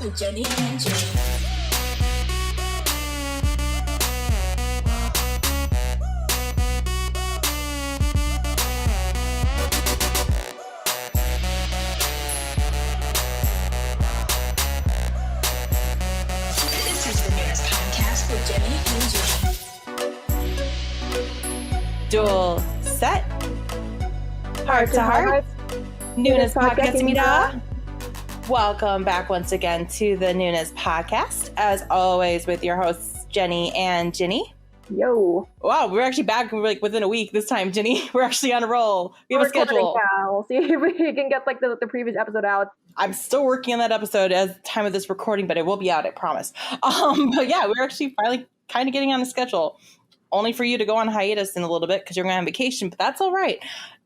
with Jenny and Jenny. This is the Noonas podcast with Jenny and Jenny. Dual set. Heart to heart. Noonas podcast. Welcome back once again to the Noonas podcast. As always, with your hosts, Jenny and Ginny. Yo. Wow, we're actually back like within a week this time, Ginny. We're actually on a roll. We have a schedule. Now. We'll see if we can get like the previous episode out. I'm still working on that episode as the time of this recording, but it will be out, I promise. But yeah, we're actually finally kind of getting on the schedule. Only for you to go on hiatus in a little bit because you're going on vacation, but that's all right.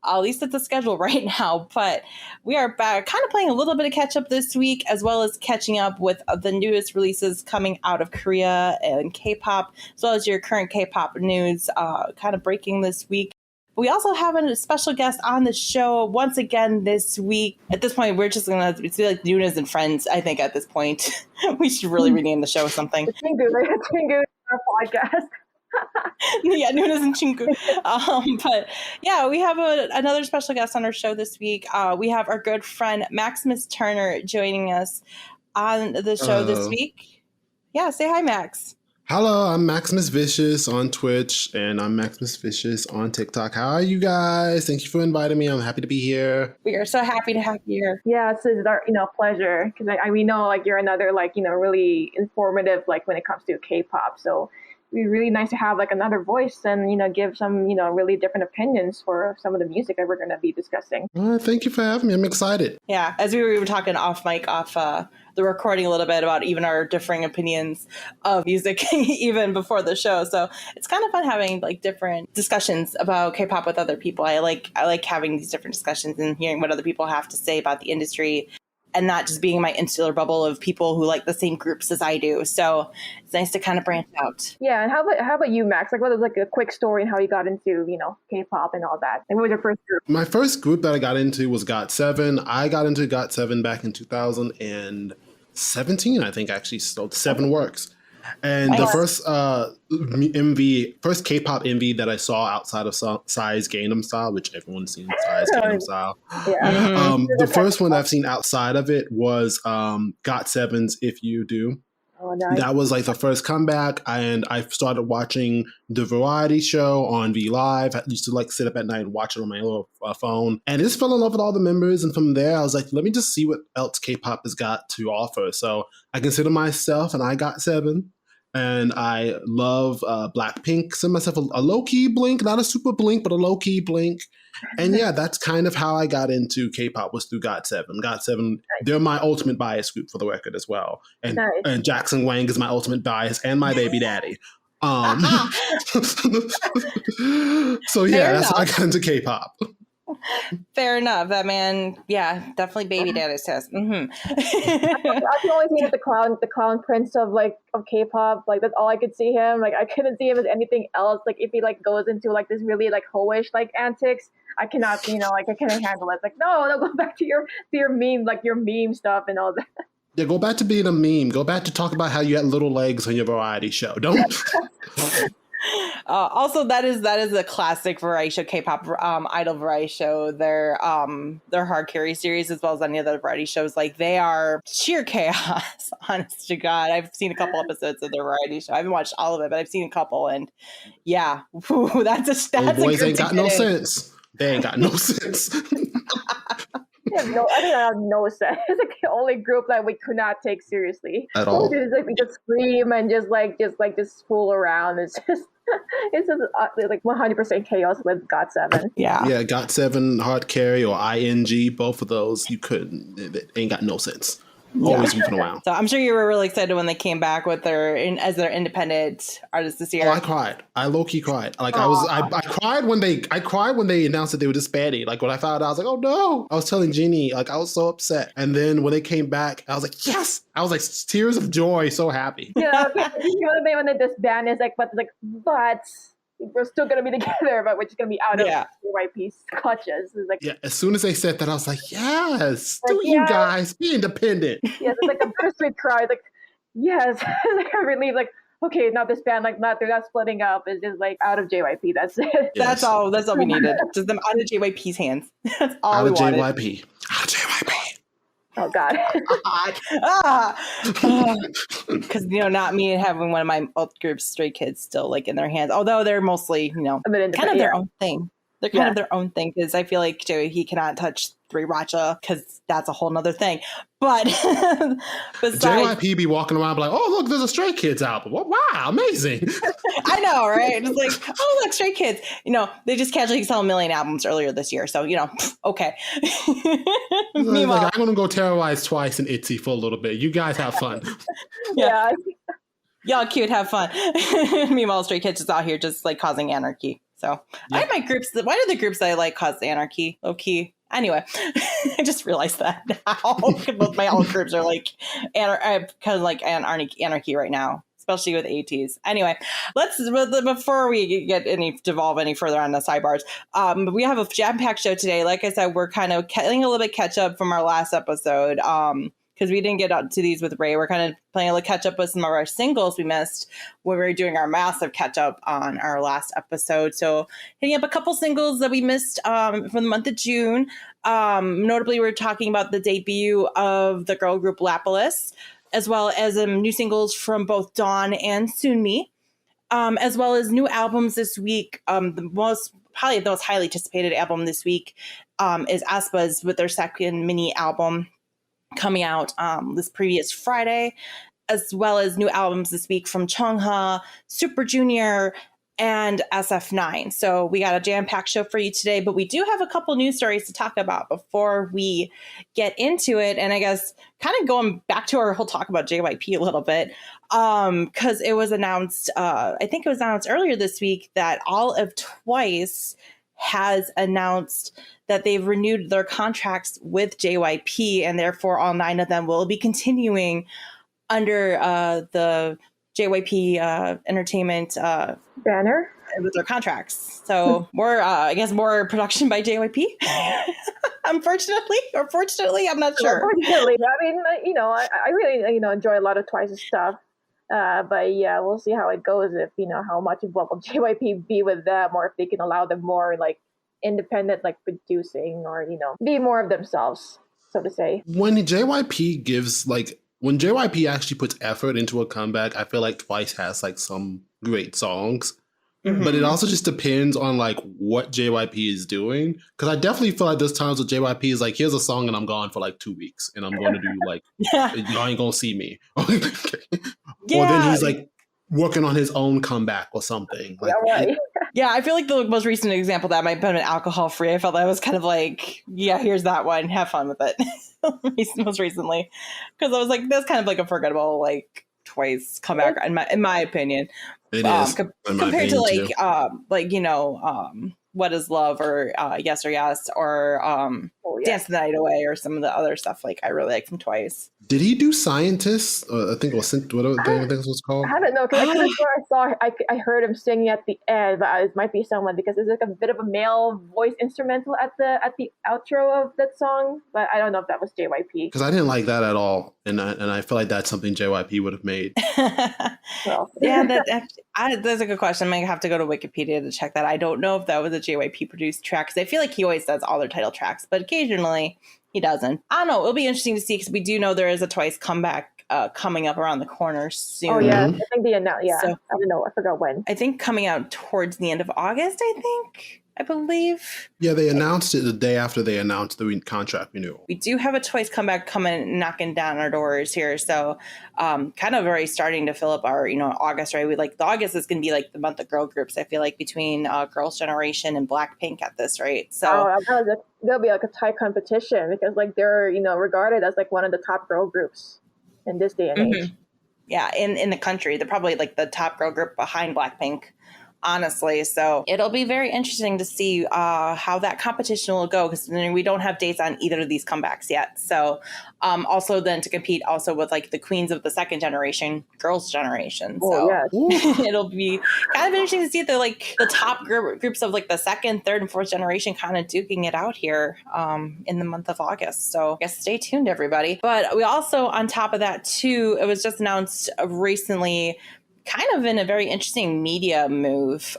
At least it's a schedule right now. But we are back, kind of playing a little bit of catch up this week, as well as catching up with the newest releases coming out of Korea and K-pop, as well as your current K-pop news, kind of breaking this week. We also have a special guest on the show once again this week. At this point, we're just going to be like Noonas and Friends, I think, at this point. We should really rename the show something. Chunga, our podcast. Yeah, Noonas and Chunga. But yeah, we have another special guest on our show this week. We have our good friend Maximus Turner joining us on the show this week. Yeah, say hi, Max. Hello, I'm Maximus Vicious on Twitch, and I'm Maximus Vicious on TikTok. How are you guys? Thank you for inviting me. I'm happy to be here. We are so happy to have you here. Yeah, it's our pleasure because we know like you're another really informative when it comes to K-pop. So it'd be really nice to have another voice and give some really different opinions for some of the music that we're going to be discussing. Thank you for having me. I'm excited. Yeah, as we were even talking off mic, off the recording a little bit about even our differing opinions of music even before the show. So it's kind of fun having different discussions about K-pop with other people. I like having these different discussions and hearing what other people have to say about the industry, and not just being in my insular bubble of people who like the same groups as I do. So it's nice to kind of branch out. Yeah, and how about you, Max? What was a quick story and how you got into, K-pop and all that? And what was your first group? My first group that I got into was GOT7. I got into GOT7 back in 2017, I think, actually. So 7 works. And the first first K-pop MV that I saw outside of Psy's Gangnam Style, which everyone's seen Psy's Gangnam Style. Yeah. The first one I've seen outside of it was GOT7's If You Do. Oh, nice. That was the first comeback, and I started watching the variety show on V Live. I used to sit up at night and watch it on my little phone, and I just fell in love with all the members. And from there, I was like, let me just see what else K-pop has got to offer. So I consider myself an I GOT7, and I love Blackpink. Consider myself a low-key Blink, not a super Blink, but a low-key Blink. And yeah, that's kind of how I got into K-pop, was through GOT7. GOT7, they're my ultimate bias group, for the record, as well. And and Jackson Wang is my ultimate bias and my baby daddy. So yeah, that's how I got into K-pop. Fair enough. That man, yeah, definitely baby daddy says. Mm-hmm. I can only see the clown prince of K-pop. That's all I could see him. I couldn't see him as anything else. If he goes into this really hoish antics, I cannot. I couldn't handle it. No, go back to your meme, your meme stuff and all that. Yeah, go back to being a meme. Go back to talk about how you had little legs on your variety show. Don't. Also, that is a classic variety show, K-pop idol variety show. Their hard carry series, as well as any other variety shows, they are sheer chaos. Honest to God, I've seen a couple episodes of their variety show. I haven't watched all of it, but I've seen a couple, and yeah, that's a boys ain't got no sense. They ain't got no sense. I think I have no sense. It's the only group that we could not take seriously at all. We just scream and just fool around. It's just 100% chaos with GOT7. Yeah, GOT7, hard carry, or ING, both of those you couldn't. It ain't got no sense. Always goofing around. So I'm sure you were really excited when they came back with their independent artist this year. Oh, I cried. I low-key cried. I cried when they announced that they were disbanding. When I found out, I was like, oh no. I was telling Jeannie, I was so upset. And then when they came back, I was like, yes. I was tears of joy, so happy. Yeah, when they disbanded, but we're still gonna be together, but we're just gonna be out of JYP's clutches. It's like, yeah, as soon as they said that, I was like, yes, like, do you guys be independent? Yes, it's like a bittersweet cry. Like, yes, like I'm relieved. Like, okay, now this band, like, they're not splitting up. It's just like out of JYP. That's it. Yes. That's all we needed. Just them out of JYP's hands. That's all out we of wanted. JYP. Out of JYP. Oh God. Because not me having one of my alt groups, Stray Kids, still like in their hands. Although they're mostly, kind of their own thing. They're kind of their own thing because I feel like he cannot touch Three Racha because that's a whole nother thing. But besides, JYP be walking around like, oh look, there's a Stray Kids album. Wow, amazing. I know, right? It's like, oh look, Stray Kids. They just casually sell 1 million albums earlier this year, so okay. Meanwhile, like, I'm gonna go terrorize Twice and ITZY for a little bit. You guys have fun. Yeah. Y'all cute, have fun. Meanwhile, Stray Kids is out here just like causing anarchy. So I have my groups. Why do the groups that I like cause anarchy? Low key. Anyway, I just realized that now. Both my alt groups are like kind of like anarchy right now, especially with ATs. Anyway, before we devolve any further on the sidebars, we have a jam-packed show today. Like I said, we're kind of getting a little bit catch up from our last episode. Because we didn't get out to these with Ray. We're kind of playing a little catch up with some of our singles we missed when we were doing our massive catch up on our last episode. So hitting up a couple singles that we missed from the month of June. Notably, we're talking about the debut of the girl group Lapillus, as well as new singles from both Dawn and Sunmi, as well as new albums this week. Probably the most highly anticipated album this week is aespa's with their second mini album coming out this previous Friday, as well as new albums this week from Chunga, Super Junior, and SF9. So we got a jam-packed show for you today, but we do have a couple news stories to talk about before we get into it. And I guess kind of going back to our whole talk about JYP a little bit, because it was announced, I think it was announced earlier this week that all of Twice has announced that they've renewed their contracts with JYP, and therefore all 9 of them will be continuing under the JYP Entertainment banner with their contracts. So more production by JYP. Unfortunately or fortunately, I'm not sure. Unfortunately, I mean, I really enjoy a lot of Twice's stuff. But yeah, we'll see how it goes. If how much involved will JYP be with them, or if they can allow them more like independent, like producing, or be more of themselves, so to say. When JYP actually puts effort into a comeback, I feel like Twice has like some great songs. Mm-hmm. But it also just depends on like what JYP is doing. Because I definitely feel like there's times with JYP is like, here's a song and I'm gone for like 2 weeks and I'm going to do like, y'all ain't gonna see me. Or then he's like working on his own comeback or something. Like, right. Yeah, I feel like the most recent example of that might have been Alcohol Free. I felt that was kind of like, yeah, here's that one. Have fun with it. Most recently. Because I was like, that's kind of like a forgettable like Twice comeback in my opinion. It is compared to What Is Love or Yes or Yes or Dance the Night Away or some of the other stuff like I really like from Twice. Did he do Scientist? I think it was whatever it was called. I don't know because I heard him singing at the end, but it might be someone because there's like a bit of a male voice instrumental at the outro of that song, but I don't know if that was JYP. Because I didn't like that at all, and I feel like that's something JYP would have made. Well, yeah, that's a good question. I might have to go to Wikipedia to check that. I don't know if that was a JYP produced track because I feel like he always does all their title tracks, but occasionally he doesn't. I don't know. It'll be interesting to see because we do know there is a Twice comeback coming up around the corner soon. Oh yeah, I think they announced. Yeah, so, I don't know. I forgot when. I think coming out towards the end of August. I believe. Yeah, they announced it the day after they announced the contract renewal. We do have a Twice comeback coming, knocking down our doors here. So kind of already starting to fill up our, August, right? August is going to be like the month of girl groups, I feel like, between Girls' Generation and Blackpink at this rate. So there'll be like a tight competition because like they're, regarded as like one of the top girl groups in this day and age. Yeah, in the country. They're probably like the top girl group behind Blackpink. honestly. So it'll be very interesting to see how that competition will go, because we don't have dates on either of these comebacks yet. So also then to compete also with like the queens of the second generation, girls generation. So it'll be kind of interesting to see the top groups of like the second, third, and fourth generation kind of duking it out here in the month of August. So I guess stay tuned, everybody. But we also, on top of that too, it was just announced recently, kind of in a very interesting media move,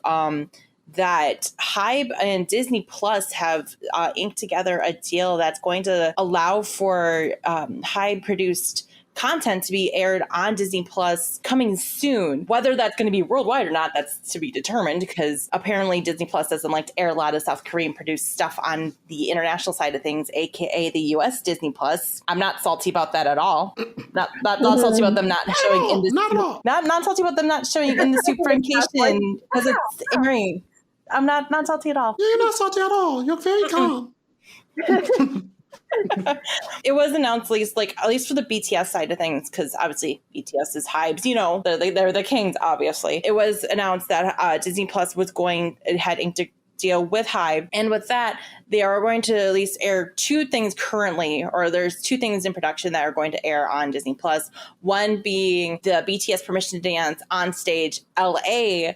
that HYBE and Disney Plus have inked together a deal that's going to allow for HYBE produced content to be aired on Disney Plus coming soon. Whether that's going to be worldwide or not, that's to be determined, because apparently Disney Plus doesn't like to air a lot of South Korean produced stuff on the international side of things, aka the US Disney Plus. I'm not salty about that at all. Not salty about them not showing in this. Not at all. Not salty about them not showing in the Superimcation because it's airing. I'm not salty at all. You're not salty at all. You're very calm. It was announced, at least for the BTS side of things, because obviously BTS is HYBE's, they're the kings, obviously. It was announced that Disney Plus had inked a deal with HYBE, and with that, they are going to at least air two things currently, or there's two things in production that are going to air on Disney Plus. One being the BTS Permission to Dance on Stage LA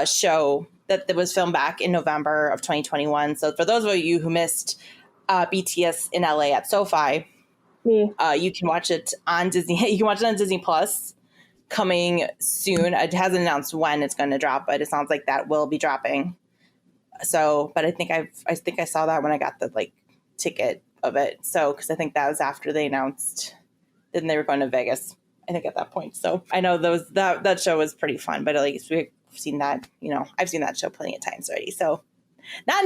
show that was filmed back in November of 2021. So for those of you who missed BTS in LA at SoFi, you can watch it on Disney. You can watch it on Disney Plus coming soon. It hasn't announced when it's going to drop, but it sounds like that will be dropping. So, but I think I saw that when I got the ticket of it. So, because I think that was after they announced then they were going to Vegas, I think, at that point. So I know that show was pretty fun, but at least we've seen that, I've seen that show plenty of times already. So not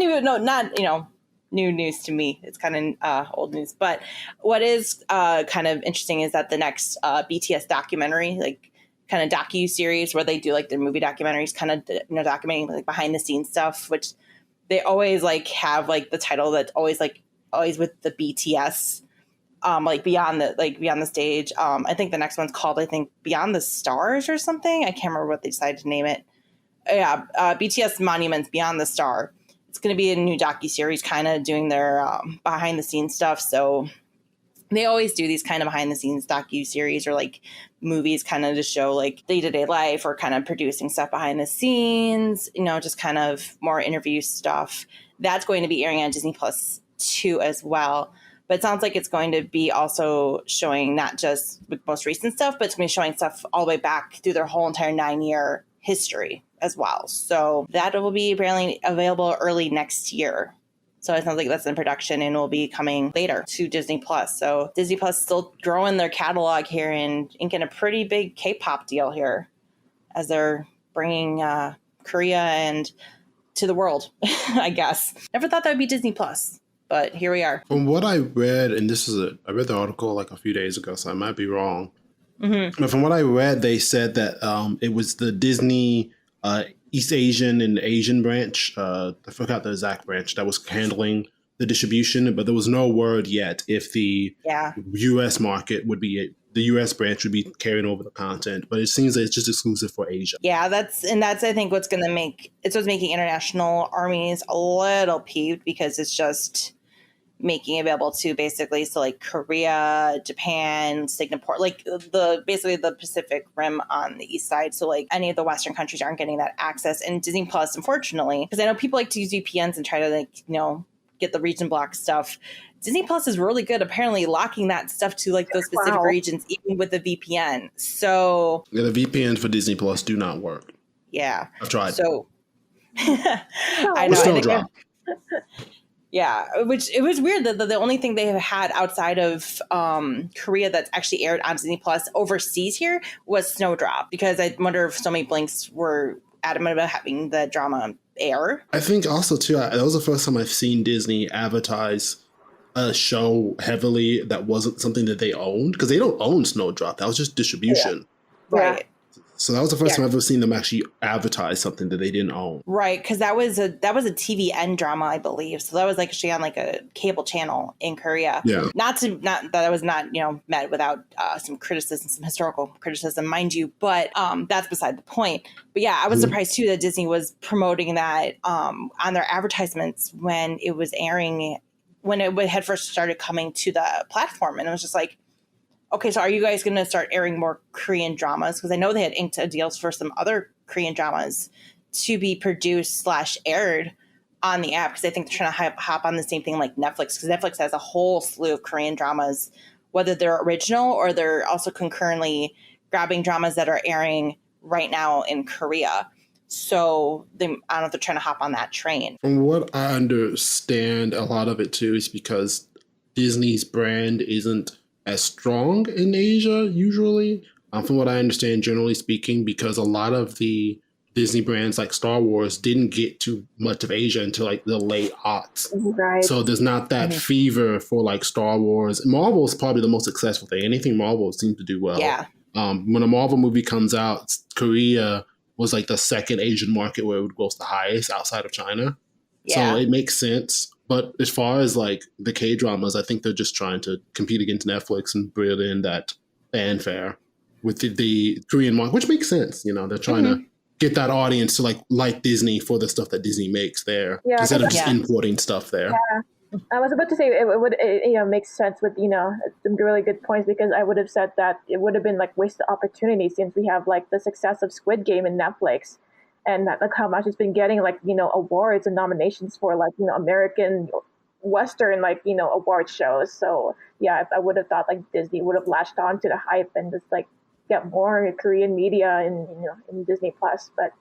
new news to me. It's kind of old news. But what is kind of interesting is that the next BTS documentary, kind of docu-series where they do their movie documentaries, kind of documenting behind the scenes stuff, which they always have the title that's always with the BTS, beyond the stage. I think the next one's called Beyond the Stars or something. I can't remember what they decided to name it. Yeah, BTS Monuments Beyond the Star. It's going to be a new docu-series kind of doing their behind the scenes stuff. So they always do these kind of behind the scenes docu-series or movies kind of to show day-to-day life or kind of producing stuff behind the scenes, just kind of more interview stuff. That's going to be airing on Disney Plus too as well. But it sounds like it's going to be also showing not just the most recent stuff, but it's going to be showing stuff all the way back through their whole entire 9-year history as well. So that will be apparently available early next year. So it sounds like that's in production and will be coming later to Disney Plus. So Disney Plus still growing their catalog here and inking a pretty big K-pop deal here as they're bringing Korea and to the world, I guess. Never thought that would be Disney Plus, but here we are. From what I read, and I read the article a few days ago, so I might be wrong. Mm-hmm. But from what I read, they said that it was the Disney East Asian and Asian branch, I forgot the exact branch, that was handling the distribution, but there was no word yet if the U.S. market would be the U.S. branch would be carrying over the content. But it seems that it's just exclusive for Asia. Yeah, that's I think what's going to make it's what's making international armies a little peeved, because it's just making available to basically Korea, Japan, Singapore, basically the Pacific Rim on the east side. So any of the Western countries aren't getting that access. And Disney Plus, unfortunately, because I know people like to use VPNs and try to get the region block stuff. Disney Plus is really good, apparently, locking that stuff to those specific regions, even with the VPN. So the VPNs for Disney Plus do not work. Yeah, I've tried. So I know. Snowdrop. Yeah, which it was weird that the only thing they have had outside of Korea that's actually aired on Disney Plus overseas here was Snowdrop, because I wonder if so many blinks were adamant about having the drama air. I think also too, that was the first time I've seen Disney advertise a show heavily that wasn't something that they owned, because they don't own Snowdrop. That was just distribution. Yeah. Right. So that was the first time I've ever seen them actually advertise something that they didn't own. Right, because that was a TVN drama, I believe. So that was like actually on like a cable channel in Korea. Yeah. Not that was not met without some criticism, some historical criticism, mind you. But that's beside the point. But yeah, I was surprised too that Disney was promoting that on their advertisements when it was airing, when it had first started coming to the platform, and it was just like, okay, so are you guys going to start airing more Korean dramas? Because I know they had inked deals for some other Korean dramas to be produced / aired on the app, because I think they're trying to hop on the same thing like Netflix, because Netflix has a whole slew of Korean dramas, whether they're original or they're also concurrently grabbing dramas that are airing right now in Korea. So I don't know if they're trying to hop on that train. From what I understand, a lot of it too is because Disney's brand isn't as strong in Asia usually. From what I understand, generally speaking, because a lot of the Disney brands like Star Wars didn't get too much of Asia until like the late aughts. Right. So there's not that fever for like Star Wars. Marvel is probably the most successful thing. Anything Marvel seems to do well. Yeah. When a Marvel movie comes out, Korea was like the second Asian market where it would gross the highest outside of China. Yeah. So it makes sense. But as far as like the K-dramas, I think they're just trying to compete against Netflix and bring in that fanfare with the Korean market, which makes sense. They're trying to get that audience to like Disney for the stuff that Disney makes there instead of just importing stuff there. Yeah. I was about to say it would makes sense with some really good points, because I would have said that it would have been like wasted opportunity since we have like the success of Squid Game in Netflix. And like how much it's been getting awards and nominations for American Western award shows. So yeah, I would have thought like Disney would have latched on to the hype and just like get more Korean media in Disney Plus. But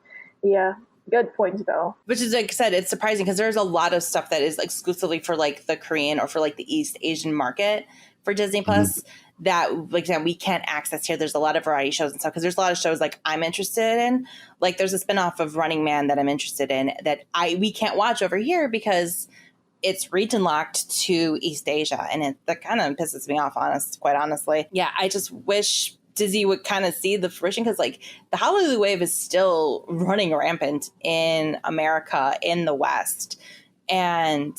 yeah, good points though. Which is, like I said, it's surprising because there's a lot of stuff that is exclusively for like the Korean or for like the East Asian market for Disney Plus. That, like, we can't access here. There's a lot of variety shows and stuff, because there's a lot of shows like I'm interested in. Like there's a spinoff of Running Man that I'm interested in that we can't watch over here because it's region locked to East Asia, and that kind of pisses me off, quite honestly. Yeah, I just wish Disney would kind of see the fruition, because like the Hallelujah wave is still running rampant in America, in the West, and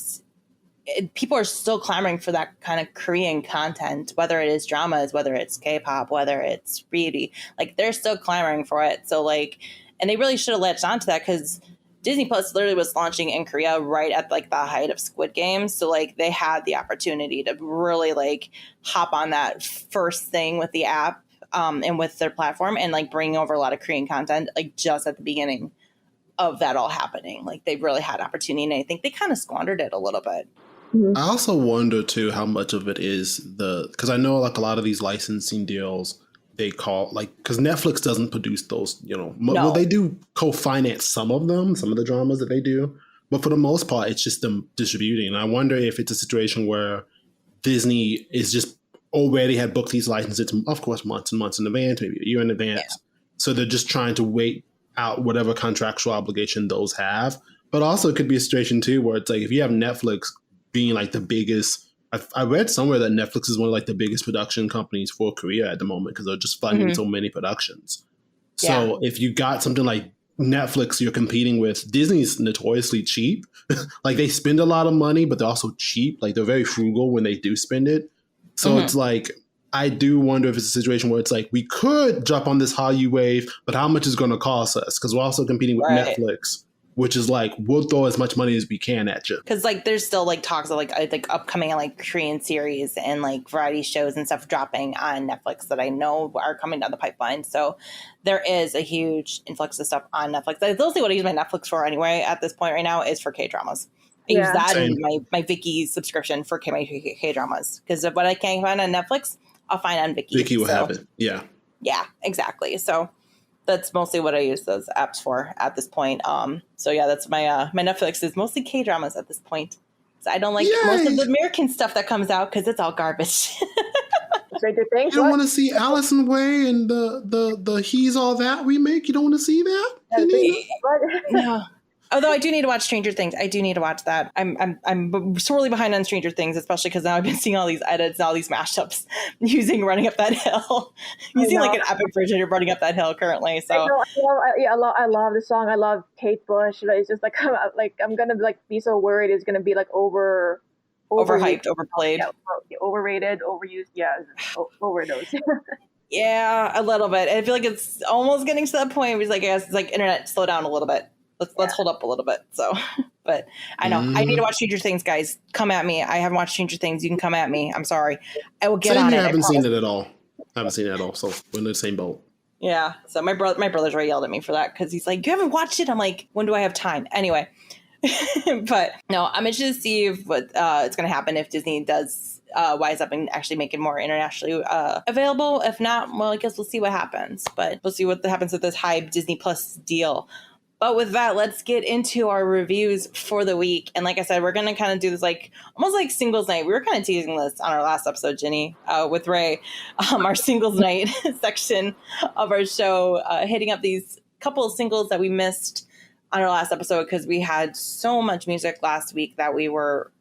people are still clamoring for that kind of Korean content, whether it is dramas, whether it's K-pop, whether it's beauty, like they're still clamoring for it. So like, and they really should have latched onto that, because Disney Plus literally was launching in Korea right at like the height of Squid Game. So like they had the opportunity to really like hop on that first thing with the app and with their platform, and like bring over a lot of Korean content, like just at the beginning of that all happening. Like they really had opportunity, and I think they kind of squandered it a little bit. I also wonder too how much of it is because I know like a lot of these licensing deals they call like, because Netflix doesn't produce those, well, they do co-finance some of the dramas that they do, but for the most part it's just them distributing. And I wonder if it's a situation where Disney is just already had booked these licenses, of course, months and months in advance, maybe a year in advance. Yeah. So they're just trying to wait out whatever contractual obligation those have. But also it could be a situation too where it's like if you have Netflix being like the biggest, I read somewhere that Netflix is one of like the biggest production companies for Korea at the moment, because they're just funding so many productions. So if you got something like Netflix you're competing with, Disney's notoriously cheap. Like they spend a lot of money, but they're also cheap. Like they're very frugal when they do spend it. So it's like, I do wonder if it's a situation where it's like, we could jump on this Hallyu wave, but how much is going to cost us? Because we're also competing with Netflix, which is like, we'll throw as much money as we can at you. Because like there's still like talks of like I think upcoming like Korean series and like variety shows and stuff dropping on Netflix that I know are coming down the pipeline. So there is a huge influx of stuff on Netflix. That's mostly what I use my Netflix for anyway at this point right now is for K-dramas. I use that in my Viki subscription for K-dramas. Because of what I can't find on Netflix, I'll find on Viki. Viki will have it. Yeah. Yeah, exactly. So that's mostly what I use those apps for at this point. So yeah, that's my my Netflix is mostly K-dramas at this point. So I don't like most of the American stuff that comes out because it's all garbage. You don't want to see Allison Way and the He's All That remake? You don't want to see that? No. Although I do need to watch Stranger Things. I do need to watch that. I'm sorely behind on Stranger Things, especially because now I've been seeing all these edits, all these mashups using Running Up That Hill. Using like an epic version of Running Up That Hill currently. So I love the song. I love Kate Bush. But it's just like I'm gonna like be so worried it's gonna be like overhyped, overplayed, overrated, overused. Yeah, overdose. Yeah, a little bit. I feel like it's almost getting to that point where it's like, I guess it's like internet, slow down a little bit. Let's hold up a little bit. So, but I know I need to watch Stranger Things, guys. Come at me. I haven't watched Stranger Things. You can come at me. I'm sorry. I will get on it. I haven't seen it at all. I haven't seen it at all. So we're in the same boat. Yeah. So my brother's already yelled at me for that because he's like, you haven't watched it. I'm like, when do I have time? Anyway. But no, I'm interested to see if what it's going to happen if Disney does wise up and actually make it more internationally available. If not, well, I guess we'll see what happens. But we'll see what happens with this HYBE Disney Plus deal. But with that, let's get into our reviews for the week. And like I said, we're going to kind of do this like almost like singles night. We were kind of teasing this on our last episode, Jenny, with Ray, our singles night section of our show, hitting up these couple of singles that we missed on our last episode because we had so much music last week that we were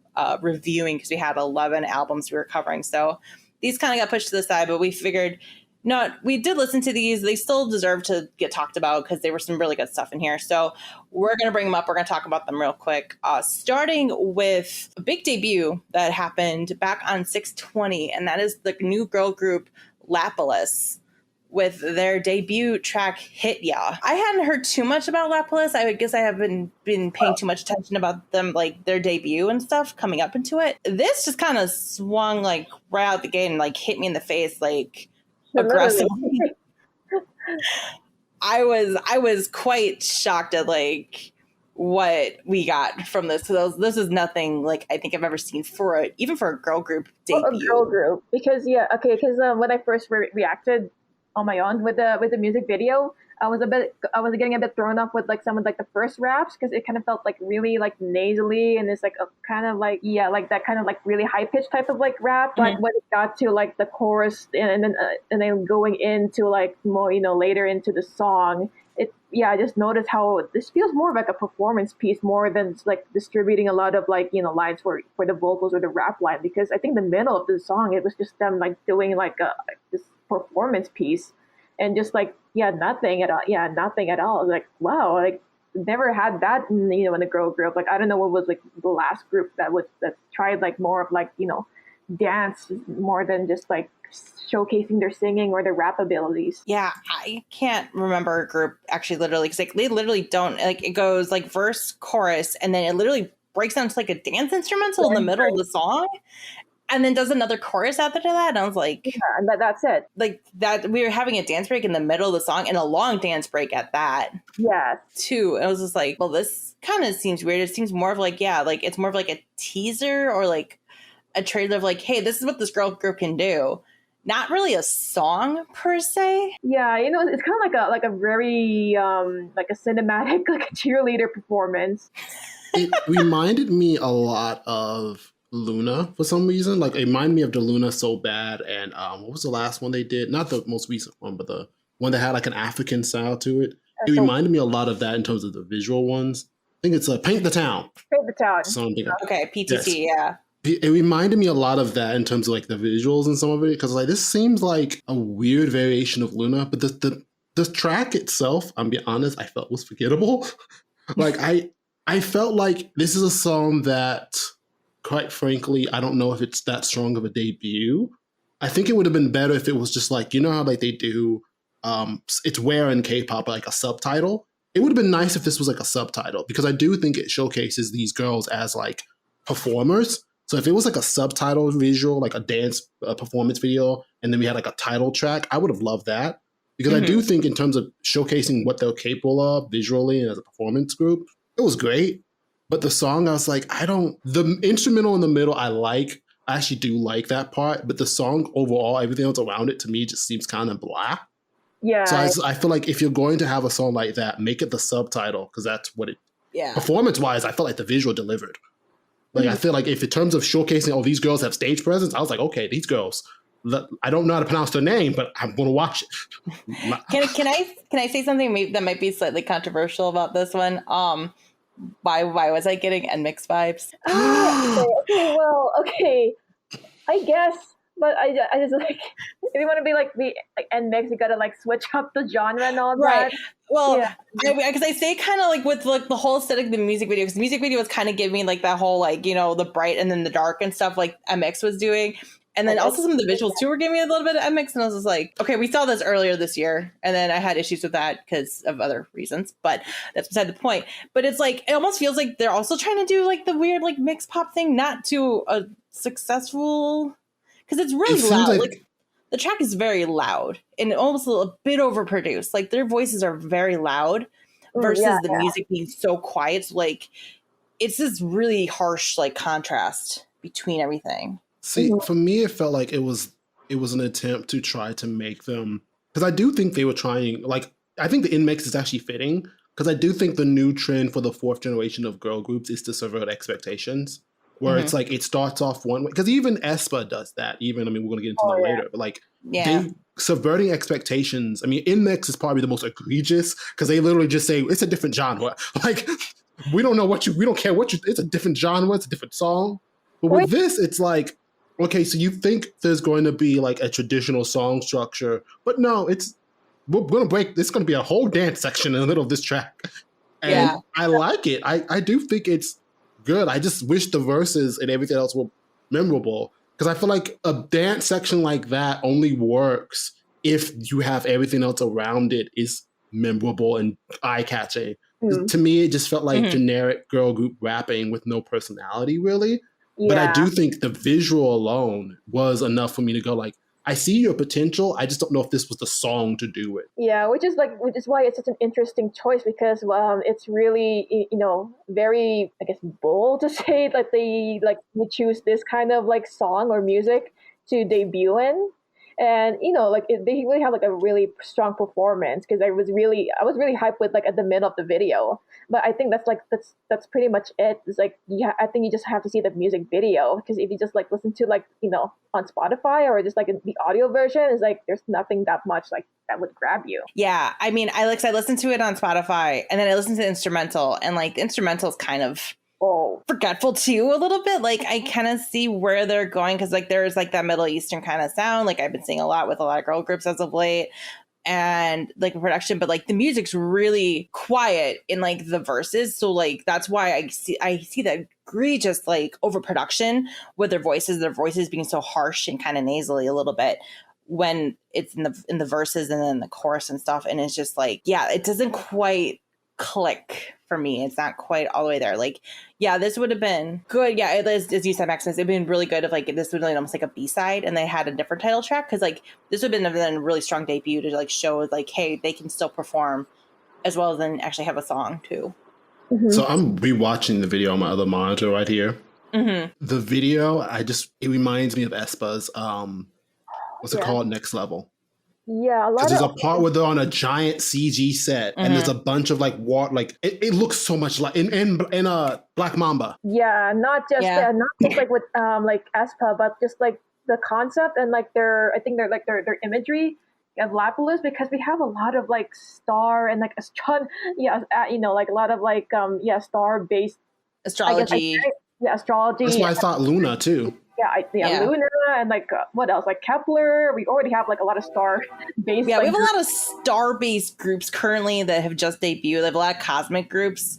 reviewing because we had 11 albums we were covering. So these kind of got pushed to the side, but we figured, no, we did listen to these. They still deserve to get talked about because there was some really good stuff in here. So we're going to bring them up. We're going to talk about them real quick. Starting with a big debut that happened back on 6/20, and that is the new girl group Lapillus with their debut track Hit Ya. I hadn't heard too much about Lapillus. I guess I haven't been paying too much attention about them, like their debut and stuff coming up into it. This just kind of swung like right out the gate and like hit me in the face like aggressively. I was quite shocked at like what we got from this. So this is nothing like I think I've ever seen even for a girl group debut. A girl group because when I first reacted on my own with the music video, I was getting a bit thrown off with like some of like the first raps because it kind of felt like really like nasally and it's like a kind of like like that kind of like really high pitched type of like rap. But when it got to like the chorus and then going into like more later into the song, I just noticed how this feels more like a performance piece more than like distributing a lot of like lines for the vocals or the rap line, because I think the middle of the song it was just them like doing like this performance piece and just like nothing at all. Like wow, like never had that in the girl group. Like I don't know what was like the last group that tried like more of like dance more than just like showcasing their singing or their rap abilities. Yeah, I can't remember a group actually literally because like they literally don't like it goes like verse chorus and then it literally breaks down to like a dance instrumental in the middle of the song. And then does another chorus after that. And I was like, and that's it. Like that, we were having a dance break in the middle of the song and a long dance break at that. Yeah. Too. And I was just like, well, this kind of seems weird. It seems more of like, like it's more of like a teaser or like a trailer of like, hey, this is what this girl group can do. Not really a song per se. Yeah, it's kind of like a very like a cinematic, like a cheerleader performance. It reminded me a lot of Luna for some reason. Like it reminded me of the Luna so bad. And what was the last one they did? Not the most recent one, but the one that had like an African style to it. It reminded me a lot of that in terms of the visual ones. I think it's Paint the Town. Paint the Town. Something. Okay, PTT, yes. Yeah. It reminded me a lot of that in terms of like the visuals and some of it, because like this seems like a weird variation of Luna, but the track itself, I'm being honest, I felt was forgettable. Like I felt like this is a song that, quite frankly, I don't know if it's that strong of a debut. I think it would have been better if it was just like, how like they do, it's where in K-pop, like a subtitle. It would have been nice if this was like a subtitle, because I do think it showcases these girls as like performers. So if it was like a subtitle visual, like a dance performance video, and then we had like a title track, I would have loved that. Because I do think in terms of showcasing what they're capable of visually and as a performance group, it was great. But the song, I was like, the instrumental in the middle, I actually do like that part. But the song overall, everything else around it to me just seems kind of blah. Yeah. So I feel like if you're going to have a song like that, make it the subtitle, because that's what it, performance-wise, I felt like the visual delivered. Like, I feel like if in terms of showcasing, these girls have stage presence, I was like, okay, these girls, I don't know how to pronounce their name, but I'm going to watch it. Can I say something that might be slightly controversial about this one? Why was I getting NMIX vibes? Okay. I guess, but I just like if you want to be like the like NMIX, you gotta like switch up the genre and all Right. that. Well, Yeah. because I say kind of like with like the whole aesthetic of the music video, because the music video was kind of giving me like that whole like, you know, the bright and then the dark and stuff like MX was doing. And then also some of the visuals too were giving me a little bit of MX. And I was just like, okay, we saw this earlier this year. And then I had issues with that because of other reasons. But that's beside the point. But it's like, it almost feels like they're also trying to do like the weird like mix pop thing, not to a successful, because it's really loud. Like the track is very loud and almost a bit overproduced. Like their voices are very loud versus the music being so quiet. So, like it's this really harsh like contrast between everything. See, for me, it felt like it was an attempt to try to make them, because I do think they were trying. Like I think the in-mix is actually fitting, because I do think the new trend for the fourth generation of girl groups is to subvert expectations. Where it's like it starts off one way, because even aespa does that. Even, I mean, we're going to get into that later, but like they subverting expectations. I mean, in-mix is probably the most egregious, because they literally just say it's a different genre. Like we don't care what you. It's a different genre. It's a different song. But with this, it's like, okay, so you think there's going to be like a traditional song structure, but no, we're going to break. There's going to be a whole dance section in the middle of this track, and I like it. I do think it's good. I just wish the verses and everything else were memorable, because I feel like a dance section like that only works if you have everything else around it is memorable and eye-catching. To me, it just felt like generic girl group rapping with no personality, really. Yeah. But I do think the visual alone was enough for me to go like, I see your potential. I just don't know if this was the song to do it. Yeah, which is why it's such an interesting choice, because it's really, you know, very, I guess, bold to say that they choose this kind of like song or music to debut in. And you know, like they really have like a really strong performance, because I was really hyped with like at the middle of the video. But I think that's pretty much it. It's like I think you just have to see the music video, because if you just like listen to like, you know, on Spotify or just like the audio version, it's like there's nothing that much like that would grab you. Yeah, I mean, I listened to it on Spotify, and then I listened to the instrumental, and like the instrumental is kind of forgetful too a little bit. Like I kind of see where they're going, because like there's like that Middle Eastern kind of sound like I've been seeing a lot with a lot of girl groups as of late, and like production, but like the music's really quiet in like the verses, so like that's why I see that egregious like overproduction with their voices being so harsh and kind of nasally a little bit when it's in the verses and then the chorus and stuff, and it's just like, yeah, it doesn't quite click for me. It's not quite all the way there. Like, yeah, this would have been good. Yeah, it is, as you said, Maximus, it'd been really good if like this would have been almost like a B-side and they had a different title track, because like this would have been a really strong debut to like show like, hey, they can still perform as well as then actually have a song too. So I'm rewatching the video on my other monitor right here. The video, it reminds me of aespa's what's it called, Next Level. Yeah, because there's a part where they're on a giant CG set, and there's a bunch of like it looks so much like in Black Mamba. Yeah, not just like with like aespa, but just like the concept and like their imagery of Lapillus, because we have a lot of like star and like you know, like a lot of like star based astrology. Astrology. That's why I thought Luna too. Luna and like what else? Like Kepler. We already have like a lot of star-based. Yeah, we have a lot of star-based groups currently that have just debuted. They have a lot of cosmic groups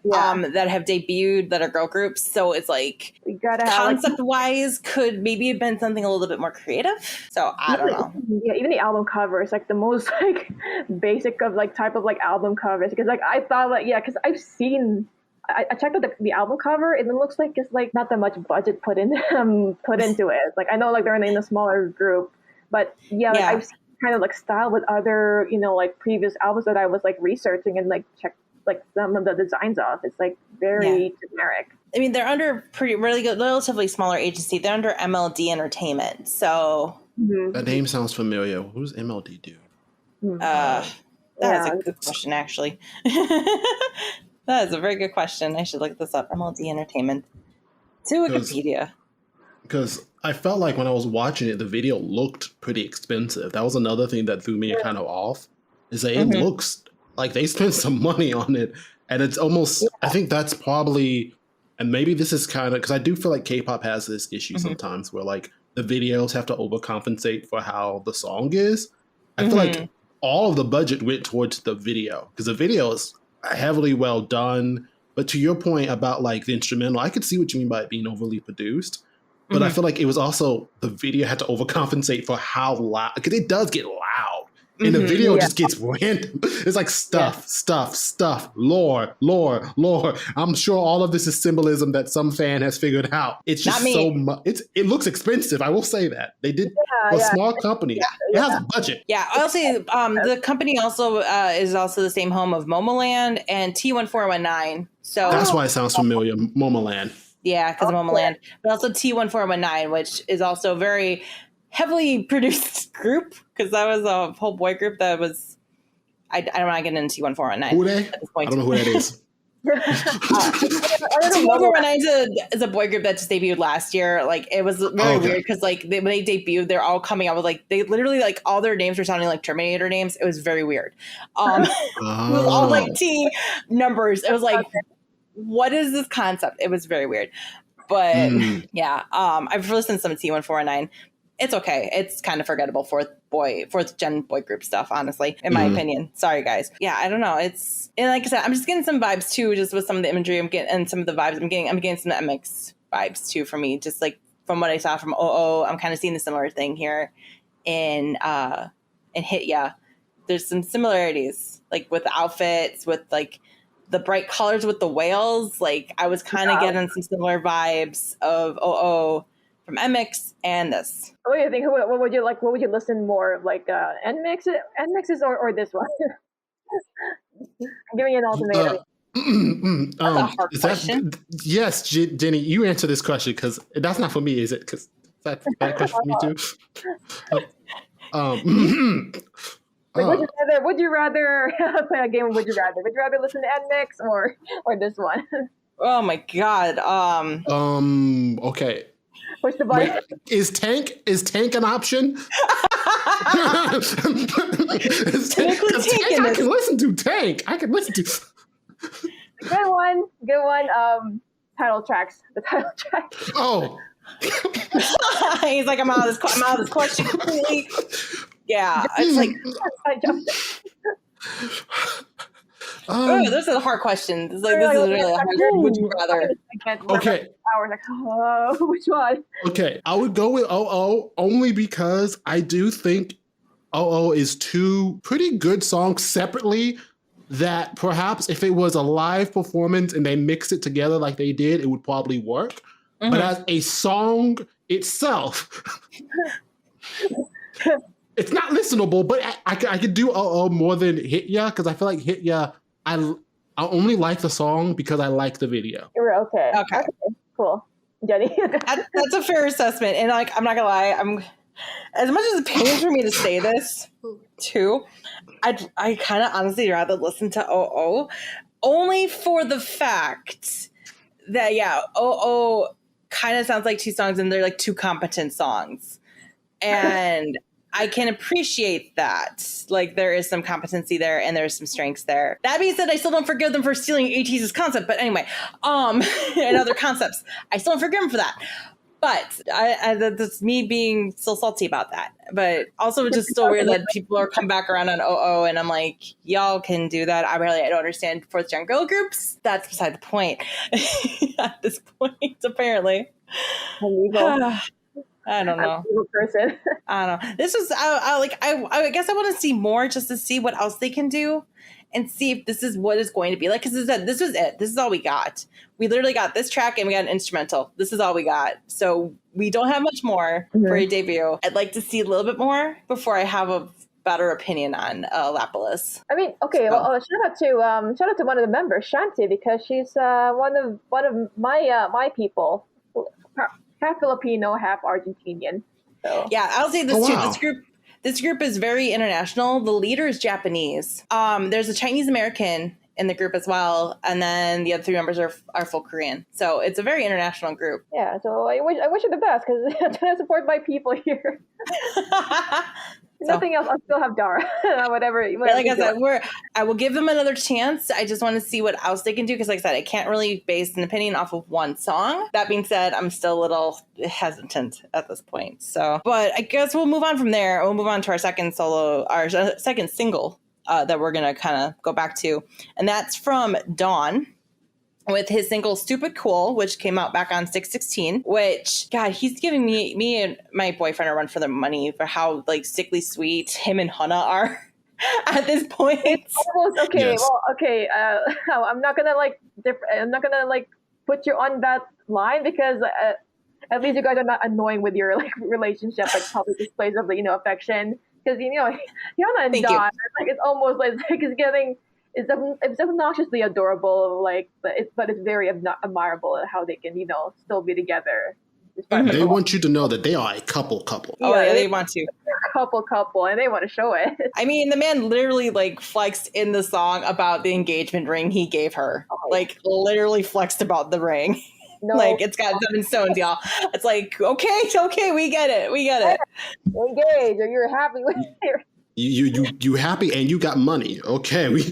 that have debuted that are girl groups. So it's like, we gotta have, concept-wise, could maybe have been something a little bit more creative. So I don't know. Yeah, even the album cover is like the most like basic of like type of like album covers, because like I thought like because I've seen. I checked out the album cover, and it looks like it's like not that much budget put into it. Like I know like they're in a smaller group, but like, I've seen kind of like style with other, you know, like previous albums that I was like researching and like checked like some of the designs of. It's like very generic. I mean, they're under really good, relatively smaller agency. They're under MLD Entertainment, so that name sounds familiar. Who's MLD do? That's a good question, actually. That is a very good question. I should look this up. MLD Entertainment. To Wikipedia. Because I felt like when I was watching it, the video looked pretty expensive. That was another thing that threw me kind of off. Is that it looks like they spent some money on it. And it's almost, I think that's probably, and maybe this is kind of, because I do feel like K-pop has this issue sometimes where like the videos have to overcompensate for how the song is. I feel like all of the budget went towards the video because the video is heavily well done. But to your point about like the instrumental, I could see what you mean by it being overly produced. But I feel like it was also the video had to overcompensate for how loud, because it does get loud. And the video just gets random. It's like stuff, lore. I'm sure all of this is symbolism that some fan has figured out. It's just so much. It looks expensive. I will say that. They did for a small company. It has a budget. Yeah, I'll say the company also is also the same home of Momoland and T1419. So that's why it sounds familiar, Momoland. Yeah, because of Momoland. But also T1419, which is also a very heavily produced group, because that was a whole boy group that was, I don't want to get into T1419. Who are they? At this point. I don't know who that is. T1419 is a boy group that just debuted last year. Like, it was very weird because like when they debuted, they're all coming out with like, they literally like all their names were sounding like Terminator names. It was very weird. It was all like T numbers. It was like, what is this concept? It was very weird. But yeah, I've listened to some T1419. It's okay. It's kind of forgettable fourth gen boy group stuff, honestly, in my opinion. Sorry, guys. Yeah, I don't know. It's, and like I said, I'm just getting some vibes too, just with some of the imagery I'm getting and some of the vibes I'm getting. I'm getting some MX vibes too for me, just like from what I saw from OO. I'm kind of seeing the similar thing here in Hit Ya. There's some similarities, like with the outfits, with like the bright colors with the whales. Like I was kind of getting some similar vibes of OO from MX and this. What do you think? What would you like? What would you listen more? Like NMIX's or this one? I'm giving you an ultimatum. That's a hard question. Yes, Jenny, you answer this question because that's not for me, is it? Because that's a question for me too. Would you rather play a game of Would you rather? Would you rather listen to NMIX or this one? Oh my god. Okay. Push the button. Wait, is tank an option? Tank, I can listen to Tank. I can listen to. Good one. Title tracks. The title track. Oh. He's like, I'm out of this question completely. Yeah, it's like I jumped. this is a hard question. This is really a hard. Would you rather? Okay. Like, which one? Okay, I would go with OO only because I do think OO is two pretty good songs separately that perhaps if it was a live performance and they mixed it together like they did, it would probably work. But as a song itself, it's not listenable, but I could do OO more than Hit Ya because I feel like Hit Ya, I only like the song because I like the video. Okay. Cool. Jenny. That's a fair assessment. And like, I'm not gonna lie, I'm as much as it pains for me to say this too, I kind of honestly rather listen to OO only for the fact that OO kind of sounds like two songs and they're like two competent songs. And I can appreciate that. Like there is some competency there and there's some strengths there. That being said, I still don't forgive them for stealing ATEEZ's concept. But anyway, and other concepts. I still don't forgive them for that. But that's me being still salty about that. But also it's just still weird that people are come back around on OO and I'm like, y'all can do that. I don't understand fourth gen girl groups. That's beside the point. At this point, apparently. I don't know. Person. I don't know. This was I guess I want to see more just to see what else they can do and see if this is what it's going to be like. Because this was it. This is all we got. We literally got this track and we got an instrumental. This is all we got. So we don't have much more for a debut. I'd like to see a little bit more before I have a better opinion on Lapillus. I mean, okay. So. Well, shout out to one of the members, Shanti, because she's one of my people. Half Filipino, half Argentinian. So. Yeah, I'll say this too. This group is very international. The leader is Japanese. There's a Chinese American in the group as well, and then the other three members are full Korean. So it's a very international group. Yeah. So I wish you the best because I'm trying to support my people here. Nothing else. I'll still have Dara. whatever. But like I said, I will give them another chance. I just want to see what else they can do because, like I said, I can't really base an opinion off of one song. That being said, I'm still a little hesitant at this point. So, but I guess we'll move on from there. We'll move on to our second single that we're gonna kind of go back to, and that's from Dawn, with his single Stupid Cool, which came out back on 6/16, which, God, he's giving me and my boyfriend a run for the money for how, like, sickly sweet him and Hana are at this point. Okay, Yes. well, okay. I'm not gonna put you on that line because at least you guys are not annoying with your like relationship, like public displays of affection. Because Yana and Thank Don, you. like it's almost like it's obnoxiously adorable, like but it's very admirable at how they can still be together. They want you to know that they are a couple. Oh, yeah, they want to. Couple, and they want to show it. I mean, the man literally like flexed in the song about the engagement ring he gave her. Like literally flexed about the ring. No, Like it's got 7 stones, y'all. It's like, okay, we get it. engage, or you're happy with it. You happy and you got money. Okay, we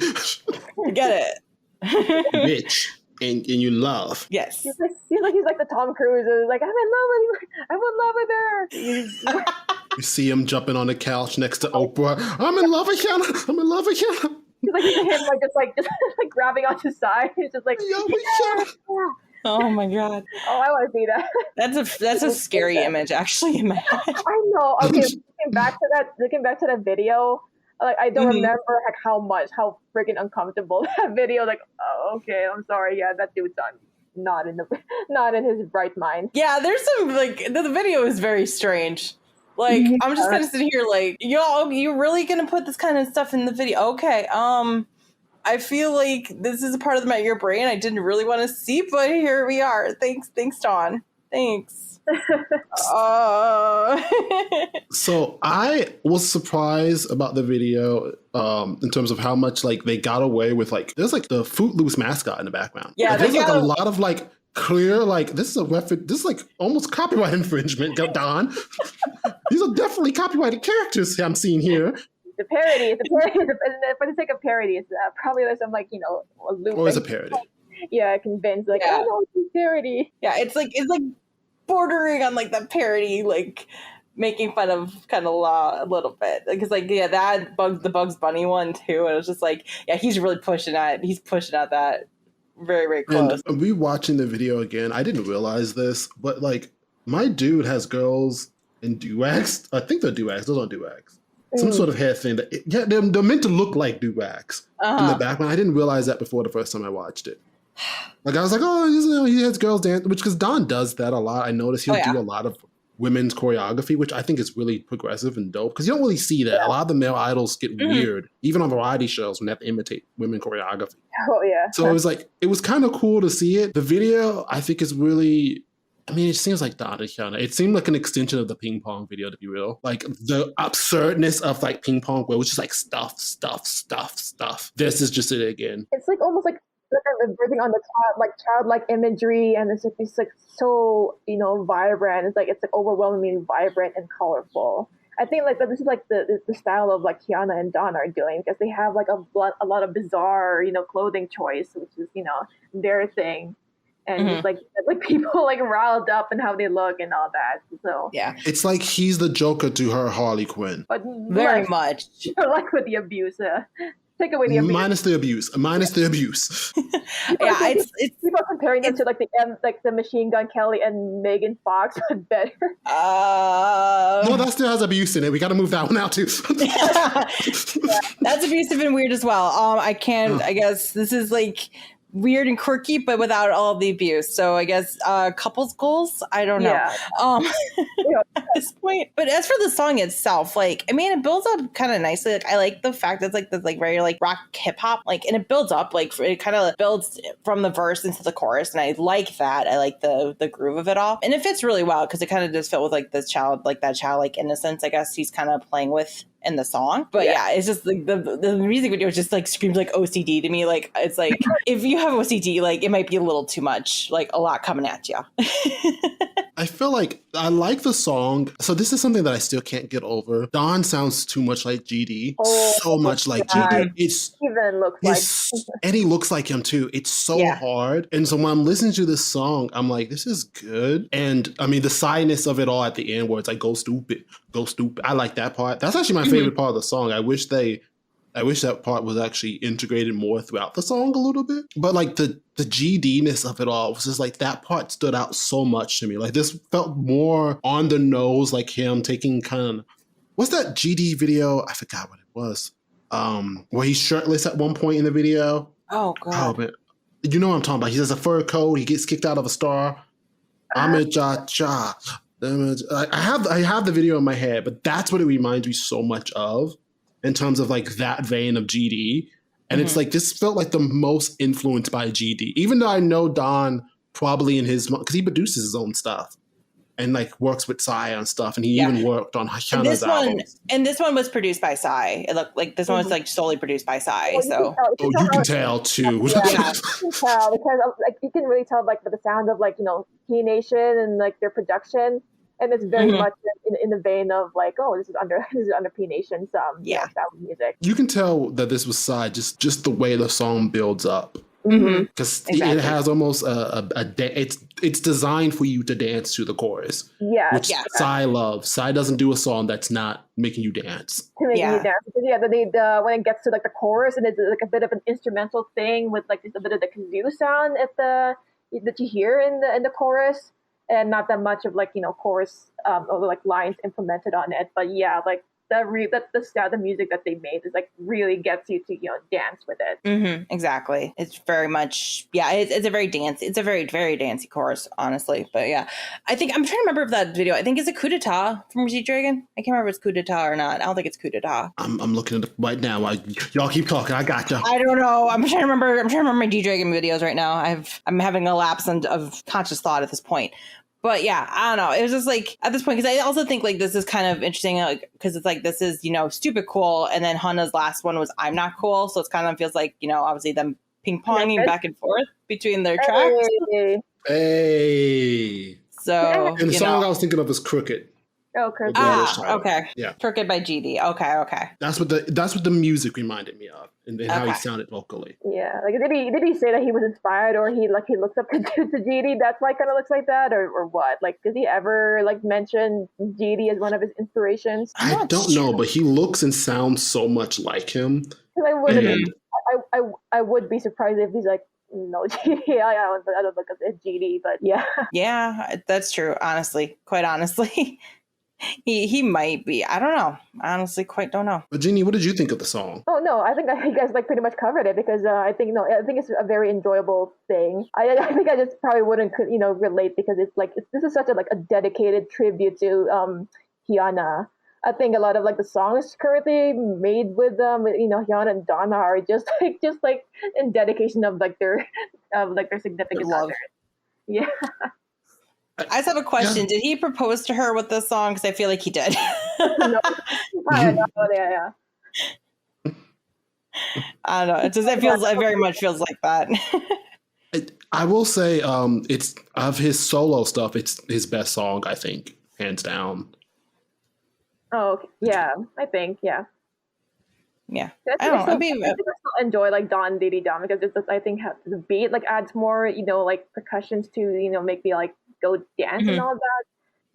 Get it. rich and you love. Yes. He's like the Tom Cruise. Like I'm in love with her. You see him jumping on the couch next to Oprah. I'm in love with Hannah. He's like him, just like grabbing on his side. He's just like, Oh my God. oh, I want to see that. That's a scary image actually in my head. I know. Okay, looking back to that video, like I don't remember like how freaking uncomfortable that video. Like, oh, okay, I'm sorry. Yeah, that dude's not in his right mind. Yeah, there's some like the video is very strange. Like I'm just gonna sit here like, y'all, you really gonna put this kind of stuff in the video? Okay, I feel like this is a part of your brain I didn't really want to see, but here we are. Thanks, Dawn. Thanks. So I was surprised about the video in terms of how much like they got away with like there's like the Fruit Loops mascot in the background. Yeah, like, there's like a lot of like clear like this is like almost copyright infringement. Don, these are definitely copyrighted characters I'm seeing here. The parody, for the sake of parody, it's probably there's some like a loop. Or is a parody? Yeah, convinced like Yeah. oh no, it's a parody. Yeah, it's like bordering on like that parody, like making fun of kind of law a little bit. Because like that the Bugs Bunny one too. And it was just like, yeah, he's pushing at that very, very close. And rewatching the video again, I didn't realize this, but like my dude has girls in do-rags. I think they're do-rags. Those aren't do-rags. Some sort of hair thing that they're meant to look like do-rags in the background. I didn't realize that before the first time I watched it. Like I was like, oh, he has girls dance, which because Don does that a lot. I notice he'll do a lot of women's choreography, which I think is really progressive and dope because you don't really see that. A lot of the male idols get weird, even on variety shows when they have to imitate women choreography. Oh yeah. So it was kind of cool to see it. The video I think is really. I mean, it seems like Dada Hyuna. It seemed like an extension of the ping pong video, to be real. Like the absurdness of like ping pong, where it was just like stuff. This is just it again. It's like almost like everything on the childlike imagery, and it's like so vibrant. It's like overwhelmingly vibrant and colorful. I think like this is like the style of like Hyuna and Dawn are doing because they have like a lot of bizarre clothing choice, which is their thing. And just like people like riled up and how they look and all that. So yeah, it's like he's the Joker to her Harley Quinn. But very much. Like with the abuse. Take away the abuse. Minus the abuse. Yeah, it's people comparing it to like the Machine Gun Kelly and Megan Fox, but better. No, that still has abuse in it. We got to move that one out too. Yeah, that's abusive and weird as well. I guess this is like weird and quirky, but without all of the abuse. So I guess couples goals. I don't know. Yeah. At this point. But as for the song itself, like I mean, it builds up kind of nicely. Like I like the fact that it's like this like very like rock hip hop, like, and it builds up like it kind of builds from the verse into the chorus, and I like that. I like the groove of it all, and it fits really well because it kind of does fit with like the child like innocence. I guess he's kind of playing with in the song. But yeah, it's just like the music video just like screams like OCD to me. Like it's like if you have OCD, like it might be a little too much, like a lot coming at you. I I feel like I like the song. So this is something that I still can't get over. Don sounds too much like GD. So much like GD. It's even looks and he looks like him too. It's so hard. And so when I'm listening to this song, I'm like, this is good. And I mean, the sighness of it all at the end where it's like, go stupid, go stupid. I like that part. That's actually my favorite part of the song. I wish that part was actually integrated more throughout the song a little bit. But like the GD-ness of it all was just like that part stood out so much to me. Like this felt more on the nose, like him taking kind of, what's that GD video? I forgot what it was. Where he's shirtless at one point in the video. Oh, God. Oh, man. You know what I'm talking about. He has a fur coat. He gets kicked out of a star. I'm a cha-cha. I have the video in my head, but that's what it reminds me so much of. In terms of like that vein of GD. And it's like, this felt like the most influenced by GD, even though I know Don probably in his, because he produces his own stuff and like works with Psy on stuff. And he even worked on Chunga's albums. And this one was produced by Psy. It looked like this one was like solely produced by Psy. Well, you can tell too. Yeah, you can tell because like you can really tell like the sound of like, you know, P Nation and like their production. And it's very much in the vein of like, oh, this is under P Nation's style of music. You can tell that this was Psy, just the way the song builds up. Because it has almost it's designed for you to dance to the chorus. Which Psy loves. Psy doesn't do a song that's not making you dance. To make you dance. Because when it gets to like the chorus and it's like a bit of an instrumental thing with like just a bit of the kazoo sound that you hear in the chorus. And not that much of like, you know, chorus or like lines implemented on it, but yeah, like the music that they made is like really gets you to, you know, dance with it. Exactly. It's very much it's a very very dancey chorus, honestly. But yeah, I think I'm trying to remember if that video. I think it's a coup d'etat from G-Dragon. I can't remember if it's coup d'etat or not. I don't think it's coup d'etat. I'm looking at it right now. Y'all keep talking. I got you. I don't know. I'm trying to remember my G-Dragon videos right now. I'm having a lapse of conscious thought at this point. But yeah, I don't know. It was just like at this point, because I also think like this is kind of interesting, like because it's like this is, you know, stupid cool, and then Hana's last one was I'm not cool, so it's kind of feels like, you know, obviously them ping ponging back and forth between their tracks. Hey. So and the song I was thinking of is Crooked. Oh, Crooked. Okay. Yeah. Crooked by GD. Okay. That's what the music reminded me of, and how he sounded vocally. Yeah, like did he say that he was inspired, or he looks up to GD? That's why it kind of looks like that, or what? Like, does he ever like mention GD as one of his inspirations? I don't know, but he looks and sounds so much like him. I would be surprised if he's like, no, GD. I don't look at GD, but yeah. Yeah, that's true. Honestly, quite honestly. He might be. I don't know. I honestly quite don't know. But Jeannie, what did you think of the song? Oh no, I think you guys like pretty much covered it because I think it's a very enjoyable thing. I think I just probably wouldn't relate because it's like this is such a dedicated tribute to Hyuna. I think a lot of like the songs currently made with Hyuna and Donna are just like in dedication of like their significant others. Yeah. I just have a question. Yeah. Did he propose to her with this song? Because I feel like he did. No. I don't know. Yeah. I don't know. It very much feels like that. I will say, it's of his solo stuff. It's his best song, I think, hands down. Oh, okay. Yeah. I think, yeah. Yeah, I still enjoy like Don Diddy Don because I think the beat like adds more like percussions to make me like go dance and all that.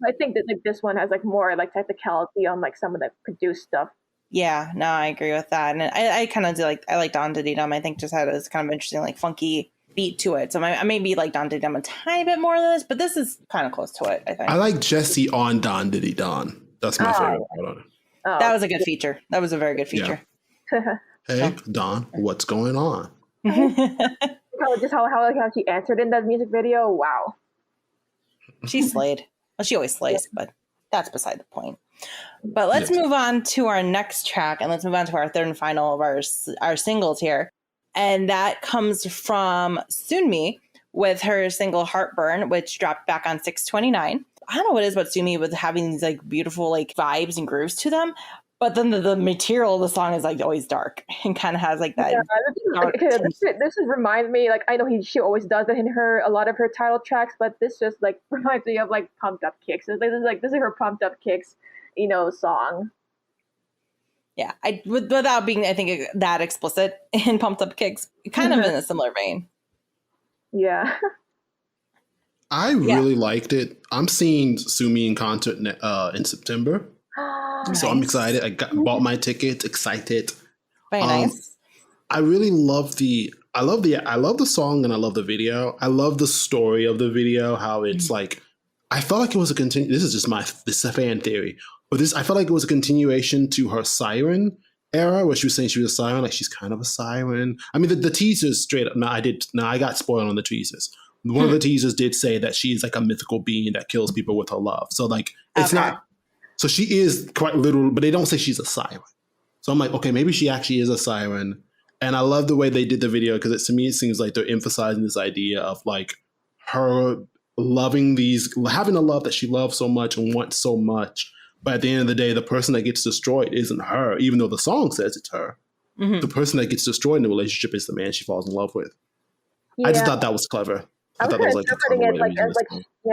I think that like this one has like more like technicality on like some of the produced stuff. Yeah, no, I agree with that, and I kind of do I like Don Diddy Dum. I think just had this kind of interesting like funky beat to it. So I maybe like Don Diddy Dum a tiny bit more than this, but this is kind of close to it. I think I like Jesse on Don Diddy Don. That's my favorite part on it. That was a good feature. That was a very good feature. Yeah. Hey, Don, what's going on? Just how she answered in that music video. Wow. She slayed. Well, she always slays, but that's beside the point. But let's move on to our next track, and let's move on to our third and final of our singles here. And that comes from Sunmi with her single Heartburn, which dropped back on 6/29. I don't know what it is about Sunmi with having these like beautiful like vibes and grooves to them. But then the material of the song is like always dark and kind of has like that. Yeah, like, okay, this is remind me, like, I know she always does that in a lot of her title tracks, but this just like reminds me of like Pumped Up Kicks. This is her Pumped Up Kicks, song. Yeah, without being, I think, that explicit in Pumped Up Kicks, kind of in a similar vein. Yeah. I really liked it. I'm seeing Sunmi in concert in September. So I'm excited. Bought my ticket, excited. Very nice. I really love I love the song and I love the video. I love the story of the video, how it's like, I felt like it was this is just this is a fan theory, but I felt like it was a continuation to her Siren era, where she was saying she was a siren, like she's kind of a siren. I mean, the teasers straight up, I got spoiled on the teasers. One of the teasers did say that she's like a mythical being that kills people with her love. So like, it's not, so she is quite literal, but they don't say she's a siren. So I'm like, okay, maybe she actually is a siren. And I love the way they did the video, because to me, it seems like they're emphasizing this idea of like her having a love that she loves so much and wants so much. But at the end of the day, the person that gets destroyed isn't her, even though the song says it's her. The person that gets destroyed in the relationship is the man she falls in love with. Yeah. I just thought that was clever. I was kind of interpreting it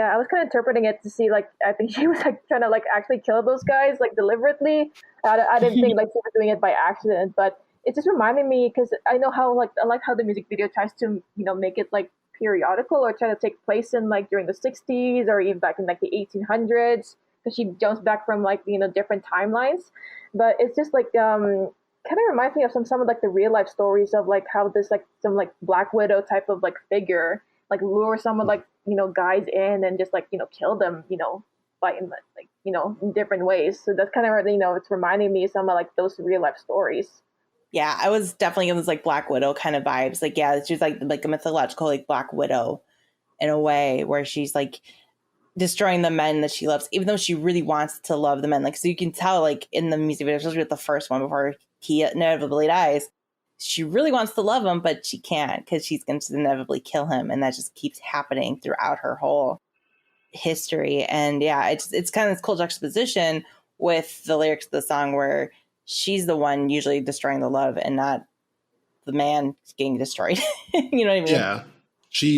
I was kind of interpreting it to see, like, I think she was like trying to like actually kill those guys like deliberately. I didn't think like she was doing it by accident, but it just reminded me, because I know how I like how the music video tries to make it like periodical, or try to take place in like during the 60s or even back in like the 1800s, because she jumps back from like different timelines. But it's just like kind of reminds me of some of like the real life stories of like how this like some like Black Widow type of like figure like lure someone like guys in and just like kill them by in different ways. So that's kind of it's reminding me of some of like those real life stories. Yeah, I was definitely getting this like Black Widow kind of vibes. Like, yeah, she's like a mythological like Black Widow in a way, where she's like destroying the men that she loves, even though she really wants to love the men. Like, so you can tell like in the music video, especially with the first one before he inevitably dies, she really wants to love him, but she can't, because she's going to inevitably kill him. And that just keeps happening throughout her whole history. And yeah, it's kind of this cool juxtaposition with the lyrics of the song, where she's the one usually destroying the love and not the man getting destroyed. You know what I mean? Yeah.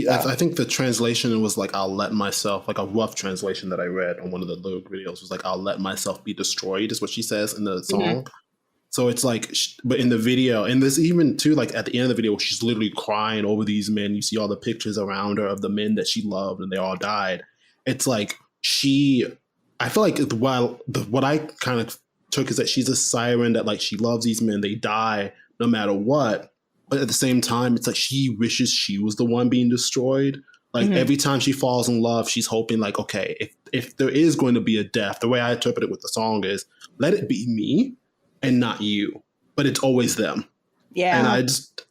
I think the translation was like, I'll let myself, like a rough translation that I read on one of the lyric videos was like, I'll let myself be destroyed, is what she says in the song. So it's like, but in the video, and there's even too, like at the end of the video, she's literally crying over these men. You see all the pictures around her of the men that she loved and they all died. It's like I feel like what I kind of took is that she's a siren, that like she loves these men, they die no matter what. But at the same time, it's like she wishes she was the one being destroyed. Like every time she falls in love, she's hoping like, okay, if there is going to be a death, the way I interpret it with the song is, let it be me and not you, but it's always them. Yeah.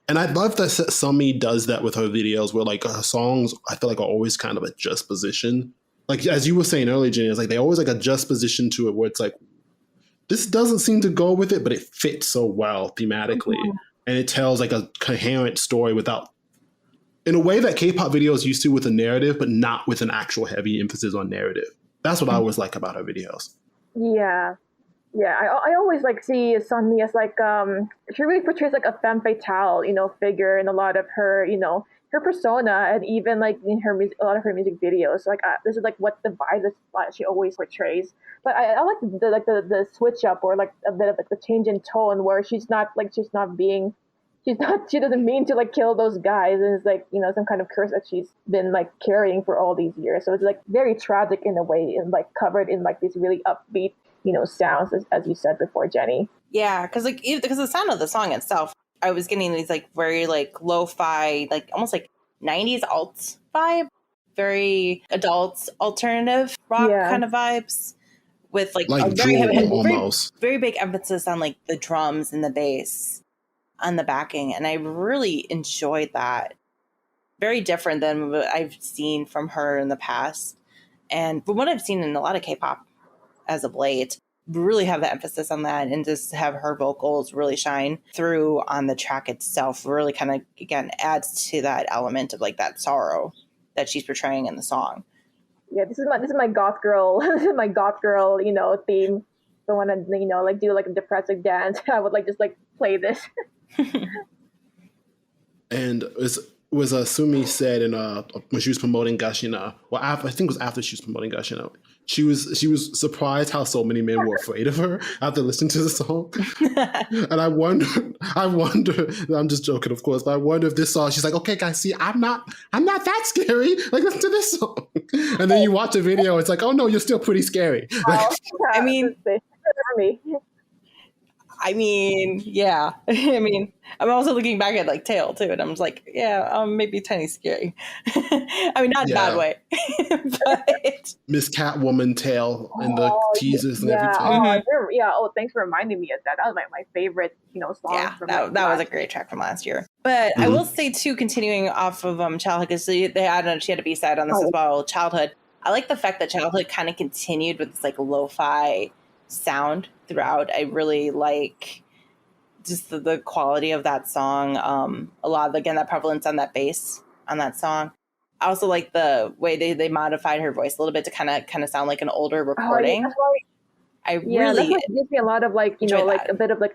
And I love that Sunmi does that with her videos, where like her songs, I feel like are always kind of a juxtaposition. Like, as you were saying earlier, Jenny, it's like they always like a juxtaposition to it, where it's like, this doesn't seem to go with it, but it fits so well thematically. And it tells like a coherent story in a way that K-pop videos used to, with a narrative, but not with an actual heavy emphasis on narrative. That's what I always like about her videos. Yeah. Yeah, I always like see Sunmi as like she really portrays like a femme fatale, figure in a lot of her, her persona, and even like in a lot of her music videos. Like this is like what the vibe that she always portrays. But I like the switch up, or like a bit of like the change in tone, where she doesn't mean to like kill those guys, and it's like some kind of curse that she's been like carrying for all these years. So it's like very tragic in a way, and like covered in like these really upbeat sounds, as you said before, Jenny. Yeah, because the sound of the song itself, I was getting these like very like lo-fi, like almost like 90s alt vibe, very adult alternative rock kind of vibes, with like a very big emphasis on like the drums and the bass on the backing, and I really enjoyed that. Very different than what I've seen from her in the past, and from what I've seen in a lot of K-pop as of late, really have the emphasis on that, and just have her vocals really shine through on the track itself. Really kind of, again, adds to that element of like that sorrow that she's portraying in the song. Yeah, this is my goth girl, this is my goth girl, theme. So when I, like do like a depressive dance, I would like just like play this. Yeah, because like the sound of the song itself, I was getting these like very like lo-fi, like almost like 90s alt vibe, very And it was Sunmi said in when she was promoting Gashina, well, I think it was after she was promoting Gashina, she was surprised how so many men were afraid of her after listening to the song. And I wonder, I'm just joking, of course, but I wonder if this song, she's like, okay, guys, see, I'm not that scary. Like, listen to this song. And then you watch the video, it's like, oh no, you're still pretty scary. Like, I mean, yeah. I mean, I'm also looking back at like Tail too, and I'm just like, yeah, maybe tiny scary. I mean, not in a bad way, but Miss Catwoman Tail and the teasers and everything. Oh, thanks for reminding me of that. That was my favorite, song. Yeah, that was a great track from last year. But I will say too, continuing off of Childhood, because she had a B-side on this as well, Childhood. I like the fact that Childhood kind of continued with this like lo-fi sound throughout. I really like just the quality of that song. A lot of, again, that prevalence on that bass on that song. I also like the way they modified her voice a little bit to kind of sound like an older recording. That gives me a lot of like, a bit of a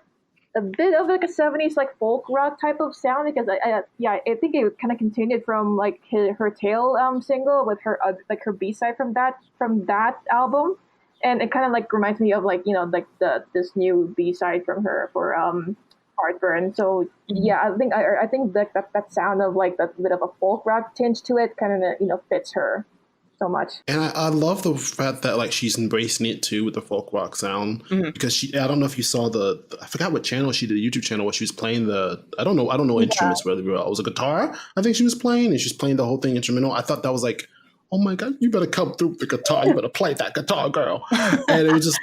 70s like folk rock type of sound, because I think it kind of continued from like her Tail single with her like her B-side from that album. And it kind of like reminds me of like, this new B-side from her for Heartburn. So yeah, I think that sound of like that bit of a folk rock tinge to it kind of fits her so much. And I love the fact that like she's embracing it too with the folk rock sound, because I don't know if you saw I forgot what channel she did, a YouTube channel where she was playing I don't know instruments really well. It was a guitar I think she was playing, and she's playing the whole thing instrumental. I thought that was like, oh my God, you better come through with the guitar. You better play that guitar, girl. And it was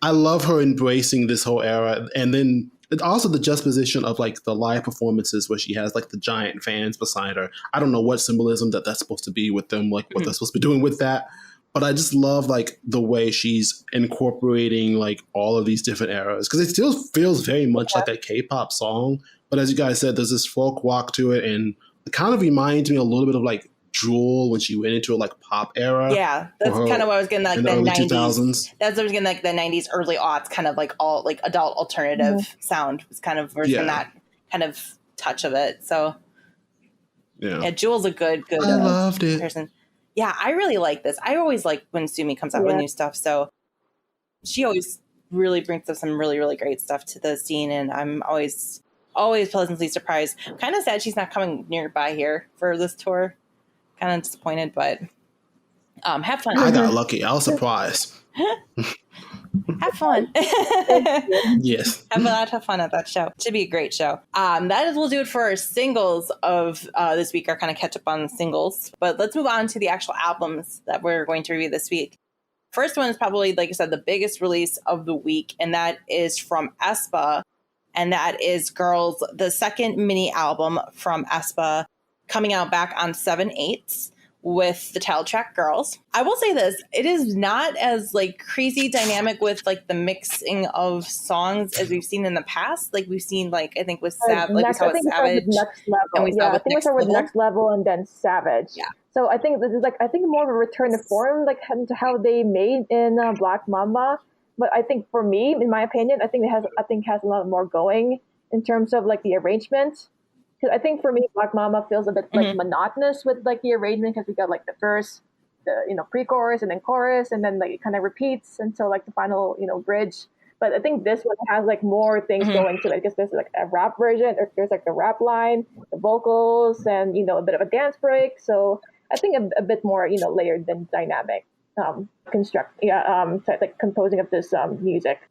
I love her embracing this whole era. And then also the juxtaposition of like the live performances where she has like the giant fans beside her. I don't know what symbolism that's supposed to be with them, like what they're supposed to be doing with that. But I just love like the way she's incorporating like all of these different eras, because it still feels very much like a K-pop song. But as you guys said, there's this folk rock to it, and it kind of reminds me a little bit of like Jewel when she went into a like pop era. Yeah, that's kind of what I was getting, like the early 90s. 2000s. That's what I was getting, like the 90s, early aughts, kind of like all like adult alternative sound was kind of version that kind of touch of it. So yeah, Jewel's a good I loved it. person. Yeah, I really like this. I always like when Sunmi comes out with new stuff. So she always really brings up some really, really great stuff to the scene, and I'm always pleasantly surprised. I'm kind of sad she's not coming nearby here for this tour. Kind of disappointed, but have fun. I got lucky. I was surprised. Have fun. Yes. Have a lot of fun at that show. Should be a great show. Will do it for our singles of this week, our kind of catch up on singles. But let's move on to the actual albums that we're going to review this week. First one is probably, like I said, the biggest release of the week, and that is from aespa, and that is Girls, the second mini album from aespa, coming out back on 7/8 with the title track Girls. I will say this, it is not as like crazy dynamic with like the mixing of songs as we've seen in the past. Like we've seen like, I think with Savage, we saw with Next Level and then Savage. Yeah. So I think this is like, more of a return to form, like to how they made in Black Mamba. But I think for me, in my opinion, I think it has a lot more going in terms of like the arrangement. I think for me, Black Mama feels a bit like monotonous with like the arrangement, because we got like the verse, the pre-chorus and then chorus, and then like it kind of repeats until like the final bridge. But I think this one has like more things going to it, because there's like a rap version, or there's like the rap line, the vocals, and a bit of a dance break. So I think a bit more layered than dynamic like composing of this music.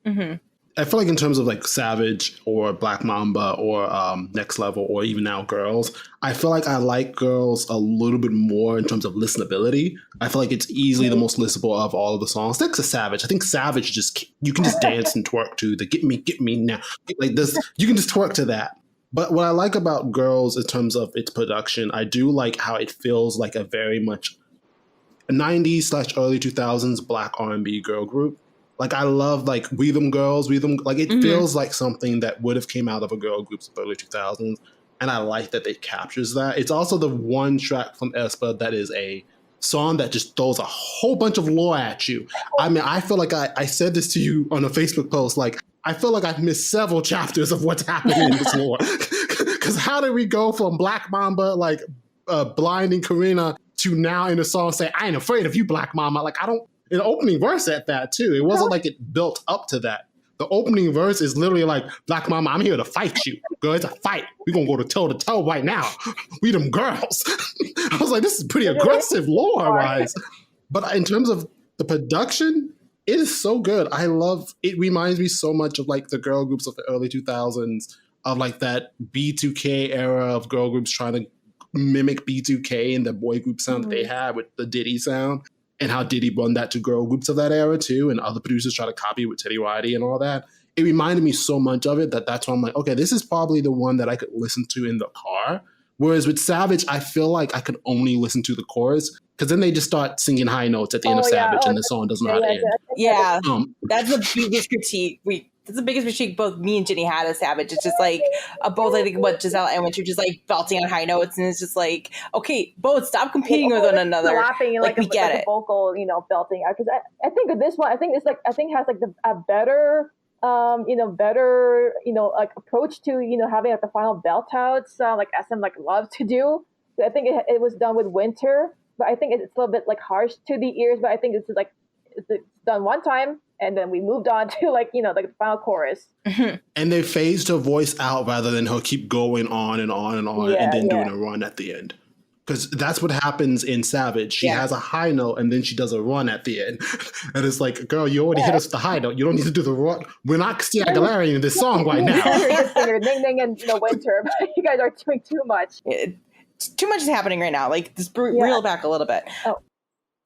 I feel like in terms of like Savage or Black Mamba or Next Level or even now Girls, I feel like I like Girls a little bit more in terms of listenability. I feel like it's easily the most listenable of all of the songs. Next to Savage, I think Savage you can just dance and twerk to the get me now. Like this, you can just twerk to that. But what I like about Girls in terms of its production, I do like how it feels like a very much 90s / early 2000s Black R&B girl group. Like I love like We Them Girls, like it feels like something that would have came out of a girl group of the early 2000s. And I like that it captures that. It's also the one track from aespa that is a song that just throws a whole bunch of lore at you. I mean, I feel like I said this to you on a Facebook post, like I feel like I've missed several chapters of what's happening in this lore. Because how did we go from Black Mamba, like blinding Karina, to now in the song say, I ain't afraid of you, Black Mama? Like, I don't, in the opening verse at that too. It wasn't like it built up to that. The opening verse is literally like, Black Mama, I'm here to fight you. Girl, it's a fight. We're going to go to toe to toe right now. We them girls. I was like, this is pretty aggressive lore-wise. But in terms of the production, it is so good. I love, it reminds me so much of like the girl groups of the early 2000s, of like that B2K era of girl groups trying to mimic B2K and the boy group sound that they had with the Diddy sound. And how Diddy run that to girl groups of that era too, and other producers try to copy with Teddy Riley and all that. It reminded me so much of it that's why I'm like, okay, this is probably the one that I could listen to in the car. Whereas with Savage, I feel like I could only listen to the chorus because then they just start singing high notes at the end of Savage and the song doesn't know how to end. Yeah, that's the biggest critique. That's the biggest critique both me and Jenny had of Savage. It's just like both, I think, what Giselle and Winter just like belting on high notes, and it's just like, okay, both stop competing with one another. Laughing, like we get it. Vocal, belting. Because I think with this one, I think it's like has like a better, like approach to having like the final belt outs, like SM like loves to do. So I think it was done with Winter, but I think it's a little bit like harsh to the ears. But I think it's like it's done one time. And then we moved on to like the final chorus. And they phased her voice out rather than her keep going on and on and on and then doing a run at the end. Because that's what happens in Savage. She has a high note and then she does a run at the end. And it's like, girl, you already hit us with the high note. You don't need to do the run. We're not Christina Aguilera in this song right now. Singer, Ding Ding and Winter. You guys are doing too much. Too much is happening right now. Like, just reel back a little bit. Oh.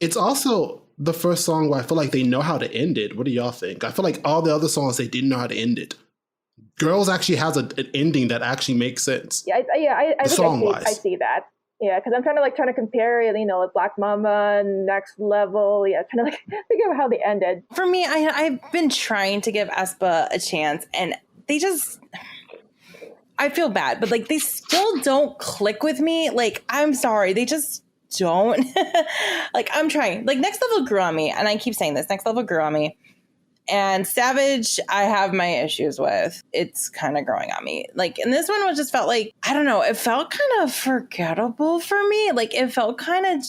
It's also the first song where I feel like they know how to end it. What do y'all think? I feel like all the other songs, they didn't know how to end it. Girls actually has an ending that actually makes sense. I song-wise. I see that. Yeah, because I'm trying to compare, like Black Mama, Next Level. Yeah, trying to figure out how they ended. For me, I've been trying to give aespa a chance, and they just, I feel bad, but like they still don't click with me. Like, I'm sorry, they just don't. Like, I'm trying. Like, Next Level grew on me, and I keep saying this. Next Level grew on me. And Savage, I have my issues with. It's kind of growing on me. Like, and this one just felt like, I don't know, it felt kind of forgettable for me. Like, it felt kind of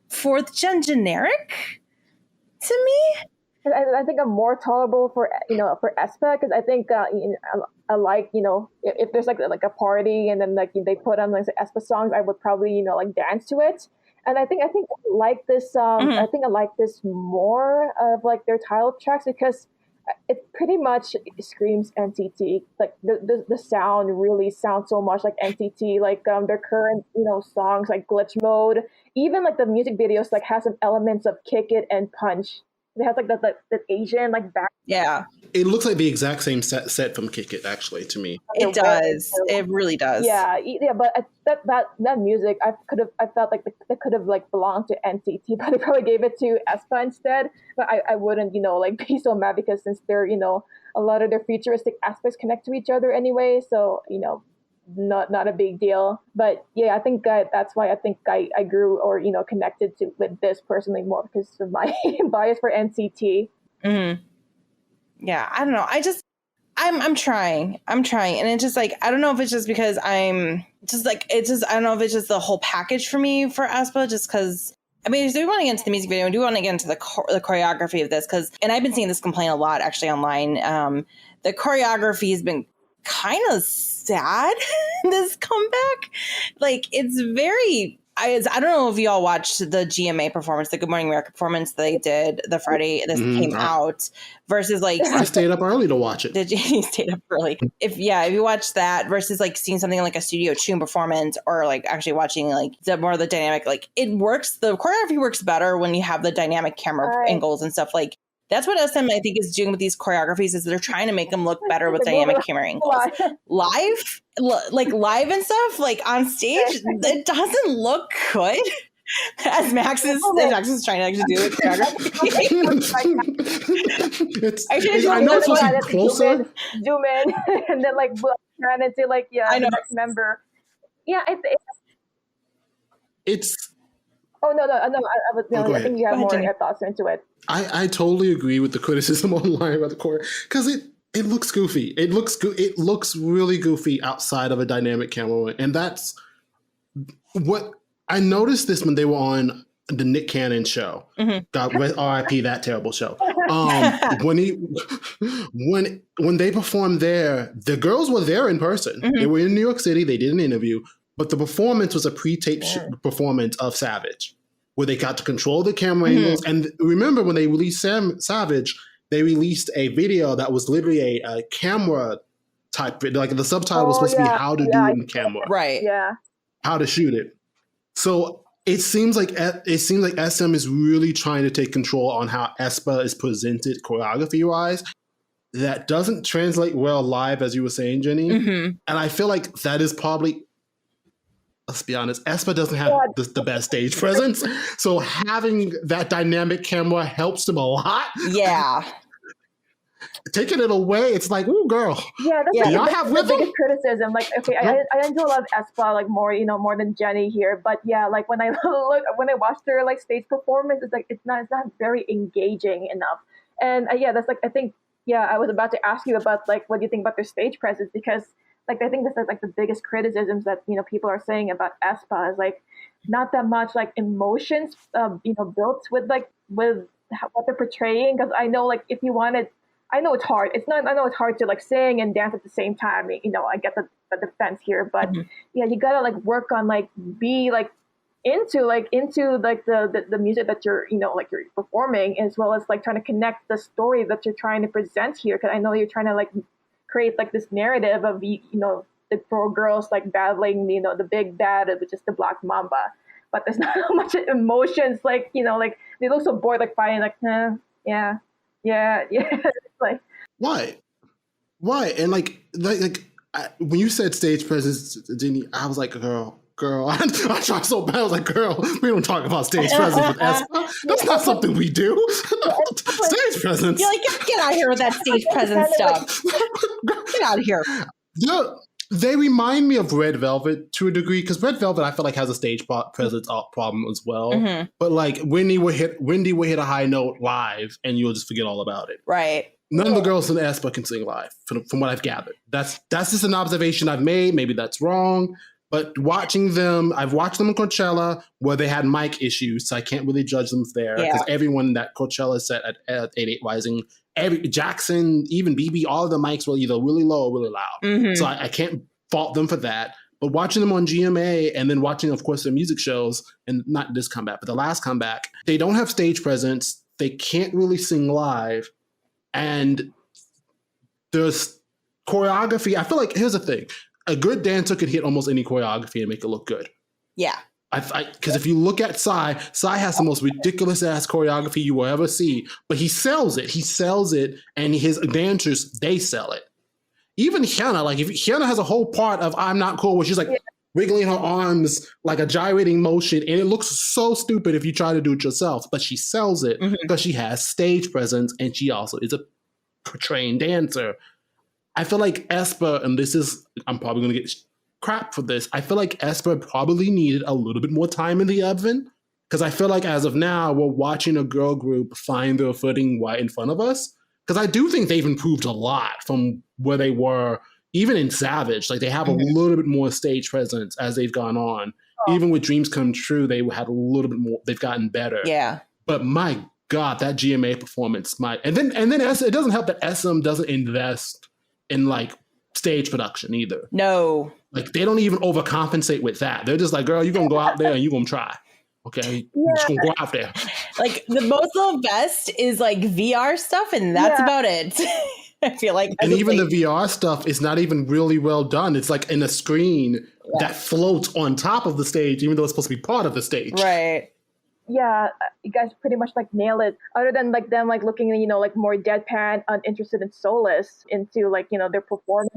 fourth gen generic to me. I think I'm more tolerable for aespa, because I think I like if there's like a party and then like they put on like aespa songs, I would probably like dance to it. And I think I like this. I think I like this more of like their title tracks, because it pretty much screams NCT. Like the sound really sounds so much like NCT. Like their current songs like Glitch Mode, even like the music videos like has some elements of Kick It and Punch. It has like the Asian like back. Yeah, it looks like the exact same set from Kick It, actually, to me. It does. It really does. Yeah. But that music, I felt like that could have like belonged to NCT, but they probably gave it to aespa instead. But I wouldn't like be so mad, because since they're a lot of their futuristic aspects connect to each other anyway, so not a big deal. But yeah, I think that's why I think I grew or connected with this personally more, because of my bias for NCT. Mm-hmm. Yeah, I don't know. I'm trying, and it's just like, I don't know if it's just because I'm just like, I don't know if it's just the whole package for me for aespa, just because. I mean, do we want to get into the music video? And do we want to get into the choreography of this? And I've been seeing this complaint a lot actually online. The choreography has been kind of sad this comeback. Like, it's very, I don't know if y'all watched the GMA performance, the Good Morning America performance they did the Friday this came out, versus like, I stayed up early to watch it. Did you stayed up early? If you watch that versus like seeing something like a Studio Tune performance, or like actually watching like the more of the dynamic, like it works. The choreography works better when you have the dynamic camera angles and stuff. Like, that's what SM, I think, is doing with these choreographies, is they're trying to make them look better with dynamic camera angles. Live and stuff, like on stage, it doesn't look good. As Max is trying to actually do it. I know it's supposed to be closer. Zoom in, and then like trying to say like, I know. Next member. Yeah, it's. Oh no! I think you have more thoughts into it. I totally agree with the criticism online about the choreo, because It looks goofy. It looks really goofy outside of a dynamic camera, and that's what I noticed. This when they were on the Nick Cannon show. God, R.I.P. that terrible show. When they performed there, the girls were there in person. They were in New York City. They did an interview, but the performance was a pre-taped performance of Savage, where they got to control the camera angles. And remember, when they released Savage, they released a video that was literally a camera type, like the subtitle was supposed to be how to do it in camera, Right? Yeah. how to shoot it. So it seems like SM is really trying to take control on how aespa is presented choreography wise. That doesn't translate well live, as you were saying, Jenny. And I feel like that is probably, let's be honest, aespa doesn't have the best stage presence. So having that dynamic camera helps them a lot. Yeah. Taking it away, it's like, ooh, girl. Yeah, that's Do y'all like, have the rhythm? biggest criticism. Like, okay, I do love aespa like more, more than Jenny here. But yeah, like when I watched her like stage performance, it's like it's not very engaging enough. And yeah, that's like I think I was about to ask you about like what do you think about their stage presence, because like I think this is like the biggest criticisms that people are saying about aespa is like not that much like emotions built with what they're portraying. Because I know like if you wanted, I know it's hard. I know it's hard to like sing and dance at the same time. I get the defense here, but yeah, you gotta like work on like be like into the music that you're you're performing, as well as like trying to connect the story that you're trying to present here. Because I know you're trying to like create like this narrative of the four girls like battling the big bad, which is the Black Mamba. But there's not much emotions. Like like they look so bored, like fighting, like yeah. Like Why? And like when you said stage presence, Jenny, I was like, girl, I tried so bad. I was like, girl, we don't talk about stage presence with aespa. That's not something we do. Stage presence. You're like, get out of here with that stage presence stuff. Get out of here. They remind me of Red Velvet to a degree, because Red Velvet I feel like has a stage presence problem as well. But like Wendy will hit a high note live, and you'll just forget all about it. Right. None of the girls in aespa can sing live, from what I've gathered. That's just an observation I've made. Maybe that's wrong. But watching them, I've watched them in Coachella where they had mic issues, so I can't really judge them there, because everyone that Coachella set at 88 Rising, Jackson, even BB, all of the mics were either really low or really loud. So I can't fault them for that. But watching them on GMA and then watching, of course, their music shows, and not this comeback, but the last comeback, they don't have stage presence. They can't really sing live. And there's choreography. I feel like, here's the thing. A good dancer could hit almost any choreography and make it look good. Yeah. Because if you look at Psy has the most ridiculous ass choreography you will ever see, but he sells it. He sells it, and his dancers, they sell it. Even Hyuna, like if Hyuna has a whole part of I'm Not Cool where she's like wiggling her arms like a gyrating motion, and it looks so stupid if you try to do it yourself, but she sells it because she has stage presence, and she also is a trained dancer. I feel like aespa, and I'm probably going to get crap for this, I feel like aespa probably needed a little bit more time in the oven, because I feel like as of now, we're watching a girl group find their footing right in front of us, because I do think they've improved a lot from where they were, even in Savage. Like they have a little bit more stage presence as they've gone on. Even with Dreams Come True, they had a little bit more, they've gotten better. Yeah. But my God, that GMA performance, and then it doesn't help that SM doesn't invest in like stage production either. No. Like they don't even overcompensate with that. They're just like, girl, you're gonna go out there and you're gonna try. Okay. You're just gonna go out there. Like the most of the best is like VR stuff, and that's about it. I feel like. And even the VR stuff is not even really well done. It's like in a screen that floats on top of the stage, even though it's supposed to be part of the stage. Right. Yeah, you guys pretty much like nail it. Other than like them like looking, like more deadpan, uninterested and soulless into like, their performance.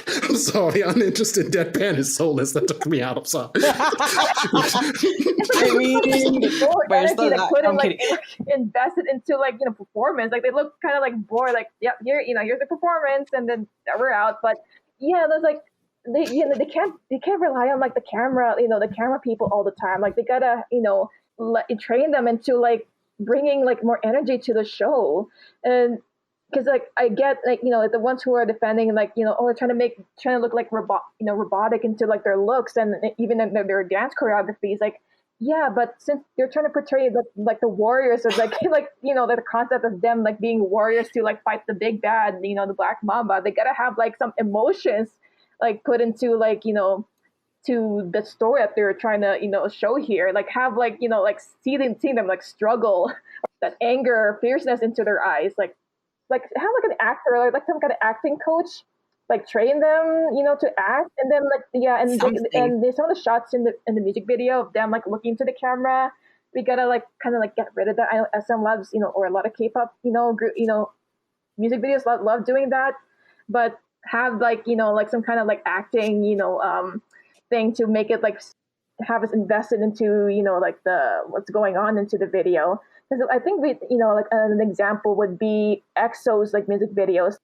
I'm sorry, uninterested, deadpan is soulless. That took me out. I'm sorry. I mean, invested into like performance. Like they look kind of like bored. Like here's the performance, and then we're out. But yeah, there's like. They can't rely on like the camera, the camera people all the time. Like they gotta, train them into like bringing like more energy to the show. And because like I get like, you know, the ones who are defending like, you know, oh, they're trying to look like robotic into like their looks and even in their dance choreographies, like, yeah, but since they're trying to portray like the warriors or like like, you know, the concept of them like being warriors to like fight the big bad, you know, the Black Mamba, they gotta have like some emotions like put into like, you know, to the story that they're trying to, you know, show here. Like have like, you know, like seeing them like struggle, that anger, fierceness into their eyes, like have like an actor, like some kind of acting coach, like train them, you know, to act. And then like, yeah, and there's some of the shots in the music video of them like looking to the camera. We gotta like kind of like get rid of that. I know SM loves, you know, or a lot of K-pop, you know, music videos love doing that, but have like, you know, like some kind of like acting, you know, thing to make it like have us invested into, you know, like what's going on into the video. Because I think you know, like an example would be EXO's like music videos.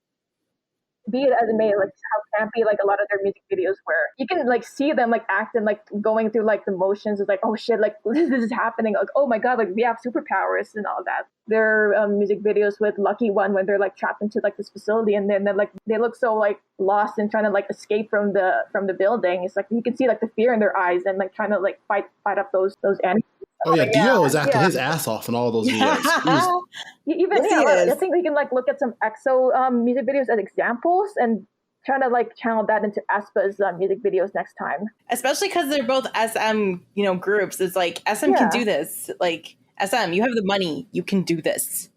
Be it as it may, like how campy like a lot of their music videos were. You can like see them like acting, like going through like the motions of like, oh shit, like this is happening. Like, oh my god, like we have superpowers and all that. Their music videos with Lucky One when they're like trapped into like this facility and then like they look so like lost and trying to like escape from the building. It's like you can see like the fear in their eyes and like trying to like fight up those enemies. Oh yeah, Dio is acting his ass off in all those videos. Even I think we can like look at some EXO music videos as examples and trying to like channel that into aespa's music videos next time. Especially because they're both SM, you know, groups. It's like SM can do this. Like SM, you have the money, you can do this.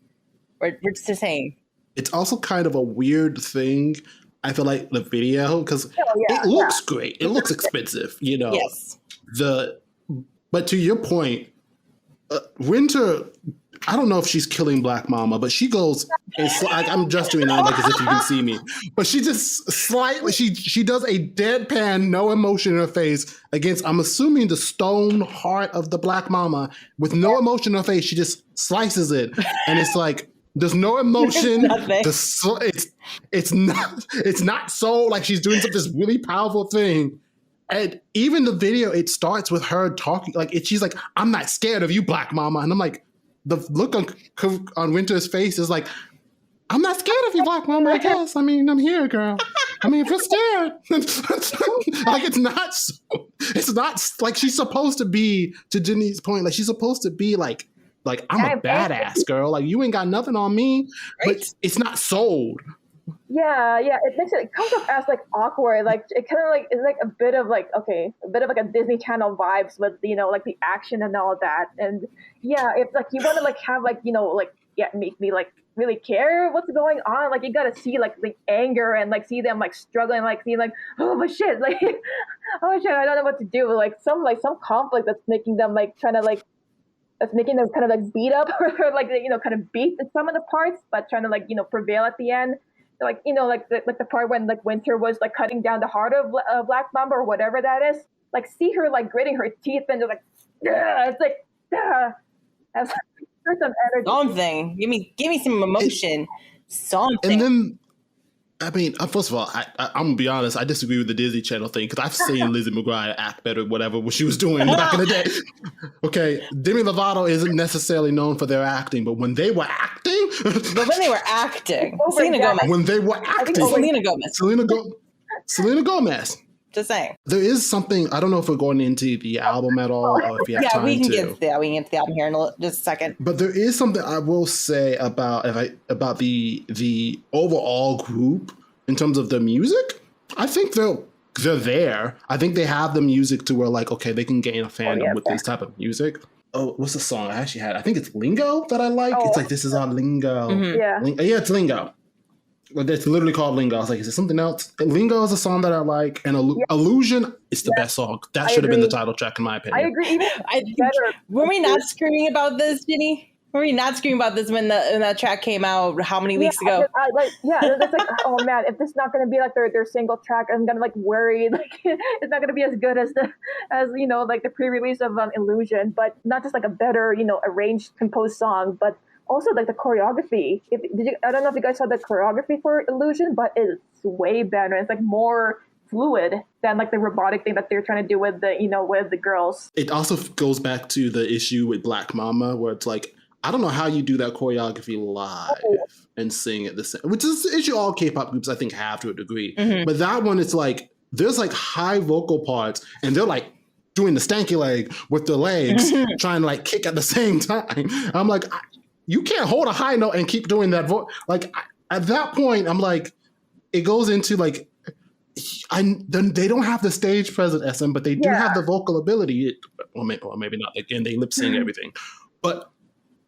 We're just saying. It's also kind of a weird thing. I feel like the video because it looks great. It looks expensive, you know. Yes. But to your point, Winter, I don't know if she's killing Black Mama, but she goes, I'm just doing that like as if you can see me. But she just slightly, she does a deadpan, no emotion in her face against, I'm assuming, the stone heart of the Black Mama with no emotion in her face. She just slices it. And it's like, there's no emotion. It's not so like she's doing this really powerful thing. And even the video, it starts with her talking, like she's like, I'm not scared of you, Black Mama. And I'm like, the look on Winter's face is like, I'm not scared of you, Black Mama, I guess. I mean, I'm here, girl. I mean, if you're scared. Like, it's not like she's supposed to be, to Jenny's point, like she's supposed to be like I'm a badass girl. Like, you ain't got nothing on me, but it's not sold. Yeah, it comes up as like awkward, like it kind of like it's like a bit of like a Disney Channel vibes with, you know, like the action and all that. And yeah, if like you want to like have like, you know, like make me like really care what's going on, like you gotta see like the anger and like see them like struggling, like see like, oh my shit, like oh shit, I don't know what to do, like some conflict that's making them like trying to like that's making them kind of like beat up or like, you know, kind of beat in some of the parts, but trying to like, you know, prevail at the end. Like, you know, like the part when like Winter was like cutting down the heart of Black Mamba or whatever that is. Like, see her like gritting her teeth and just like, it's like, that's some energy. Something. Give me some emotion. Something. And then, I mean, first of all, I'm gonna be honest. I disagree with the Disney Channel thing because I've seen Lizzie McGuire act better, whatever what she was doing back in the day. Okay, Demi Lovato isn't necessarily known for their acting, but when they were acting, Selena Gomez. When they were acting, Selena Gomez. Just saying. There is something, I don't know if we're going into the album at all or if you have time to. We can get into the album here in just a second. But there is something I will say about the overall group in terms of the music. I think they're there. I think they have the music to where like, okay, they can gain a fandom with this type of music. Oh, what's the song I actually had? I think it's Lingo that I like. It's like, this is our Lingo. Mm-hmm. Yeah, it's Lingo. It's literally called Lingo. I was like, is it something else? Lingo is a song that I like, and Illusion is the best song. That should have been the title track, in my opinion. I agree. Were we not screaming about this, Ginny? Were we not screaming about this when that track came out? How many weeks ago? That's like, oh man, if this is not going to be like their single track, I'm gonna like worry like it's not going to be as good as you know, like the pre-release of Illusion, but not just like a better, you know, arranged, composed song, but also like the choreography. I don't know if you guys saw the choreography for Illusion, but it's way better. It's like more fluid than like the robotic thing that they're trying to do with the, you know, with the girls. It also goes back to the issue with Black Mama, where it's like, I don't know how you do that choreography live and sing at the same, which is an issue all K-pop groups I think have to a degree. But that one, it's like there's like high vocal parts, and they're like doing the stanky leg with their legs, trying to like kick at the same time. I'm like, you can't hold a high note and keep doing that. Like at that point, I'm like, it goes into like, they don't have the stage presence, SM, but they do have the vocal ability. Or maybe not. Again, they lip sync everything, but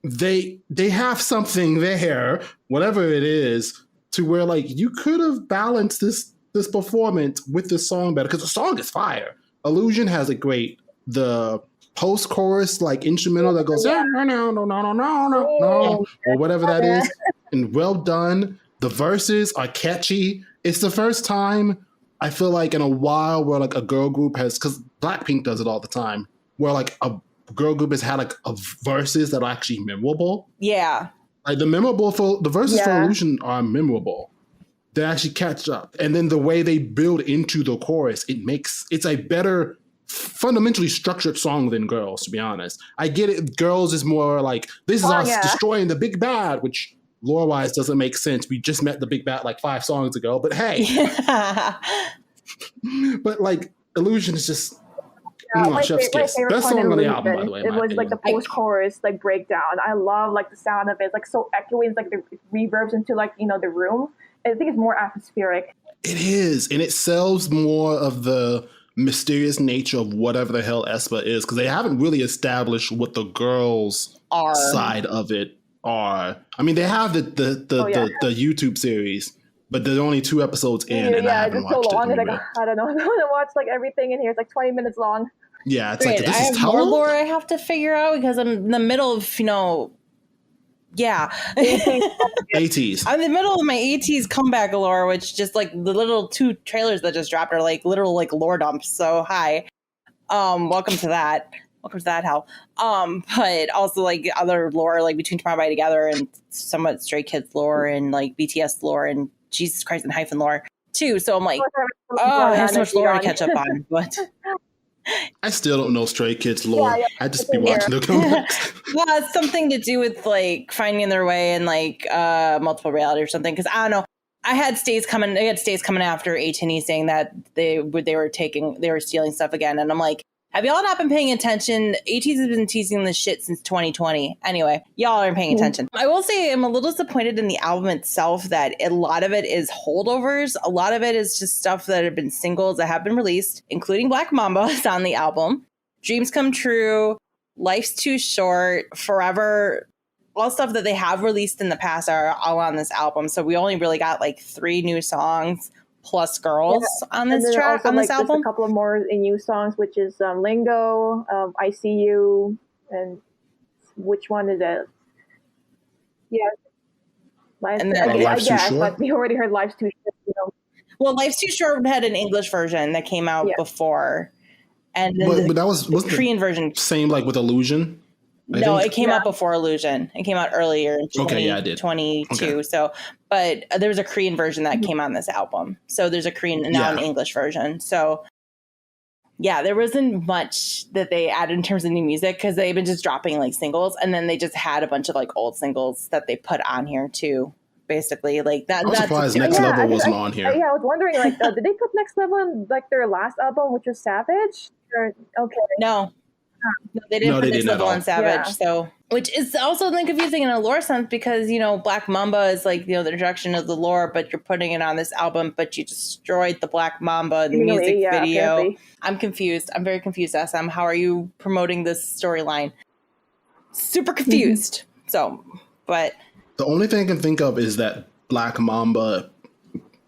they have something there, whatever it is, to where like you could have balanced this performance with the song better, because the song is fire. Illusion has the post-chorus like instrumental that goes no, or whatever that is, and well done. The verses are catchy. It's the first time I feel like in a while where like a girl group has, because Blackpink does it all the time, where like a girl group has had like a verses that are actually memorable. Yeah. Like the verses for Illusion are memorable. They actually catch up. And then the way they build into the chorus, it's a better, fundamentally structured song than Girls, to be honest. I get it. Girls is more like, this is us destroying the big bad, which lore-wise doesn't make sense. We just met the big bad like 5 songs ago, but hey. But like Illusion is just chef's kiss. Best song on the album, by the way. It was like the post-chorus like breakdown. I love like the sound of it. It's like so echoey. It's like the reverbs into like, the room. I think it's more atmospheric. It is, and it sells more of the mysterious nature of whatever the hell aespa is, because they haven't really established what the girls' side of it are. I mean, they have the YouTube series, but they're only 2 episodes in, and I haven't watched it. It's like, I don't know. I want to watch like everything in here. It's like 20 minutes long. Yeah, it's Great. like, this I is have more lore I have to figure out because I'm in the middle of, ATs. I'm in the middle of my ATs comeback lore, which just like the little 2 trailers that just dropped are like literal like lore dumps. So hi, welcome to that. Welcome to that hell. But also like other lore like between Tomorrow by Together and somewhat Stray Kids lore and like BTS lore and Jesus Christ and Hyphen lore too. So I'm like, I have so much lore to catch up on, but. I still don't know Stray Kids lore. I just be watching the comebacks. Well, it's something to do with like finding their way in like multiple reality or something. Because I don't know. I had stays coming after A-Tini saying that they were stealing stuff again, and I'm like, have y'all not been paying attention? ATs has been teasing this shit since 2020. Anyway, y'all aren't paying attention. I will say I'm a little disappointed in the album itself that a lot of it is holdovers. A lot of it is just stuff that have been singles that have been released, including Black Mamba is on the album. Dreams Come True, Life's Too Short, Forever, all stuff that they have released in the past are all on this album. So we only really got like 3 new songs plus girls on this track, on this album. Just a couple of more new songs, which is Lingo, I See You, and which one is it? Yeah. Life's Too Short? But we already heard Life's Too Short. Well, Life's Too Short had an English version that came out before. And then but that was the Korean version. Same like with Illusion? No, it came out before Illusion. It came out earlier in 2022. Okay. So, but there was a Korean version that came on this album. So there's a Korean and now an English version. So yeah, there wasn't much that they added in terms of new music because they've been just dropping like singles, and then they just had a bunch of like old singles that they put on here too. Basically, like that. I'm surprised Next Level wasn't on here. I was wondering, like, did they put Next Level in like their last album, which was Savage? No, they didn't put Next Level on Savage. So, which is also then confusing in a lore sense because Black Mamba is like the introduction of the lore, but you're putting it on this album, but you destroyed the Black Mamba music video. Apparently. I'm confused. I'm very confused, SM. How are you promoting this storyline? Super confused. So, but. The only thing I can think of is that Black Mamba.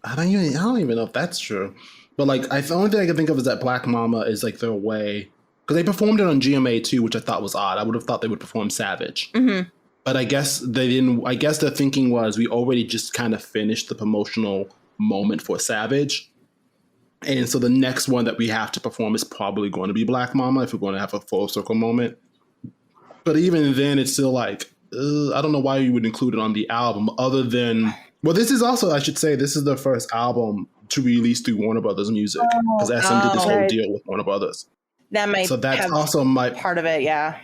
I don't even know if that's true, but like the only thing I can think of is that Black Mamba is like their way, because they performed it on GMA too, which I thought was odd. I would have thought they would perform Savage, but I guess they didn't. I guess their thinking was we already just kind of finished the promotional moment for Savage, and so the next one that we have to perform is probably going to be Black Mamba if we're going to have a full circle moment. But even then, it's still like. I don't know why you would include it on the album other than, well, this is also, I should say, this is the first album to release through Warner Brothers Music because SM did this whole deal with Warner Brothers. That might so that's also my part of it, yeah.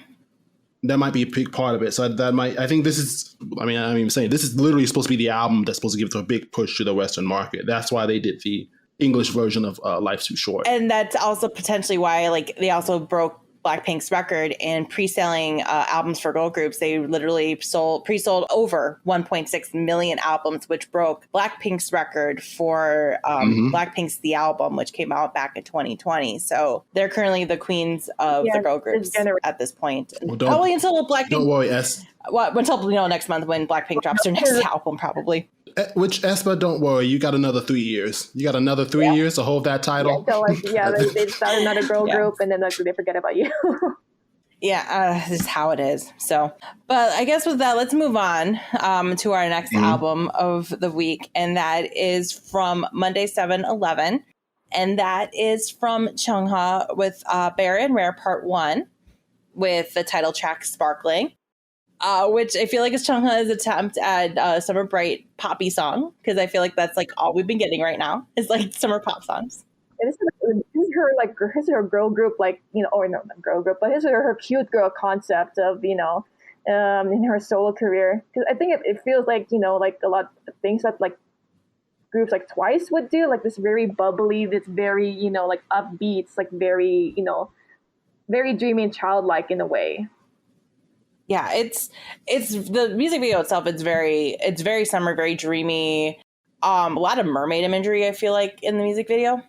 That might be a big part of it. So that might, I think this is, I mean, I'm even saying this is literally supposed to be the album that's supposed to give it a big push to the Western market. That's why they did the English version of Life's Too Short. And that's also potentially why, like, they also broke Blackpink's record in pre-selling albums for girl groups. They literally pre-sold over 1.6 million albums, which broke Blackpink's record for Blackpink's The Album, which came out back in 2020. So they're currently the queens of the girl groups at this point. Well, probably until Blackpink. Don't worry, until next month when Blackpink drops their next album, probably. Which aespa, don't worry, you got another 3 years. You got another 3 years to hold that title. Yeah, so like, they start another girl group and then like they forget about you. This is how it is. So, but I guess with that, let's move on to our next album of the week, and that is from Monday 7/11, and that is from Chunga with Bare&Rare Part 1 with the title track Sparkling. Which I feel like is Chunga's attempt at a summer bright poppy song, because I feel like that's like all we've been getting right now is like summer pop songs. And this is her girl group, like, you know, or no, not girl group, but this is her cute girl concept of, you know, in her solo career. Because I think it feels like, you know, like a lot of things that like groups like Twice would do, like this very bubbly, this very, you know, like upbeat, like very, you know, very dreamy and childlike in a way. Yeah, it's the music video itself. It's very summer, very dreamy. A lot of mermaid imagery, I feel like, in the music video.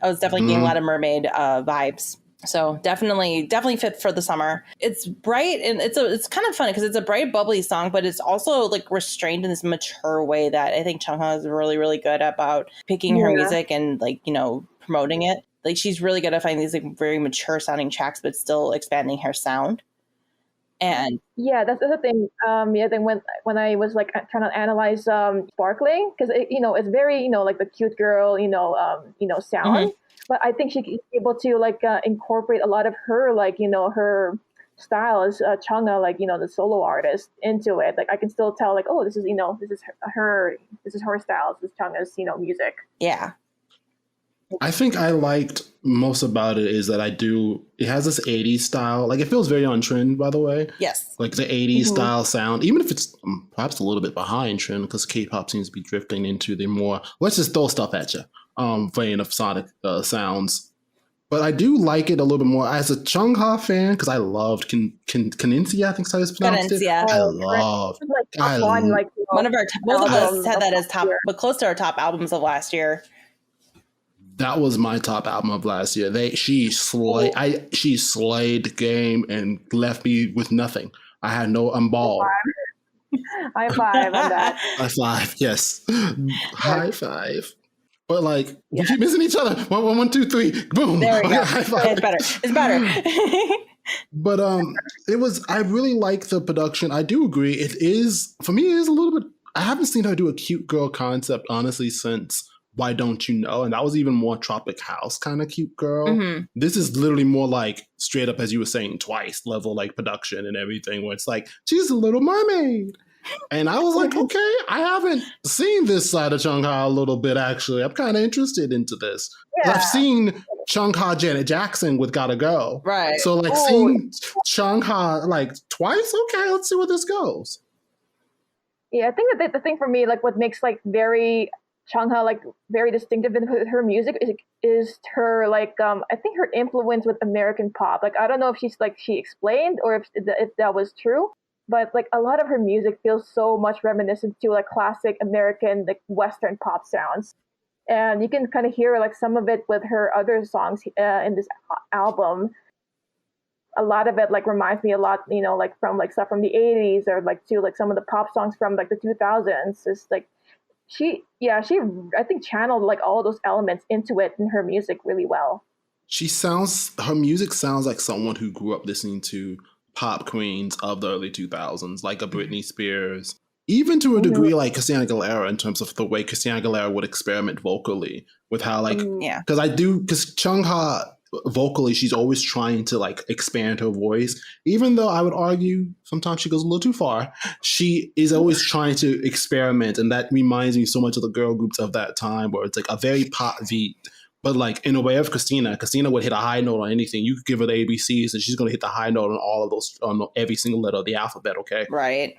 I was definitely getting a lot of mermaid vibes. So definitely fit for the summer. It's bright and it's kind of funny because it's a bright, bubbly song, but it's also like restrained in this mature way that I think Chunga is really, really good about picking her music and like, you know, promoting it. Like she's really good at finding these like very mature sounding tracks, but still expanding her sound. And yeah, that's the thing. Then when I was like trying to analyze Sparkling, because you know it's very, you know, like the cute girl, you know sound, but I think she's able to like incorporate a lot of her, like, you know, her style as Chunga, like, you know, the solo artist into it. Like I can still tell like, oh, this is, you know, this is her style, this is Chunga's, you know, music. Yeah. I think I liked most about it is that it has this 80s style. Like it feels very on trend, by the way. Yes. Like the 80s style sound, even if it's perhaps a little bit behind trend because K-pop seems to be drifting into the more, let's just throw stuff at you, vein of sonic sounds. But I do like it a little bit more as a Chungha fan because I loved Kaninsia, I think is how it's pronounced. Kaninsia. I loved. One of our both of us had that as top, but close to our top albums of last year. That was my top album of last year. She slayed the game and left me with nothing. I'm bald. High five on that. High five, yes. High five. But like we keep missing each other. 1, 2, 3, boom. There we go. High five. It's better. But I really like the production. I do agree. It is, for me, it is a little bit, I haven't seen her do a cute girl concept, honestly, since Why Don't You Know? And that was even more Tropic House kind of cute girl. This is literally more like straight up, as you were saying, Twice level like production and everything, where it's like, she's a little mermaid. And I was like, okay, I haven't seen this side of Chungha a little bit, actually. I'm kind of interested into this. Yeah. I've seen Chungha Janet Jackson with Gotta Go. Right. So like seeing Chungha like Twice, okay, let's see where this goes. Yeah, I think that the thing for me, like what makes like very Chungha like very distinctive in her music is her like I think her influence with American pop. Like I don't know if she explained or if that was true, but like a lot of her music feels so much reminiscent to like classic American like Western pop sounds, and you can kind of hear like some of it with her other songs in this album. A lot of it like reminds me a lot, you know, like from like stuff from the 80s or like to like some of the pop songs from like the 2000s. It's like she I think channeled like all those elements into it in her music really well. Her music sounds like someone who grew up listening to pop queens of the early 2000s, like a Britney Spears, even to a degree like Christina Aguilera, in terms of the way Christina Aguilera would experiment vocally with how like, because Chungha vocally, she's always trying to like expand her voice, even though I would argue sometimes she goes a little too far. She is always trying to experiment, and that reminds me so much of the girl groups of that time, where it's like a very pop beat But like in a way of Christina would hit a high note on anything. You could give her the ABCs and she's going to hit the high note on all of those, on every single letter of the alphabet. Okay. Right.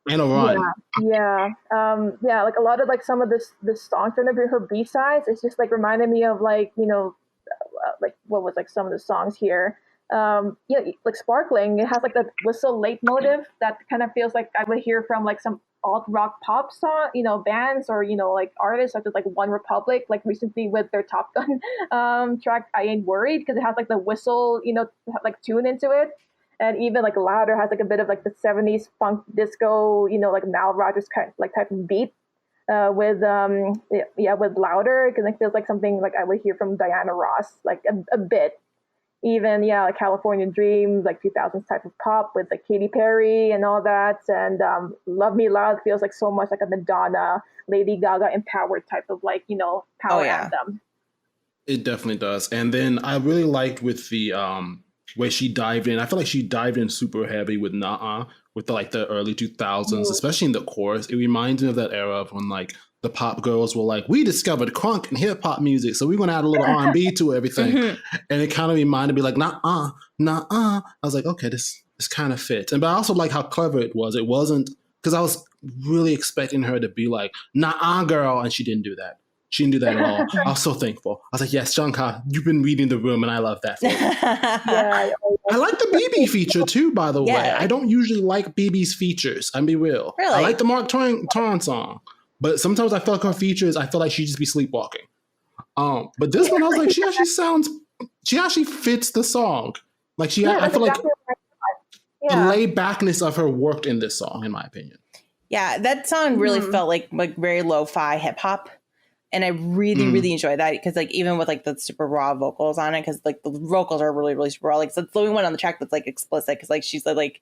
And a run. Yeah. Like a lot of like some of this songs from her B-sides, it's just like reminded me of like, like what was like some of the songs here. Like Sparkling, it has like the whistle leitmotif that kind of feels like I would hear from like some alt rock pop song, bands or like artists such as like One Republic, like recently with their Top Gun track I Ain't Worried, because it has like the whistle, like tune into it. And even like Louder has like a bit of like the 70s funk disco, like Mal Rogers kind of, like type of beat with Louder, because it feels like something like I would hear from Diana Ross, like a bit. Even like California Dreams, like 2000s type of pop with like Katy Perry and all that, and Love Me Loud feels like so much like a Madonna, Lady Gaga empowered type of like power anthem. It definitely does. And then I really liked with the where she dived in. I feel like she dived in super heavy with Nah with the early 2000s, especially in the chorus. It reminds me of that era of when like the pop girls were like, we discovered crunk and hip hop music, so we're gonna add a little R&B to everything. And it kind of reminded me like, nah. I was like, okay, this kind of fits. And but I also like how clever it was. It wasn't, because I was really expecting her to be like, nah, girl, and she didn't do that. She didn't do that at all. I was so thankful. I was like, yes, Chunga, you've been reading the room, and I love that for you. I like the BB feature too, by the way. I don't usually like BB's features. I'm be real. Really? I like the Mark Twain song. But sometimes I feel like her features, I feel like she'd just be sleepwalking. But this one, I was like, she actually fits the song. Like I feel like the laid backness of her worked in this song, in my opinion. Yeah, that song really felt like very lo-fi hip hop. And I really, really enjoyed that, because like even with like the super raw vocals on it, because like the vocals are really, really super raw. Like, so it's the only one on the track that's like explicit, because like she's like,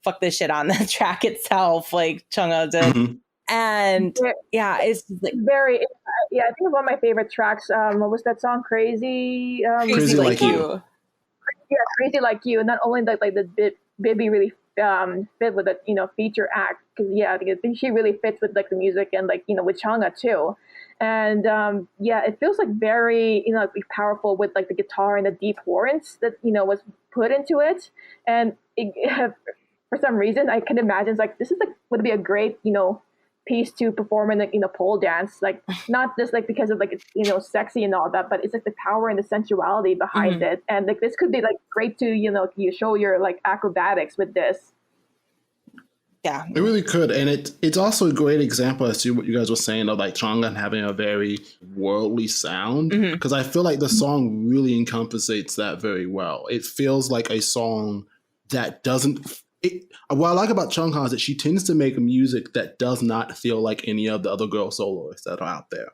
fuck this shit on the track itself, like Chunga did. And it's like very, I think it's one of my favorite tracks. What was that song? Crazy Like You. Yeah, Crazy Like You. And not only that, like the Bibby really fit with the feature act, because I think she really fits with like the music and like with Chunga too. And it feels like very like powerful with like the guitar and the deep horns that was put into it. And for some reason I can imagine like this is like would be a great piece to perform in the pole dance, like not just like because of like it's sexy and all that, but it's like the power and the sensuality behind it. And like this could be like great to you show your like acrobatics with this. Yeah, it really could. And it's also a great example as to what you guys were saying of like Chunga having a very worldly sound, because I feel like the song really encompasses that very well. It feels like a song that doesn't. What I like about Chunga is that she tends to make music that does not feel like any of the other girl soloists that are out there.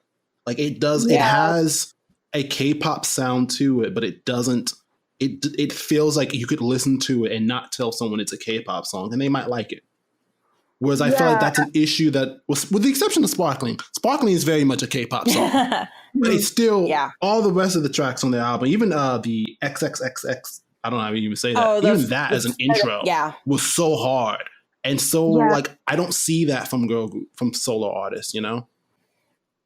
Like it does, it has a K-pop sound to it, but it doesn't. It feels like you could listen to it and not tell someone it's a K-pop song, and they might like it. Whereas I feel like that's an issue that was, with the exception of Sparkling. Sparkling is very much a K-pop song. But it's still all the rest of the tracks on the album, even the XXXX. I don't know how you even say that. Even that as an intro was so hard. And so like I don't see that from solo artists,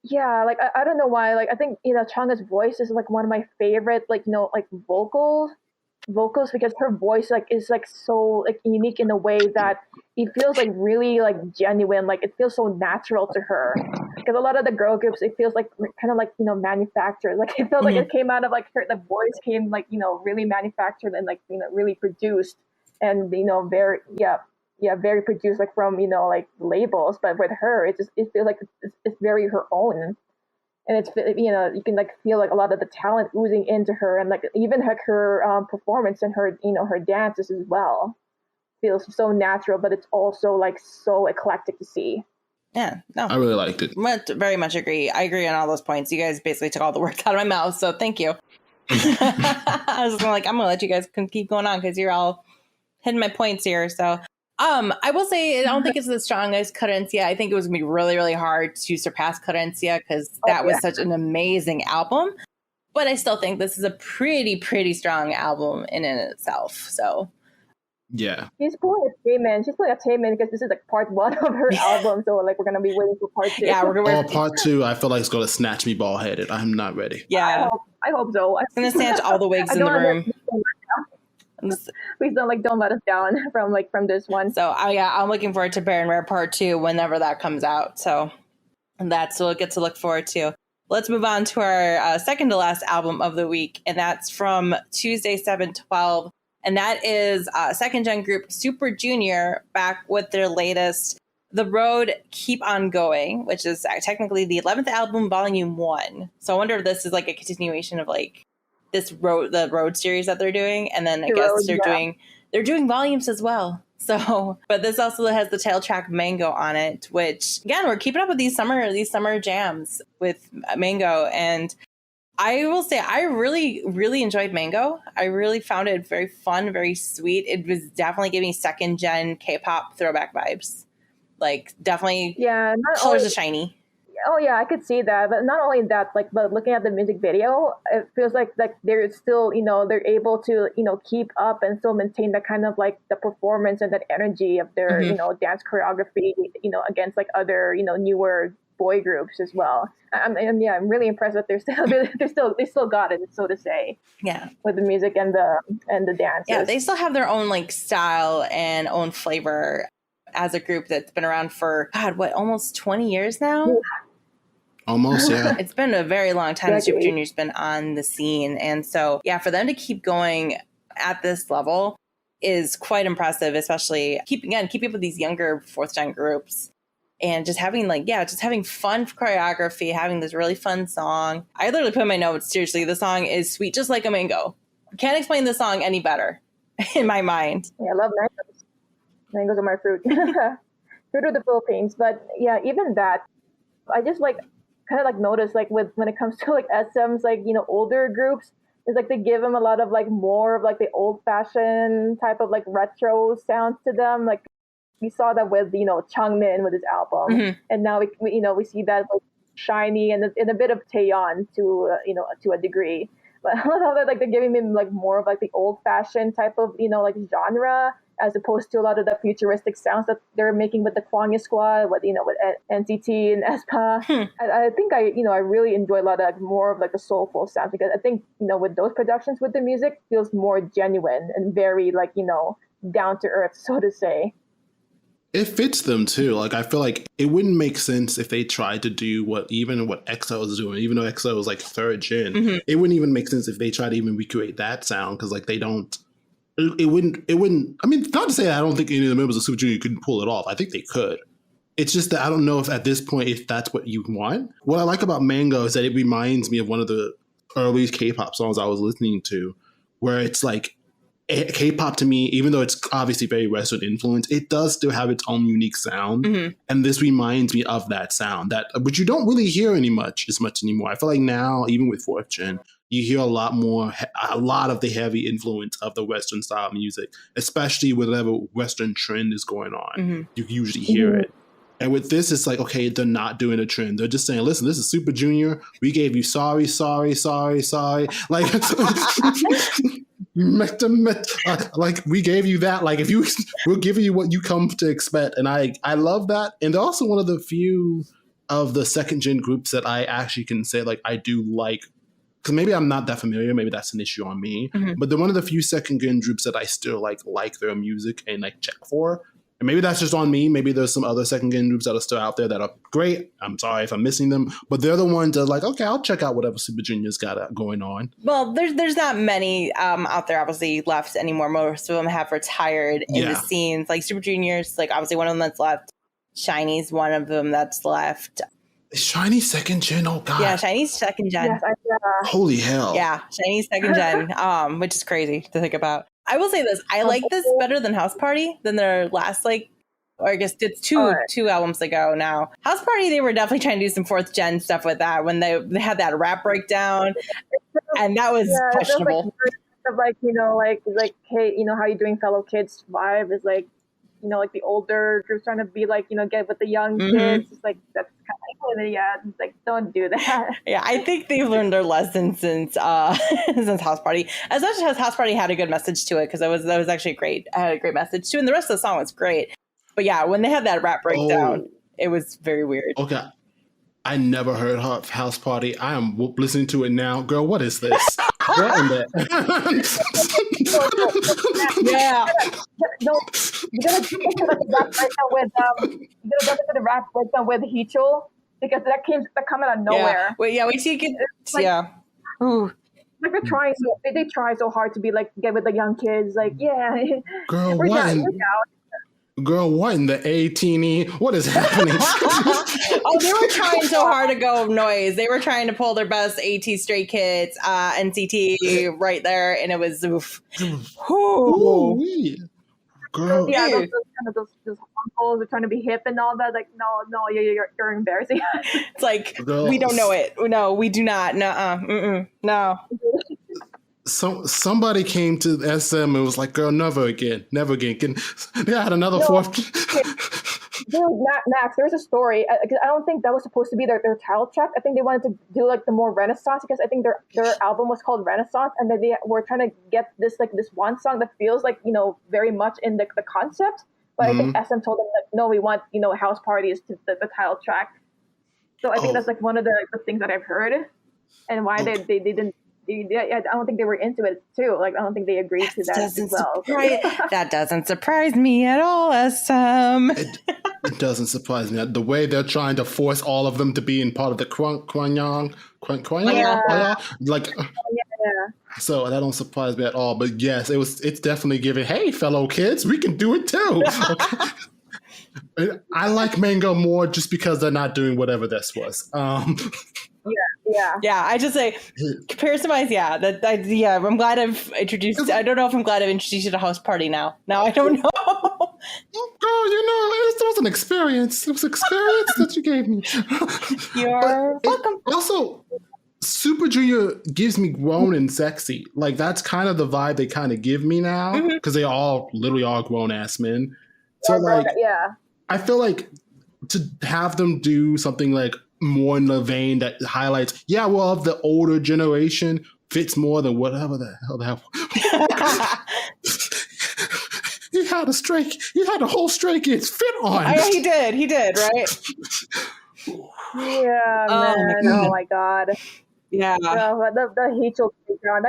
Yeah, like I don't know why. Like I think Chunga's voice is like one of my favorite like like vocals, because her voice like is like so like unique in a way that it feels like really like genuine. Like it feels so natural to her. Because a lot of the girl groups, it feels like kind of like manufactured. Like it feels like it came out of like the voice came like really manufactured and like really produced and very very produced like from like labels. But with her, it feels like it's very her own. And it's you can like feel like a lot of the talent oozing into her, and like even like her performance and her her dances as well feels so natural, but it's also like so eclectic to see. Yeah, no, I really liked it. Very much agree. I agree on all those points. You guys basically took all the words out of my mouth, so thank you. I was like, I'm gonna let you guys keep going on because you're all hitting my points here. So I will say I don't think it's the strongest Cadencia. I think it was gonna be really, really hard to surpass Cadencia because that was such an amazing album. But I still think this is a pretty strong album in and of itself. So Yeah. She's pulling a Taemin. She's pulling a Taemin because this is like part 1 of her album. So like we're gonna be waiting for part 2. Yeah, we're Oh, part 2, I feel like it's gonna snatch me bald headed. I'm not ready. Yeah, I hope so. it's gonna snatch all the wigs I in the don't room. Please don't let us down from this one. So I'm looking forward to Bare&Rare Part 2 whenever that comes out. So that's what we'll get to look forward to. Let's move on to our second to last album of the week, and that's from Tuesday 7/12, and that is second gen group Super Junior back with their latest The Road Keep On Going, which is technically the 11th album, Volume 1. So I wonder if this is like a continuation of like the road series that they're doing, and then I guess they're doing volumes as well. So, but this also has the title track Mango on it, which again, we're keeping up with these summer jams with Mango. And I will say I really, really enjoyed Mango. I really found it very fun, very sweet. It was definitely giving second gen K-pop throwback vibes. Like definitely colors of shiny. Oh yeah, I could see that. But not only that, like, but looking at the music video, it feels like they're still, they're able to, keep up and still maintain that kind of like the performance and that energy of their, dance choreography, against like other, newer boy groups as well. I'm really impressed that they still got it, so to say. Yeah, with the music and the dances. Yeah, they still have their own like style and own flavor as a group that's been around for almost 20 years now. Yeah. Almost, yeah. It's been a very long time that Super Junior's been on the scene. And so, yeah, for them to keep going at this level is quite impressive, especially keeping up with these younger fourth gen groups and just having fun choreography, having this really fun song. I literally put in my notes, seriously, the song is sweet, just like a mango. Can't explain the song any better in my mind. Yeah, I love mangoes. Mangoes are my fruit. Fruit of the Philippines. But yeah, even that, I just like kind of like notice like when it comes to like SM's like older groups, it's like they give them a lot of like more of like the old fashioned type of like retro sounds to them. Like we saw that with Changmin with his album, and now we see that like shiny and a bit of Taeyeon to a degree. But I love how that like they're giving him like more of like the old fashioned type of like genre, as opposed to a lot of the futuristic sounds that they're making with the Kwangya Squad, with NCT and aespa. I think I really enjoy a lot of more of like the soulful sounds, because I think with those productions with the music feels more genuine and very like down to earth, so to say. It fits them too. Like I feel like it wouldn't make sense if they tried to do what EXO was doing, even though EXO was like third gen. It wouldn't even make sense if they tried to even recreate that sound, because like they don't. It wouldn't. I mean, not to say that I don't think any of the members of Super Junior couldn't pull it off. I think they could. It's just that I don't know if at this point if that's what you want. What I like about Mango is that it reminds me of one of the early K-pop songs I was listening to, where it's like K-pop to me, even though it's obviously very Western influenced, it does still have its own unique sound. And this reminds me of that sound, which you don't really hear as much anymore. I feel like now, even with fourth gen, you hear a lot of the heavy influence of the Western style music, especially whatever Western trend is going on. You usually hear it. And with this, it's like, okay, they're not doing a trend. They're just saying, listen, this is Super Junior. We gave you sorry. Like, like we gave you that. Like, we're giving you what you come to expect. And I love that. And they're also one of the few of the second gen groups that I actually can say, like, I do like. Because maybe I'm not that familiar. Maybe that's an issue on me. But they're one of the few second gen groups that I still like their music and like check for. And maybe that's just on me. Maybe there's some other second gen groups that are still out there that are great. I'm sorry if I'm missing them. But they're the ones that are like, okay, I'll check out whatever Super Junior's got going on. Well, there's not many out there obviously left anymore. Most of them have retired in the scenes. Like Super Junior's like obviously one of them that's left. SHINee's one of them that's left. SHINee second gen? Oh god. Yeah, SHINee's second gen. Yes, holy hell. Yeah, SHINee's second gen, which is crazy to think about. I will say this, I like this better than House Party, than their last or I guess it's two albums ago now. House Party, they were definitely trying to do some fourth gen stuff with that when they had that rap breakdown, and that was questionable. Like hey, how you doing, fellow kids vibe is like, like the older groups trying to be like, get with the young kids. It's like that's kind of Yeah, like don't do that. Yeah, I think they've learned their lesson since since House Party. As much as House Party had a good message to it, because that was actually great. I had a great message too, and the rest of the song was great. But yeah, when they had that rap breakdown, it was very weird. Okay. I never heard House Party. I am listening to it now. Girl, what is this? What in the... Yeah. No, you're gonna do the rap breakdown with Hicho because that come out of nowhere. Yeah. Wait till you get. Like- yeah. Ooh. Like they're trying they try so hard to be like get with the young kids. Like Girl, what in the A-teeny? What is happening? Oh, they were trying so hard to go noise. They were trying to pull their best AT Stray Kids, NCT right there, and it was oof. Ooh, girl. Yeah, those uncles are trying to be hip and all that. Like, no, you're embarrassing. It's like Girl. we don't know it. No, we do not. No. Somebody came to SM and was like, "Girl, never again." They had another fourth. Dude, Max, there's a story. I don't think that was supposed to be their title track. I think they wanted to do like the more Renaissance because I think their album was called Renaissance, and then they were trying to get this one song that feels like very much in the concept. But I think SM told them like, no, we want House Party is the title track. So I think that's like one of the things that I've heard, and why they didn't. I don't think they were into it too. Like I don't think they agreed to that as well. That doesn't surprise me at all, SM. It doesn't surprise me. The way they're trying to force all of them to be in part of the Kwanyang, so that don't surprise me at all. But yes, it's definitely giving, hey, fellow kids, we can do it too. Okay. I like Mango more just because they're not doing whatever this was. Yeah. I just say comparison-wise, I'm glad I've introduced. I don't know if I'm glad I've introduced you to House Party now. Now I don't know. Girl, it was an experience. It was an experience that you gave me. You're welcome. Also, Super Junior gives me grown and sexy. Like that's kind of the vibe they kind of give me now because they all literally are grown ass men. So I feel like to have them do something like more in the vein that highlights, of the older generation fits more than whatever the hell that He had a whole Stray Kids fit on. He did, right? Yeah, man. Oh my god. Yeah. The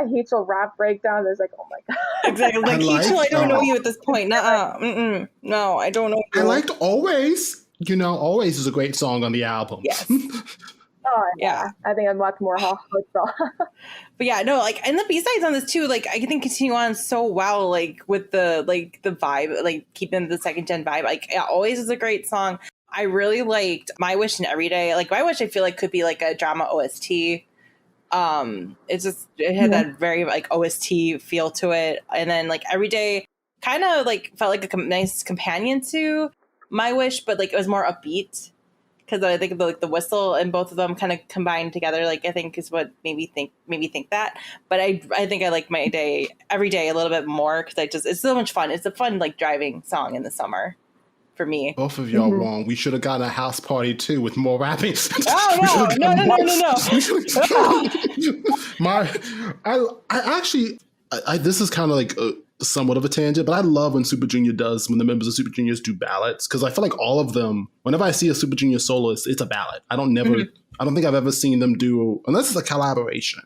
Hicho rap breakdown is like, oh my god. Exactly. Like Hicho, I don't know you at this point. No, I don't know you. I liked Always. Always is a great song on the album. Yes. Oh yeah. I think I'm much more hot. But yeah, no, like, and the B-sides on this too, like, I can continue on so well, like, with the vibe, like, keeping the second gen vibe. Like, Always is a great song. I really liked My Wish and Everyday. Like, My Wish, I feel like could be like a drama OST. It had that very like OST feel to it. And then like Everyday kind of like felt like a nice companion to My Wish, but like it was more upbeat. Because I think the whistle and both of them kind of combined together, like I think is what made me think that. But I think I like Every Day a little bit more because it's so much fun. It's a fun like driving song in the summer for me. Both of y'all wrong. We should have gotten a House Party too with more rapping. Oh no! This is kind of like somewhat of a tangent, but I love when when the members of Super Juniors do ballads because I feel like all of them, whenever I see a Super Junior soloist, it's a ballad. I don't think I've ever seen them do, unless it's a collaboration.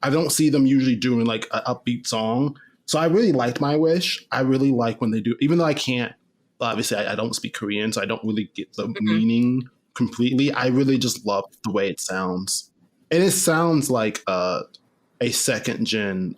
I don't see them usually doing like an upbeat song. So I really liked My Wish. I really like when they do, even though I can't, obviously I don't speak Korean, so I don't really get the meaning completely. I really just love the way it sounds. And it sounds like a second gen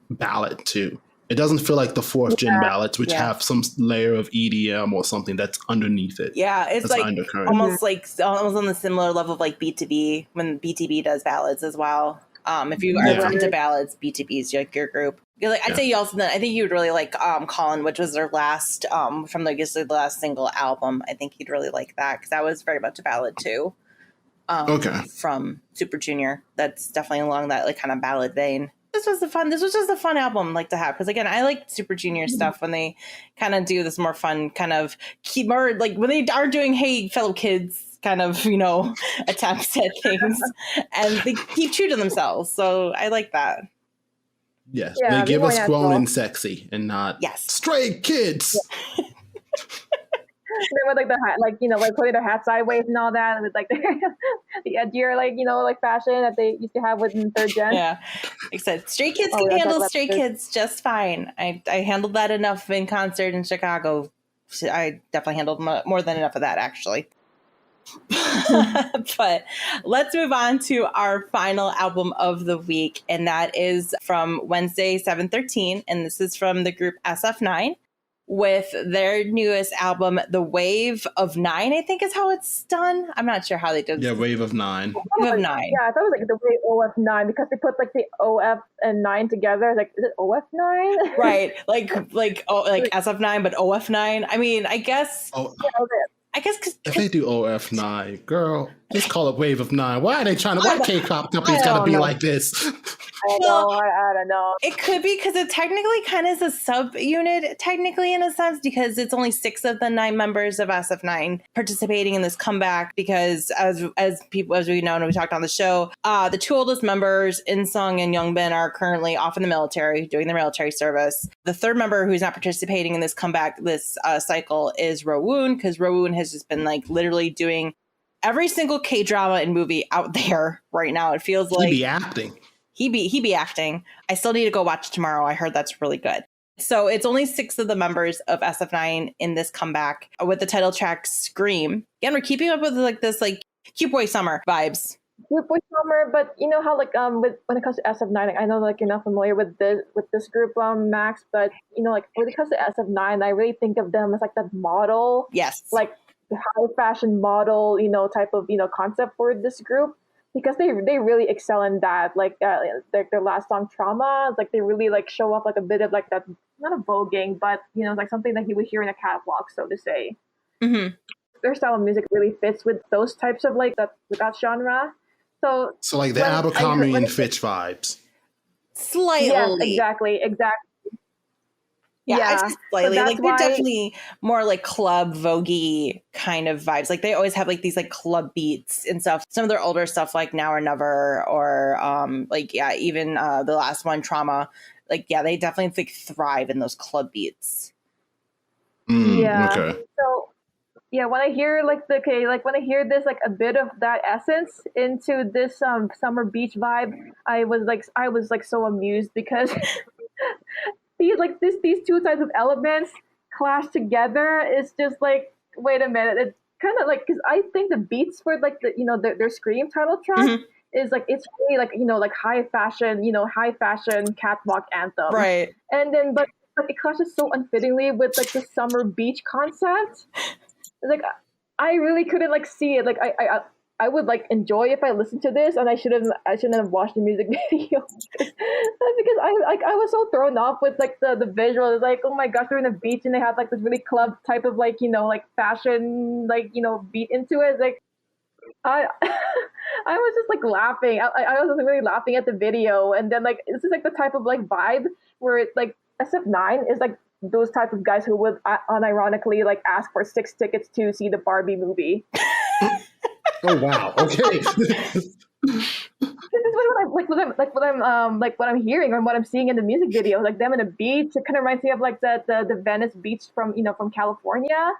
ballad too. It doesn't feel like the fourth gen ballads, which have some layer of EDM or something that's underneath it. Yeah, it's like almost on the similar level of like BTB when BTB does ballads as well. If you are into ballads, BTB is like your group. Like I'd say you also I think you'd really like Colin, which was their last from the last single album. I think you'd really like that because that was very much a ballad too. From Super Junior, that's definitely along that like kind of ballad vein. This was just a fun album like to have because again I like Super Junior stuff when they kind of do this more fun kind of keep more like when they are doing hey fellow kids kind of, attempts at things, and they keep true to themselves. So I like that. Yes, Yeah, they give us natural. grown and sexy, and not stray kids. They with like the hat, like putting their hat sideways and all that, with like the edgier, like fashion that they used to have within third gen. Yeah, except stray kids can handle stray kids just fine. I handled that enough in concert in Chicago. I definitely handled more than enough of that, actually. But let's move on to our final album of the week, and that is from Wednesday 7/13, and this is from the group SF9 with their newest album, The Wave of 9, I think is how it's done. I'm not sure how they did. Yeah, Wave of 9. Wave of 9. Yeah, I thought it was like the Wave OF9 because they put like the OF and 9 together. Like, is it OF9? Right, like SF9, but OF9. I mean, I guess. Oh. I guess cause if they do OF9, girl, just call it Wave of 9. Why are they trying to? Why K-pop companies got to be like this? I don't know. It could be because it technically kind of is a sub-unit, technically, in a sense, because it's only 6 of the 9 members of SF9 participating in this comeback. Because as we know and we talked on the show, the 2 oldest members, In-sung and Youngbin, are currently off in the military doing their military service. The 3rd member who's not participating in this comeback this cycle is Rowoon, because Rowoon has just been like literally doing every single K-drama and movie out there right now. It feels like he be acting. He be acting. I still need to go watch tomorrow. I heard that's really good. So it's only 6 of the members of SF9 in this comeback with the title track Scream. Again, we're keeping up with this cute boy summer vibes. Cute boy summer, but you know how when it comes to SF9, I know you're not familiar with this group, Max, but when it comes to SF9, I really think of them as like that model. Yes. Like the high fashion model, type of concept for this group. Because they really excel in that, their last song Trauma, like they really show off a bit of that, not a voguing, but something that you would hear in a catwalk, so to say. Mm-hmm. Their style of music really fits with those types of with that genre. So like the Abercrombie and Fitch vibes. Slightly. Yes, exactly. Yeah, I just slightly. So they're definitely more like club voguey kind of vibes. Like they always have these club beats and stuff. Some of their older stuff like Now or Never, or even the last one, Trauma. They definitely thrive in those club beats. Yeah. Okay. So yeah, when I hear when I hear this a bit of that essence into this summer beach vibe, I was so amused because these 2 types of elements clash together. It's just wait a minute. It's kind of because I think the beats for their Scream title track is it's really high fashion catwalk anthem. Right. And then but it clashes so unfittingly with the summer beach concept. It's I really couldn't see it. I would enjoy if I listened to this, and I shouldn't have watched the music video because I was so thrown off with the visual. It's oh my gosh, they're in a beach and they have this really club type of fashion beat into it. It's I was just laughing. I was really laughing at the video, and then this is the type of vibe where it's SF9 is those type of guys who would unironically ask for 6 tickets to see the Barbie movie. Oh wow! Okay. This is what I'm hearing or what I'm seeing in the music video. Them in a beach. It kind of reminds me of the Venice beach from California,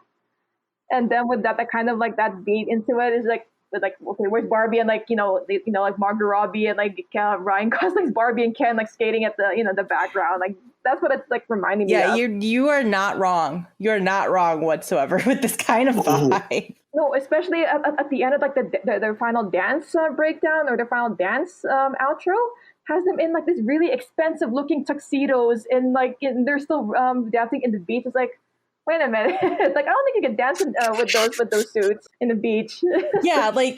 and then with that kind of that beat into it is okay, where's Barbie and Margot Robbie and Ryan Gosling's Barbie and Ken skating at the the background. That's what it's reminding me of. Yeah, you are not wrong. You're not wrong whatsoever with this kind of vibe. No, especially at the end of their final dance breakdown or their final dance outro has them in this really expensive looking tuxedos and they're still dancing in the beach. It's wait a minute. I don't think you can dance with those suits in the beach. Yeah, they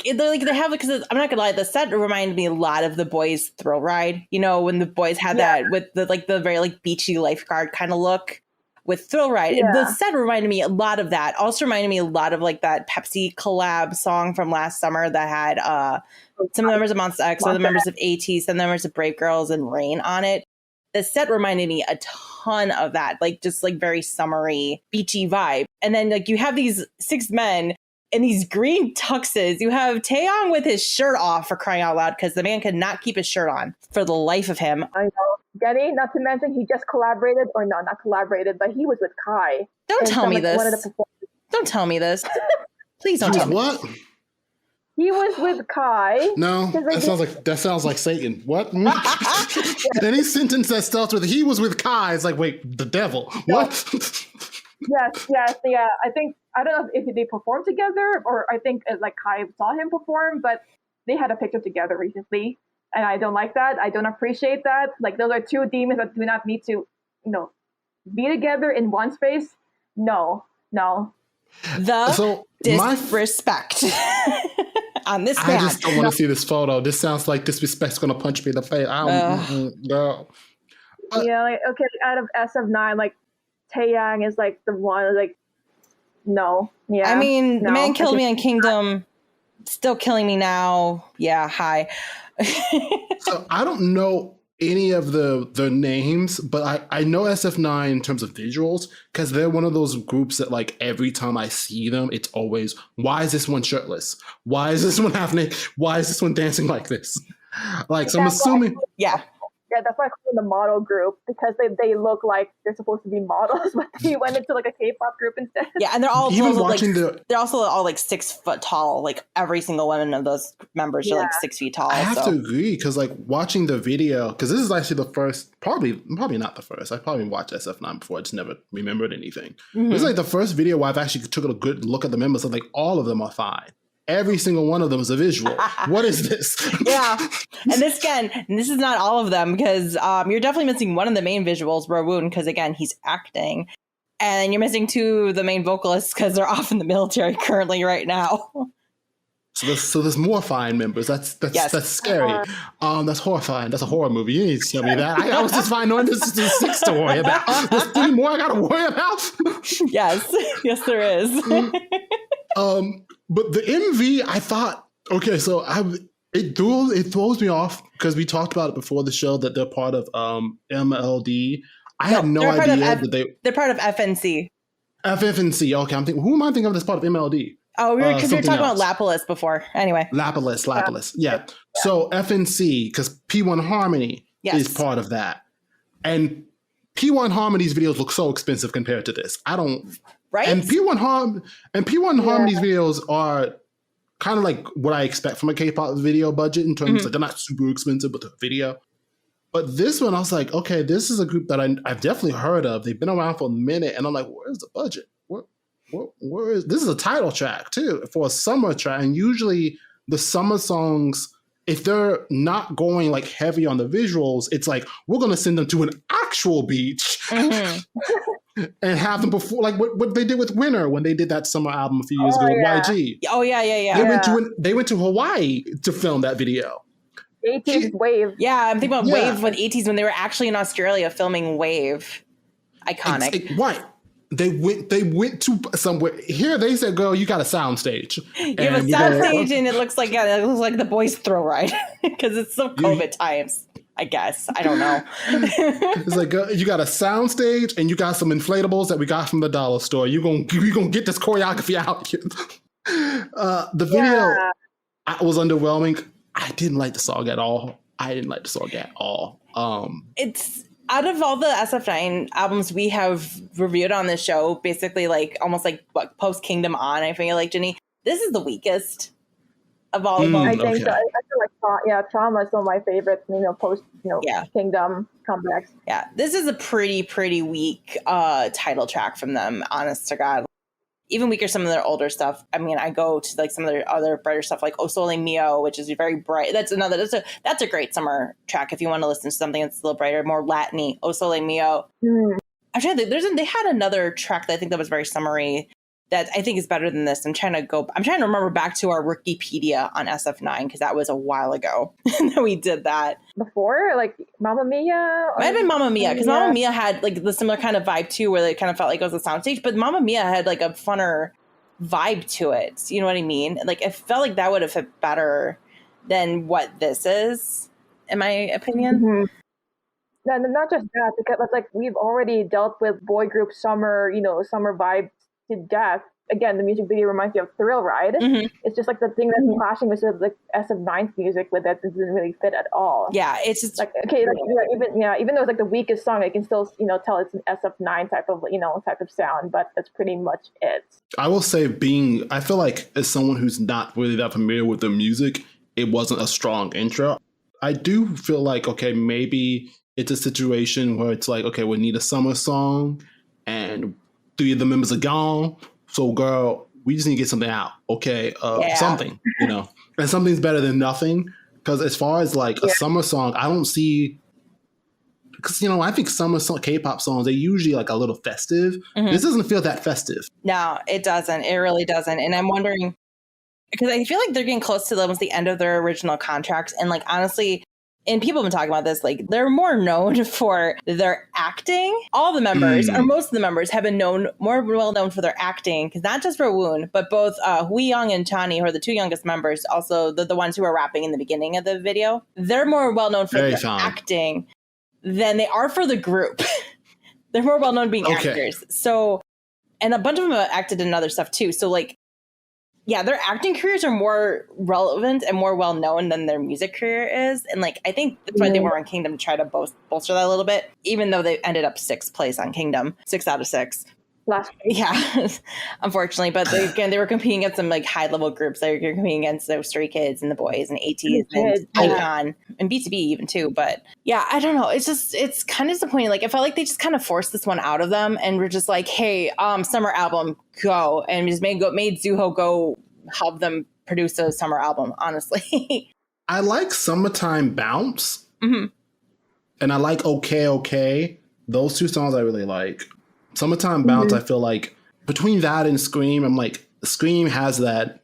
have because I'm not gonna lie, the set reminded me a lot of The Boys Thrill Ride. When the boys had that with the very beachy lifeguard kind of look with Thrill Ride. Yeah. The set reminded me a lot of that. Also reminded me a lot of that Pepsi collab song from last summer that had some members of Monsta X, some of the members of AT, some members of Brave Girls and Rain on it. The set reminded me a ton of that, just very summery, beachy vibe. And then you have these 6 men in these green tuxes. You have Taeyong with his shirt off, for crying out loud, because the man could not keep his shirt on for the life of him. I know. Jenny, not to mention, he just collaborated, or no, not collaborated, but he was with Kai. Don't tell me one of the this. performances. Don't tell me this. Please don't He tell was me. what? He was with Kai. No, that sounds like Satan. What? Any sentence that starts with "he was with Kai" is like, wait, the devil. What? Yes, yeah. I don't know if they performed together, or I think like Kai saw him perform, but they had a picture together recently, and I don't like that. I don't appreciate that. Like, those are two demons that do not need to, be together in one space. No. The disrespect on this man. I just don't want to see this photo. This sounds like disrespect's going to punch me in the face. I don't know. Yeah, like, okay, out of SF9, like, Taeyang is like the one, like, no. Yeah. I mean, the man killed me in Kingdom, still killing me now. Yeah, hi. So I don't know any of the names, but I know SF9 in terms of visuals, because they're one of those groups that, like, every time I see them, it's always, why is this one shirtless? Why is this one happening? Why is this one dancing like this? Like, so I'm assuming. Yeah. Yeah, that's why I call them the model group, because they look like they're supposed to be models, but they went into like a K-pop group instead. Yeah, and they're all Even also, watching they're also all like 6 foot tall. Like, every single one of those members are like 6 feet tall. I have to agree, because like watching the video, because this is actually the first, probably not the first. I probably watched SF9 before. I just never remembered anything. Mm-hmm. This is like the first video where I've actually took a good look at the members, and like all of them are fine. Every single one of them is a visual. What is this? Yeah. And this is not all of them, because you're definitely missing one of the main visuals, Rowoon, because again, he's acting. And you're missing 2 of the main vocalists because they're off in the military currently right now. So there's more fine members. That's scary. That's horrifying. That's a horror movie. You need to tell me that. I was just fine knowing this is 6 to worry about. There's 3 more I gotta worry about. Yes, there is. But the MV, I thought, okay, so it throws me off, because we talked about it before the show that they're part of MLD. I had no idea that they're part of FNC. FFNC. Okay, I'm thinking, who am I thinking of as part of MLD? Oh, because we were talking about Lapillus before. Anyway. Lapillus. Yeah. So FNC, because P1 Harmony is part of that. And P1 Harmony's videos look so expensive compared to this. Right? And P1 Harmony's videos are kind of like what I expect from a K-pop video budget, in terms of they're not super expensive, but the video. But this one, I was like, okay, this is a group that I've definitely heard of. They've been around for a minute, and I'm like, where's the budget? Where is this? Is a title track too for a summer track, and usually the summer songs, if they're not going like heavy on the visuals, it's like, we're gonna send them to an actual beach. And have them before, like what they did with Winter when they did that summer album a few years ago with YG. Oh yeah. They went to Hawaii to film that video. 80s Wave. Yeah, I'm thinking about Wave with 80s when they were actually in Australia filming Wave. Iconic. Right. They went to somewhere. Here they said, "Girl, you got a soundstage." You have a soundstage, and it looks like the boys' throw ride, because it's so COVID times. I guess. I don't know. It's like, you got a soundstage and you got some inflatables that we got from the dollar store. You're gonna get this choreography out here. The video was underwhelming. I didn't like the song at all. It's out of all the SF9 albums we have reviewed on this show, basically like almost like what post Kingdom on, I feel like, Jenny, this is the weakest of all of them. I think so. I feel like Trauma is still my favorite, post Kingdom comebacks. Yeah, this is a pretty weak title track from them, honest to God. Even weaker some of their older stuff. I mean, I go to like some of their other brighter stuff, like O Sole Mio, which is very bright. That's a great summer track if you want to listen to something that's a little brighter, more Latin-y. O Sole Mio. I'm trying to think. They had another track that I think that was very summery that I think is better than this. I'm trying to remember back to our Wikipedia on SF9, because that was a while ago that we did that. Before, like Mamma Mia? Might have been Mamma Mia, because Mamma Mia had like the similar kind of vibe too, where it kind of felt like it was a soundstage, but Mamma Mia had like a funner vibe to it. You know what I mean? Like, it felt like that would have fit better than what this is, in my opinion. No, not just that, because like we've already dealt with boy group summer, summer vibe to death again, the music video reminds me of Thrill Ride. Mhm. It's just like the thing that's clashing with sort of like SF9's music with that doesn't really fit at all. Yeah, it's just Like, okay, like, even though it's like the weakest song, I can still, tell it's an SF9 type of sound, but that's pretty much it. I will say I feel like as someone who's not really that familiar with the music, it wasn't a strong intro. I do feel like, okay, maybe it's a situation where it's like, okay, we need a summer song and 3 of the members are gone. So girl, we just need to get something out. Okay, something, and something's better than nothing. Because as far as like a summer song, I don't see, because, I think summer K-pop songs, they're usually like a little festive. Mhm. This doesn't feel that festive. no, it doesn't. It really doesn't. And I'm wondering, because I feel like they're getting close to almost the end of their original contracts. And like, honestly, and people have been talking about this, like they're more known for their acting. All the members, or most of the members, have been more well known for their acting, because not just for Woon, but both Hui Young and Chani, who are the 2 youngest members, also the ones who are rapping in the beginning of the video. They're more well known for their acting than they are for the group. They're more well known being actors. So, and a bunch of them have acted in other stuff too. So like, yeah, their acting careers are more relevant and more well known than their music career is. And like, I think that's why they were on Kingdom, to try to bolster that a little bit, even though they ended up 6th place on Kingdom, 6 out of 6. Last week. Yeah, unfortunately. But they were competing against some like high level groups. They were competing against those Stray Kids and the Boys and ATs and Icon and B2B even too. But yeah, I don't know. It's kind of disappointing. Like, I felt like they just kind of forced this one out of them and were just like, hey, summer album, go. And just made Zuho go help them produce a summer album, honestly. I like Summertime Bounce. Mm-hmm. And I like Okay. Those 2 songs I really like. Summertime Bounce, I feel like between that and Scream, I'm like, Scream has that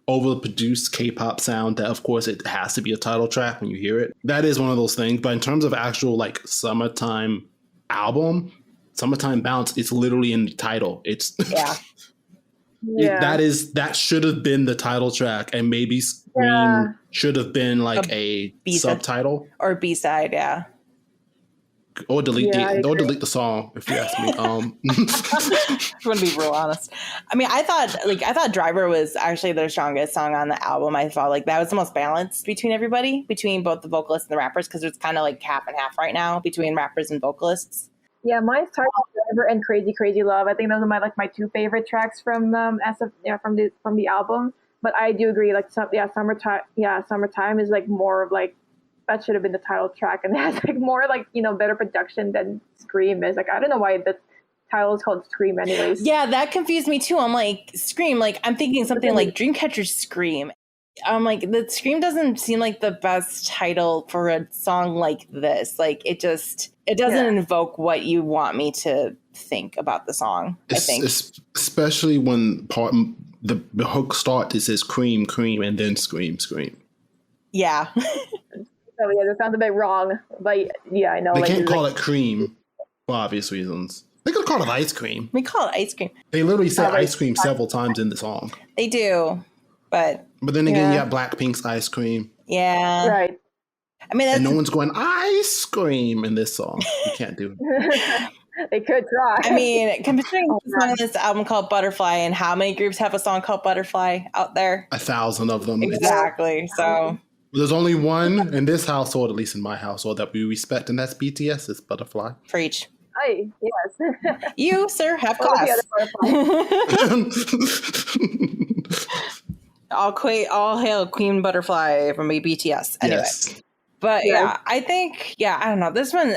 overproduced K-pop sound that, of course, it has to be a title track when you hear it. That is one of those things. But in terms of actual like summertime album, Summertime Bounce, it's literally in the title. It's that should have been the title track, and maybe Scream should have been like a subtitle or B-side, or delete the song, if you ask me. I'm gonna be real honest. I mean, I thought Driver was actually their strongest song on the album. I felt like that was the most balanced between everybody, between both the vocalists and the rappers, because it's kind of like half and half right now between rappers and vocalists. Yeah, mine's Target Driver and Crazy Crazy Love. I think those are my 2 favorite tracks from from the album. But I do agree, like Summertime is like more of like, that should have been the title track, and it has like more like, better production than Scream is. Like, I don't know why the title is called Scream anyways. Yeah, that confused me too. I'm like, Scream, like I'm thinking something like Dreamcatcher's Scream. I'm like, the Scream doesn't seem like the best title for a song like this. Like, it doesn't invoke what you want me to think about the song, I think. Especially when the hook starts, it says cream, cream, and then scream, scream. Yeah. So yeah, that sounds a bit wrong, but yeah, I know. They can't call it cream for obvious reasons. They could have called it ice cream. We call it ice cream. They literally say ice cream several times in the song. They do, but then again, you have Blackpink's ice cream. Yeah, right. I mean, and no one's going ice cream in this song. You can't do it. They could try. I mean, considering the song on this album called Butterfly, and how many groups have a song called Butterfly out there? 1,000 of them. Exactly. So there's only one in this household, at least in my household, that we respect, and that's BTS. It's Butterfly. Preach. Hi, yes. You, sir, have class. All hail Queen Butterfly from BTS. Anyway. Yes. But yeah, I think, I don't know. This one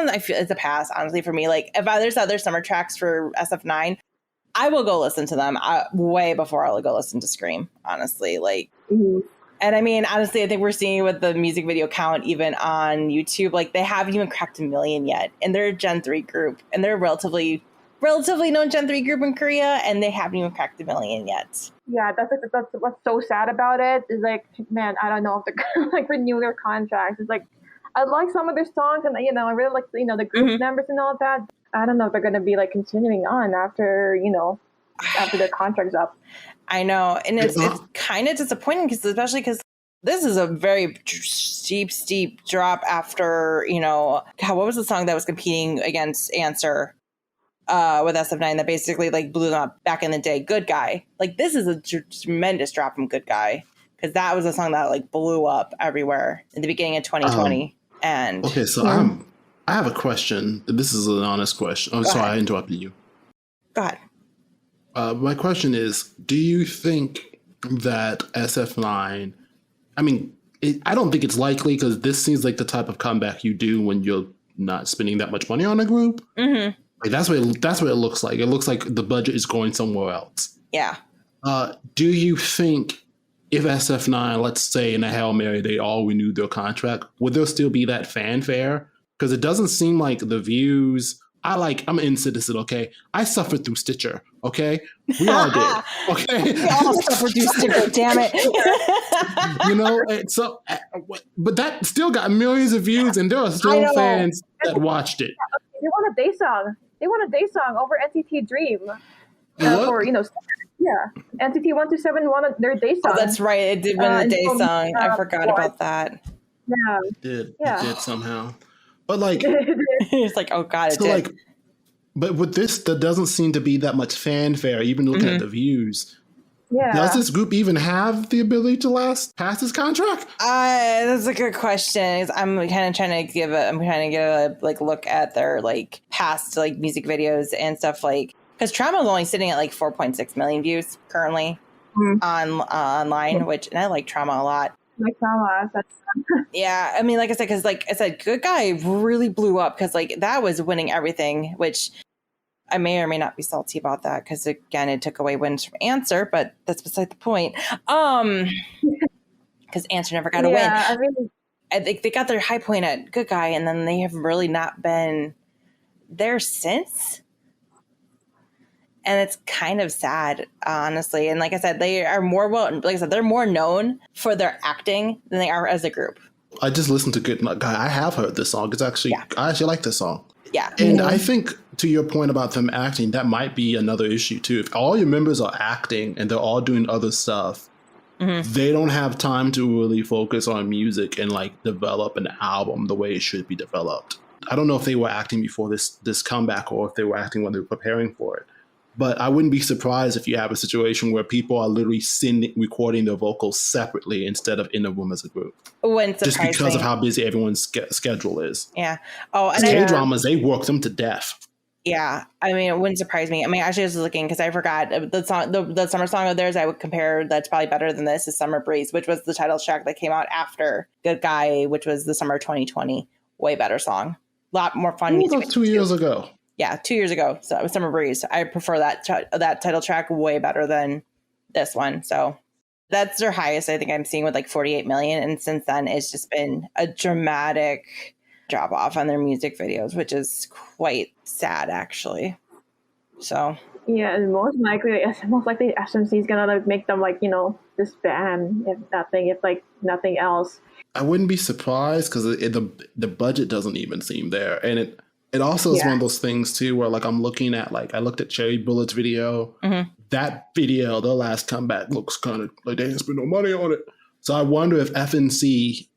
I feel is a pass, honestly, for me. Like, if there's other summer tracks for SF9, I will go listen to them way before I'll go listen to Scream, honestly. Like, and I mean, honestly, I think we're seeing with the music video count, even on YouTube, like they haven't even cracked 1 million yet. And they're a Gen 3 group, and they're a relatively known Gen 3 group in Korea, and they haven't even cracked 1 million yet. Yeah, that's what's so sad about it is like, man, I don't know if they're gonna like renew their contracts. It's like, I like some of their songs, and I really like the group members and all that. I don't know if they're gonna be like continuing on after their contract's up. I know, and it's kind of disappointing, especially because this is a very steep drop after, what was the song that was competing against Answer? with SF9 that basically like blew them up back in the day. Good Guy. Like this is a tremendous drop from Good Guy because that was a song that like blew up everywhere in the beginning of 2020. And okay, so I have a question. This is an honest question. Oh, sorry, I interrupted you. Go ahead. My question is, do you think that SF9, I mean, I don't think it's likely because this seems like the type of comeback you do when you're not spending that much money on a group. Mm-hmm. Like that's what it looks like. It looks like the budget is going somewhere else. Yeah. Do you think if SF9, let's say in a Hail Mary, they all renewed their contract, would there still be that fanfare? Because it doesn't seem like the views. I'm an citizen, okay? I suffered through Stitcher, okay? We all did, okay? We all suffered through Stitcher, damn it. You know, so, but that still got millions of views, and there are still fans that watched it. They want a day song. They want a day song over NCT Dream. Or, NCT 127 wanted their day song. Oh, that's right. It did win the day song. I forgot about that. Yeah. It did somehow. But like, it's like, oh God, it did. Like, but with this, there doesn't seem to be that much fanfare, even looking at the views. Yeah. Does this group even have the ability to last past this contract? That's a good question. I'm kind of trying to give a like look at their like past like music videos and stuff like because Trauma is only sitting at like 4.6 million views currently online, which and I like Trauma a lot. Like Trauma, yeah, I mean, like I said, because like I said, Good Guy really blew up because like that was winning everything, which I may or may not be salty about that because again, it took away wins from Answer, but that's beside the point. Because Answer never got a win. I mean, I think they got their high point at Good Guy, and then they have really not been there since. And it's kind of sad, honestly. And like I said, they are they're more known for their acting than they are as a group. I just listened to Good Guy. I have heard this song. I actually like this song. Yeah. And I think to your point about them acting, that might be another issue too. If all your members are acting and they're all doing other stuff, they don't have time to really focus on music and like develop an album the way it should be developed. I don't know if they were acting before this comeback or if they were acting when they were preparing for it. But I wouldn't be surprised if you have a situation where people are literally recording their vocals separately instead of in a room as a group. Just because of how busy everyone's schedule is. Yeah. Oh, and K-dramas, they work them to death. Yeah. I mean, it wouldn't surprise me. I mean, actually, I was looking because I forgot the song, the summer song of theirs. I would compare that's probably better than this is Summer Breeze, which was the title track that came out after Good Guy, which was the summer 2020. Way better song. A lot more fun music. That was 2 years ago. Yeah, 2 years ago. So it was Summer Breeze. I prefer that title track way better than this one. So that's their highest I think I'm seeing with like 48 million. And since then, it's just been a dramatic drop off on their music videos, which is quite sad, actually. So yeah, and most likely SMC is gonna like make them like disband if nothing else. I wouldn't be surprised because the budget doesn't even seem there, and it also is one of those things too where like I'm looking at I looked at Cherry Bullet's video. That video, their last comeback looks kind of like they didn't spend no money on it. So I wonder if FNC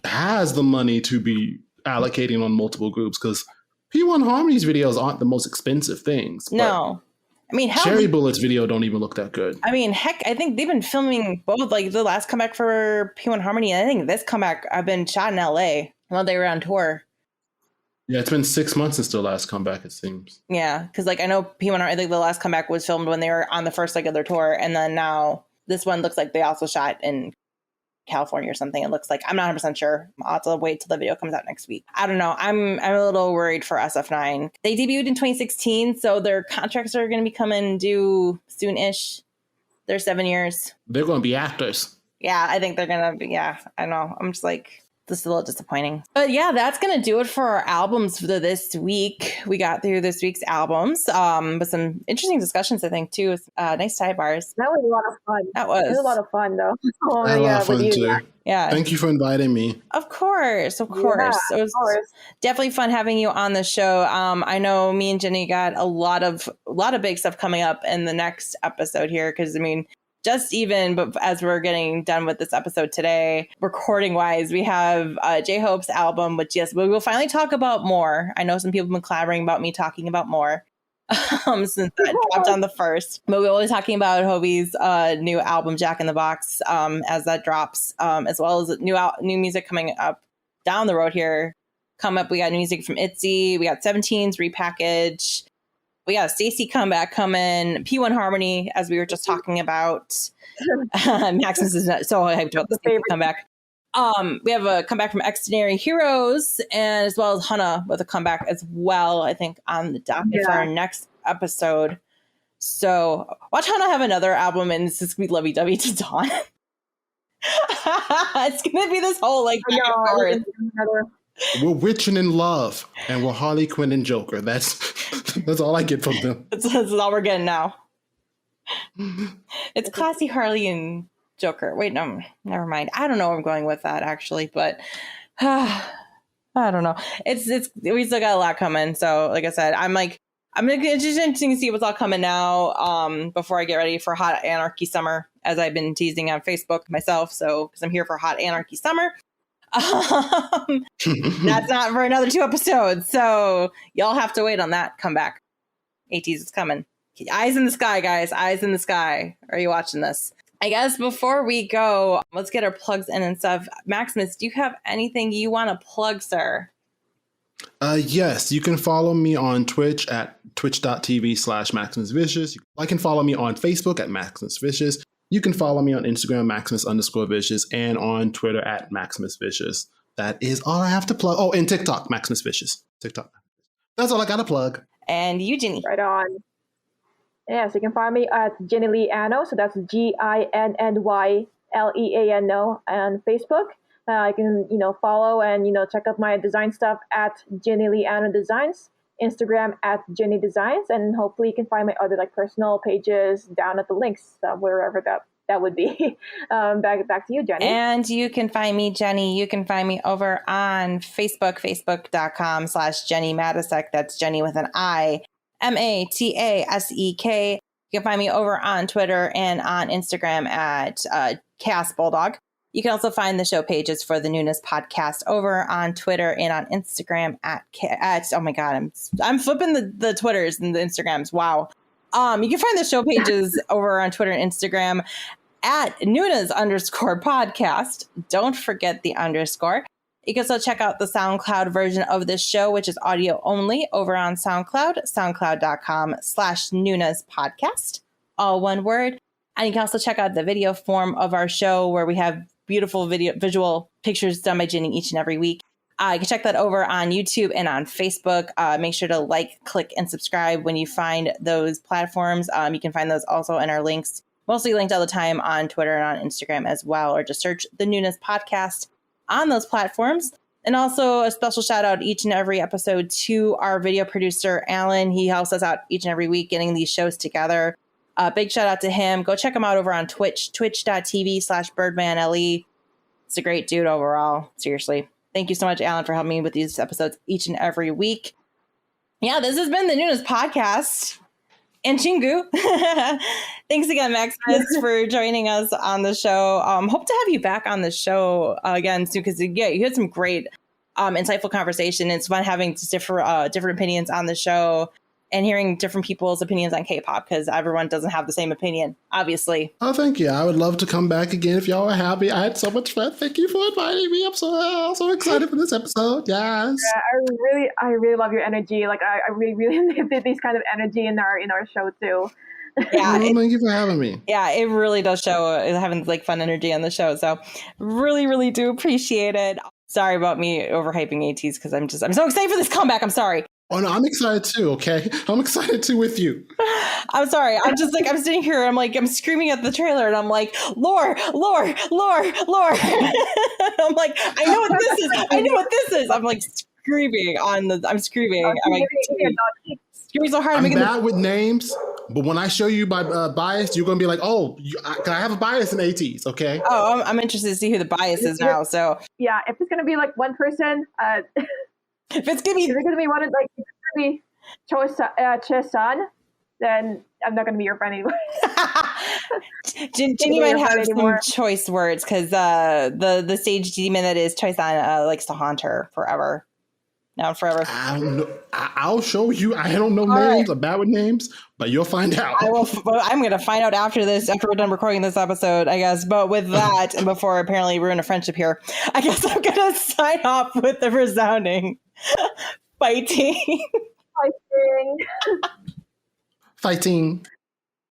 has the money to be allocating on multiple groups because P1 Harmony's videos aren't the most expensive things. No. I mean, Cherry Bullet's video don't even look that good. I mean, heck, I think they've been filming both, like the last comeback for P1 Harmony, and I think this comeback I've been shot in LA while they were on tour. Yeah, it's been 6 months since their last comeback, it seems. Yeah, because like I know P1 I think the last comeback was filmed when they were on the first leg of their tour, and then now this one looks like they also shot in California or something. It looks like I'm not 100% sure. I'll have to wait till the video comes out next week. I don't know. I'm a little worried for SF9. They debuted in 2016, so their contracts are going to be coming due soon-ish. They're 7 years. They're going to be actors. Yeah, I think they're going to be. Yeah, I know. I'm just like, this is a little disappointing. But yeah, that's going to do it for our albums for this week. We got through this week's albums with some interesting discussions, I think, too. Nice sidebars. That was a lot of fun. That was. It was a lot of fun, though. I had a lot of fun, too. Yeah. Thank you for inviting me. Of course. Yeah, It was definitely fun having you on the show. I know me and Jenny got a lot of big stuff coming up in the next episode here because, I mean, but as we're getting done with this episode today, recording wise, we have J-Hope's album, which yes, we will finally talk about more. I know some people have been clamoring about me talking about more. since that dropped on the 1st. But we'll be talking about HYBE's new album, Jack in the Box, as that drops, as well as new music coming up down the road here. Come up, we got music from ITZY, we got 17's repackage, we got a Stacey comeback coming, P1 Harmony, as we were just talking about. Maximus is so hyped about the Stacey comeback. We have a comeback from Extraordinary Heroes, and as well as Hana with a comeback as well, I think, on the docket for our next episode. So watch Hana have another album, and it's just gonna be lovey-dovey to dawn. It's gonna be this whole like we're Witch and in Love, and we're Harley Quinn and Joker. That's all I get from them. That's all we're getting now. It's classy Harley and Joker. Wait, no, never mind. I don't know where I'm going with that actually, but I don't know. It's we still got a lot coming. So like I said, it's just interesting to see what's all coming now. Before I get ready for Hot Anarchy Summer, as I've been teasing on Facebook myself. So because I'm here for Hot Anarchy Summer. That's not for another 2 episodes. So y'all have to wait on that comeback. ATs is coming. Eyes in the sky, guys. Eyes in the sky. Are you watching this? I guess before we go, let's get our plugs in and stuff. Maximus, do you have anything you want to plug, sir? Yes, you can follow me on Twitch at twitch.tv/MaximusVicious. You can follow me on Facebook at MaximusVicious. You can follow me on Instagram, Maximus_Vicious, and on Twitter at MaximusVicious. That is all I have to plug. Oh, and TikTok, MaximusVicious. TikTok. That's all I got to plug. And you, Ginny. Right on. Yes, you can find me at Ginny Lee Ano, so that's GINNYLEANO on Facebook. You can, follow and, check out my design stuff at Ginny Lee Ano Designs, Instagram at Ginny Designs, and hopefully you can find my other personal pages down at the links, wherever that would be. Back to you, Jenny. And you can find me, Jenny. You can find me over on Facebook, facebook.com/Jenny Matasek. That's Jenny with an I. MATASEK. You can find me over on Twitter and on Instagram at Chaos Bulldog. You can also find the show pages for the Noonas podcast over on Twitter and on Instagram at oh my god, I'm flipping the Twitters and the Instagrams. Wow. You can find the show pages over on Twitter and Instagram at Noonas_podcast. Don't forget the underscore. You can also check out the SoundCloud version of this show, which is audio only, over on SoundCloud, soundcloud.com/Noonas podcast, all one word. And you can also check out the video form of our show, where we have beautiful visual pictures done by Ginny each and every week. You can check that over on YouTube and on Facebook. Make sure to like, click, and subscribe when you find those platforms. You can find those also in our links, mostly linked all the time on Twitter and on Instagram as well, or just search the Noonas podcast on those platforms. And also a special shout out each and every episode to our video producer, Alan. He helps us out each and every week getting these shows together. Big shout out to him. Go check him out over on Twitch, twitch.tv/BirdmanLE. It's a great dude overall. Seriously. Thank you so much, Alan, for helping me with these episodes each and every week. Yeah, this has been the Noonas podcast. And Chingu. Thanks again, Maximus, for joining us on the show. Hope to have you back on the show again soon, because you had some great, insightful conversation. It's fun having different opinions on the show and hearing different people's opinions on K-pop, because everyone doesn't have the same opinion, obviously. Oh, thank you. I would love to come back again if y'all are happy. I had so much fun. Thank you for inviting me. I'm so excited for this episode. Yes. Yeah, I really love your energy. Like I really did this kind of energy in our show too. Yeah, thank you for having me. Yeah, it really does show having fun energy on the show. So really, really do appreciate it. Sorry about me overhyping ATs, because I'm so excited for this comeback. I'm sorry. Oh no, I'm excited too. Okay, I'm excited too with you. I'm sorry. I'm just I'm sitting here. I'm screaming at the trailer, and I'm like, lore. I'm like, I know what this is. I'm screaming I'm screaming. I'm like, screaming so hard. I'm bad with names, but when I show you my bias, you're gonna be like, oh, I have a bias in ATs. Okay. Oh, I'm interested to see who the bias is now. So yeah, if it's gonna be one person, if it's gonna be one of Chesan, then I'm not gonna be your friend anymore. Ginny might have some choice words, because the stage demon that is Chesan likes to haunt her forever. now and forever. I don't know. I'll show you. I don't know All names. right. I'm bad with names, but you'll find out. I'm going to find out after we're done recording this episode, I guess. But with that, and before I apparently ruin a friendship here, I guess I'm going to sign off with the resounding fighting. Fighting. Fighting.